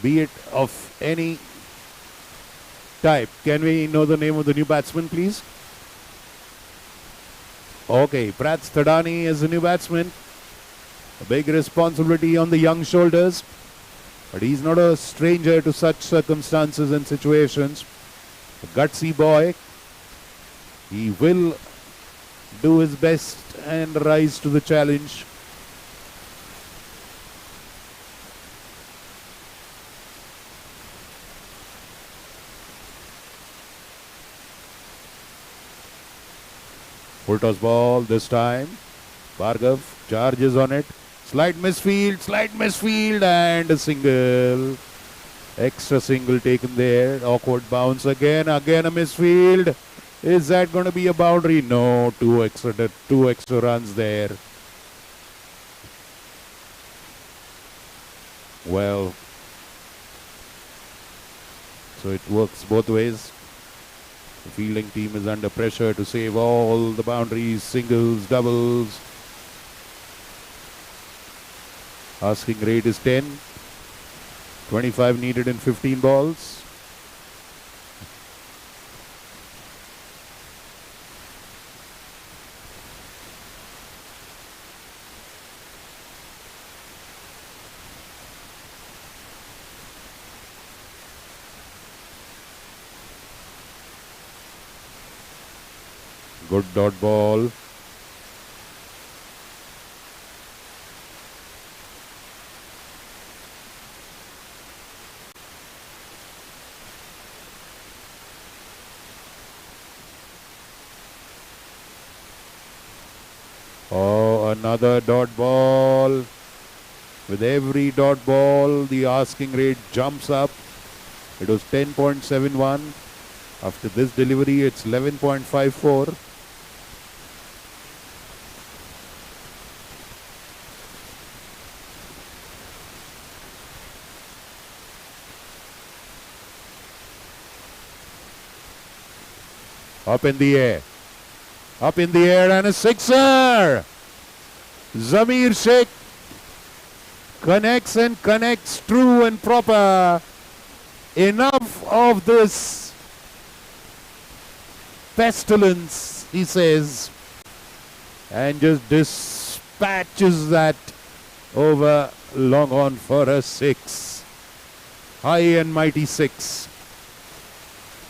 be it of any type. Can we know the name of the new batsman, please? Okay, Prats Thadani is the new batsman. A big responsibility on the young shoulders, but he's not a stranger to such circumstances and situations. A gutsy boy. He will do his best and rise to the challenge. Full toss ball this time. Bhargav charges on it. Slight misfield and a single. Extra single taken there. Awkward bounce again a misfield. Is that going to be a boundary? No, two extra runs there. Well, so it works both ways. The fielding team is under pressure to save all the boundaries, singles, doubles. Asking rate is 10. 25 needed in 15 balls. Good dot ball. Oh, another dot ball. With every dot ball, the asking rate jumps up. It was 10.71. After this delivery, it's 11.54. Up in the air. Up in the air and a sixer. Zamir Sheikh connects and connects true and proper. Enough of this pestilence, he says, and just dispatches that over long on for a six. High and mighty six.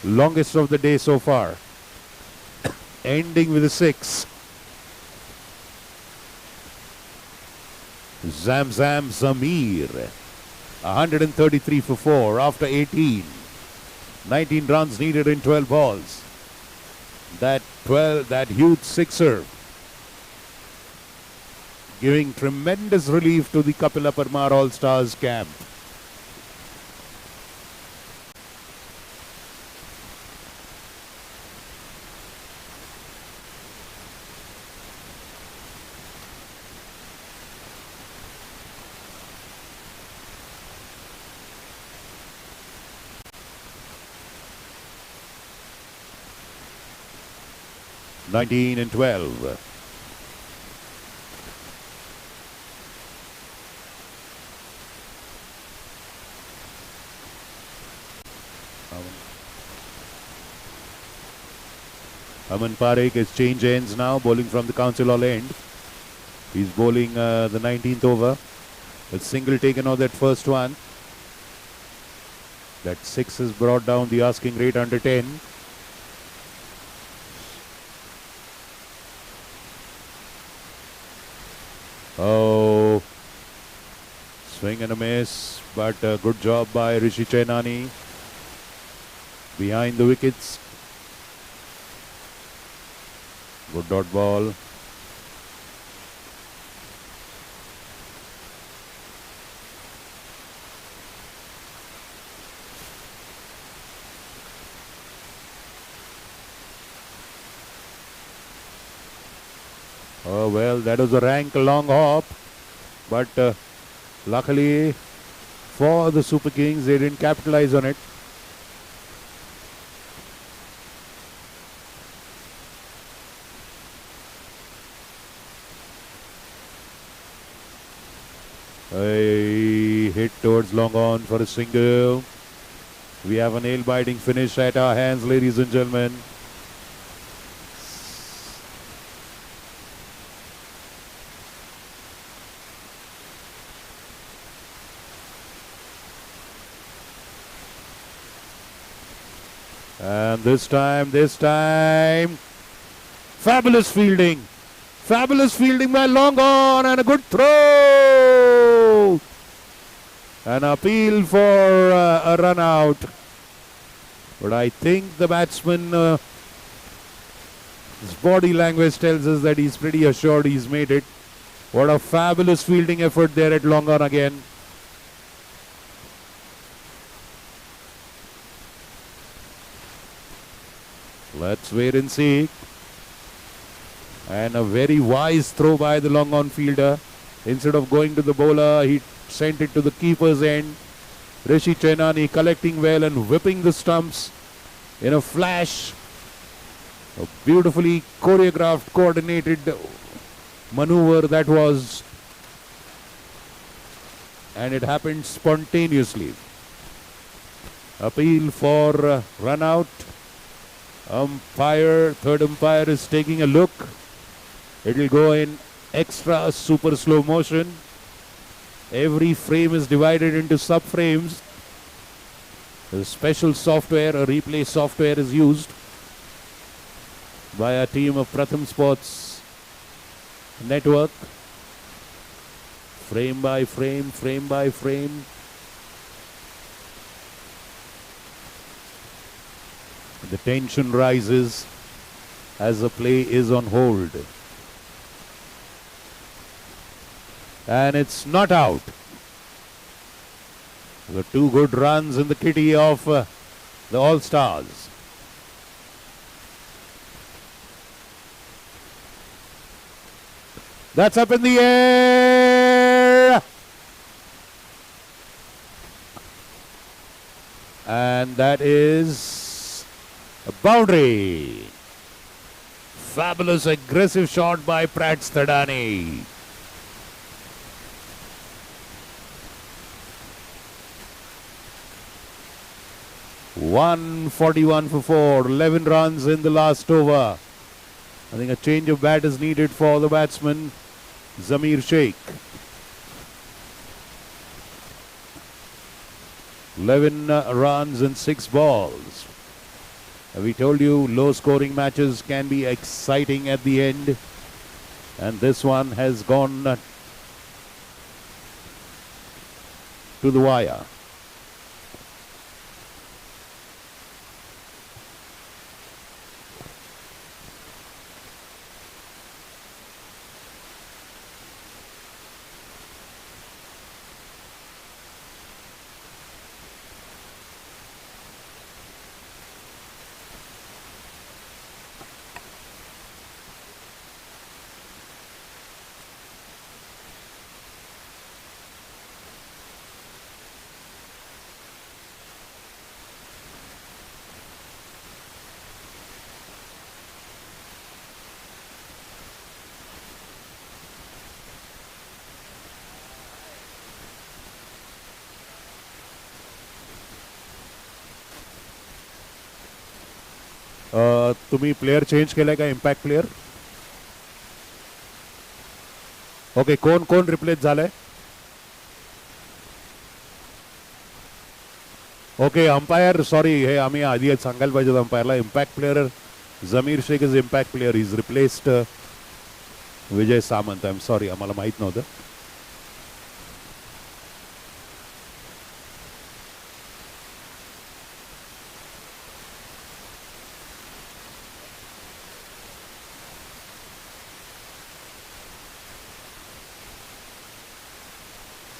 Longest of the day so far. Ending with a six. Zamzam Zamir. 133 for 4 after 18. 19 runs needed in 12 balls. That huge sixer giving tremendous relief to the Kapila Parmar All-Stars camp. (19 and 12). Aman Parekh has changed ends now, bowling from the council all end. He's bowling the 19th over. A single taken on that first one. That six has brought down the asking rate under 10. Oh, swing and a miss, but a good job by Rishi Chainani behind the wickets. Good dot ball. Oh, well, that was a rank long hop. But luckily for the Super Kings, they didn't capitalize on it. A hit towards long on for a single. We have a nail-biting finish at our hands, ladies and gentlemen. And this time, fabulous fielding. Fabulous fielding by long on and a good throw. An appeal for a run out. But I think the batsman, his body language tells us that he's pretty assured he's made it. What a fabulous fielding effort there at long on again. Let's wait and see. And a very wise throw by the long on fielder. Instead of going to the bowler, he sent it to the keeper's end. Rishi Chainani collecting well and whipping the stumps in a flash A beautifully choreographed, coordinated maneuver that was, and it happened spontaneously. Appeal for run out. Third umpire is taking a look. It will go in extra super slow motion. Every frame is divided into subframes. A special software, a replay software is used by a team of Pratham Sports Network. Frame by frame, frame by frame. The tension rises as the play is on hold. And it's not out. The two good runs in the kitty of the All-Stars. That's up in the air. And that is a boundary. Fabulous aggressive shot by Prats Thadani. .141 for 4, 11 runs in the last over. I think a change of bat is needed for the batsman, Zamir Sheikh. 11 runs in 6 balls. We told you low scoring matches can be exciting at the end. And this one has gone to the wire. तुम्ही player change केलाय का impact player okay कोण कोण replace झालंय okay umpire sorry हे आम्ही आधी सांगायला पाहिजे अंपायरला impact player Zameer Shaikh is impact player is replaced Vijay Samant I am sorry आम्हाला माहित नव्हतं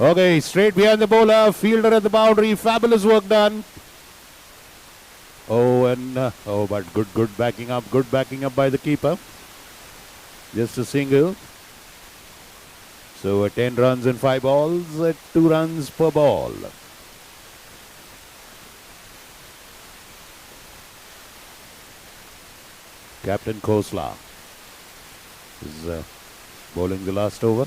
Okay, straight behind the bowler, fielder at the boundary, fabulous work done. Oh, and but good backing up by the keeper. Just a single. So 10 runs in 5 balls, 2 runs per ball. Captain Khosla is bowling the last over.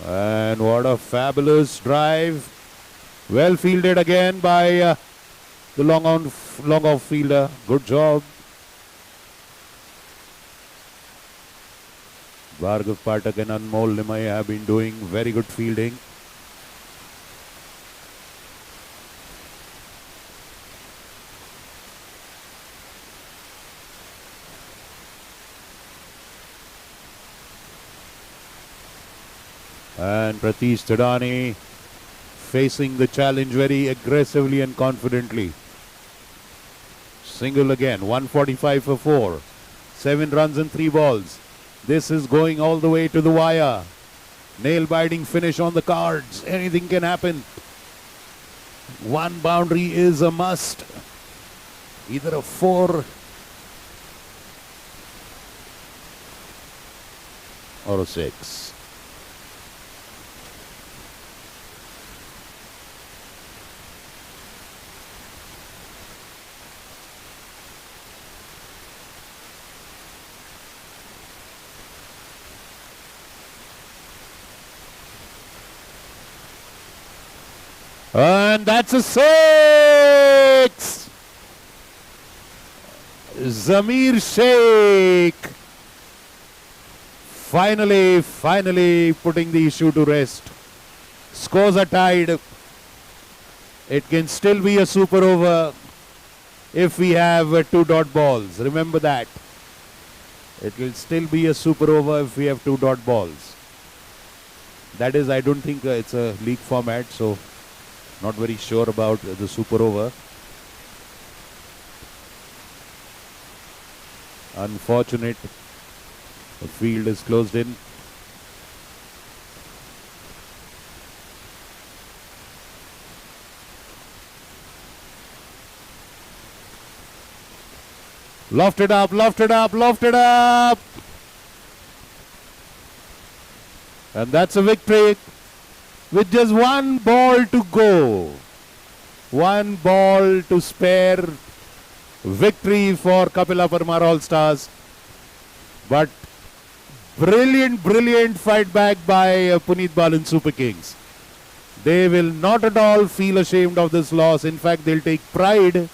And what a fabulous drive. Well fielded again by the long off fielder. Good job. Bhargav Pathak and Anmol Nimai have been doing very good fielding. And Pratish Thadani facing the challenge very aggressively and confidently. Single again, 145 for 4. 7 runs in 3 balls. This is going all the way to the wire. Nail-biting finish on the cards. Anything can happen. One boundary is a must. Either a 4 or a 6. And that's a six! Zamir Sheikh finally putting the issue to rest. Scores are tied. It can still be a super over if we have 2 dot balls. Remember that. It will still be a super over if we have 2 dot balls. That is, I don't think it's a league format, so not very sure about the super over. Unfortunate. The field is closed in. Lofted up, lofted up, lofted up. And that's a victory with just 1 ball to go. 1 ball to spare. Victory for Kapila Parmar All Stars. But brilliant fight back by Punit Balan Super Kings. They will not at all feel ashamed of this loss. In fact, they'll take pride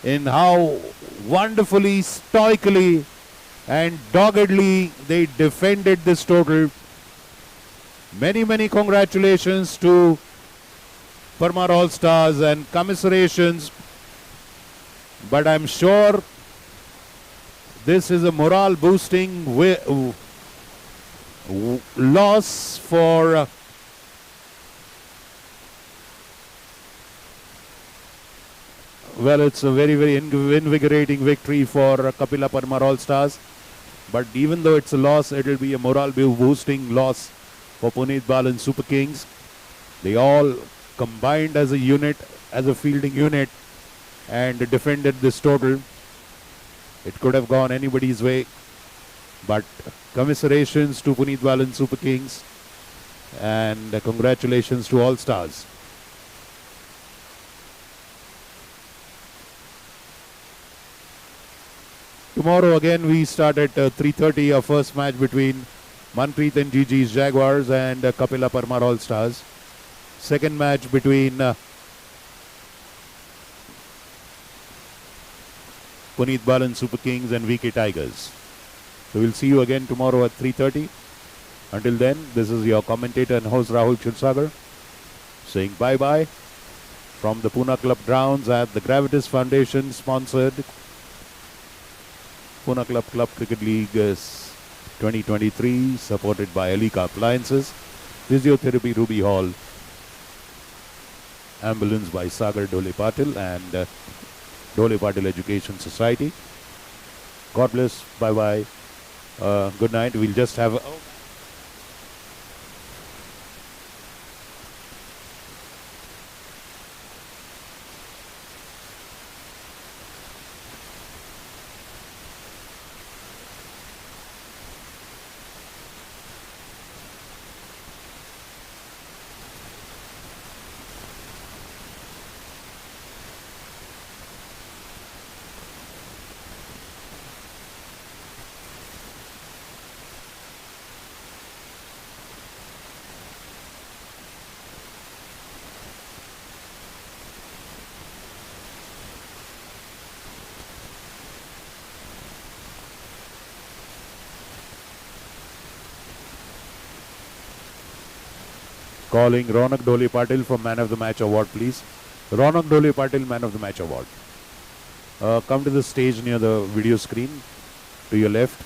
in how wonderfully, stoically and doggedly they defended this total. Many congratulations to Parmar All Stars and commiserations. But I'm sure this is a morale boosting loss for well, it's a very invigorating victory for Kapila Parmar All Stars. But even though it's a loss, it will be a morale boosting loss for Punit Balan Super Kings. They all combined as a unit, as a fielding unit, and defended this total. It could have gone anybody's way. But commiserations to Punit Balan Super Kings and congratulations to All Stars. Tomorrow again we start at 3:30, our first match between Manpreet and GG's Jaguars and Kapila Parmar All Stars. Second match between Punit Balan Super Kings and VK Tigers. So we'll see you again tomorrow at 3:30. Until then, this is your commentator and host Rahul Chirsagar saying bye-bye from the Pune Club grounds at the Gravitas Foundation sponsored Pune Club Cricket League 2023, supported by Alika Appliances, Physiotherapy Ruby Hall, Ambulance by Sagar Dole Patil and Dole Patil Education Society. God bless. Bye-bye. Good night. We'll just have... Calling Ronak Dole Patil for Man of the Match Award, please. Ronak Dole Patil, Man of the Match Award. Come to the stage near the video screen to your left.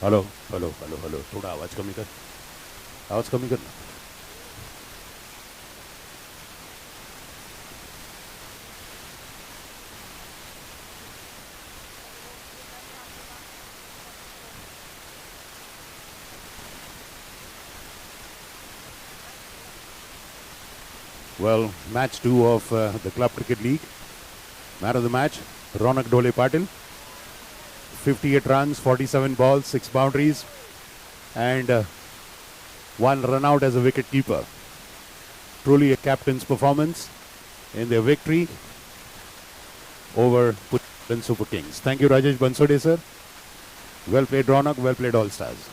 Hello hello hello hello थोड़ा आवाज़ कमी कर, आवाज़ कमी कर. Well, match 2 of the Club Cricket League. Man of the match, Ronak Dole Patil. 58 runs, 47 balls, 6 boundaries, and 1 run out as a wicket keeper. Truly a captain's performance in their victory over Punit Balan Super Kings. Thank you, Rajesh Bansode, sir. Well played, Ronak. Well played, All Stars.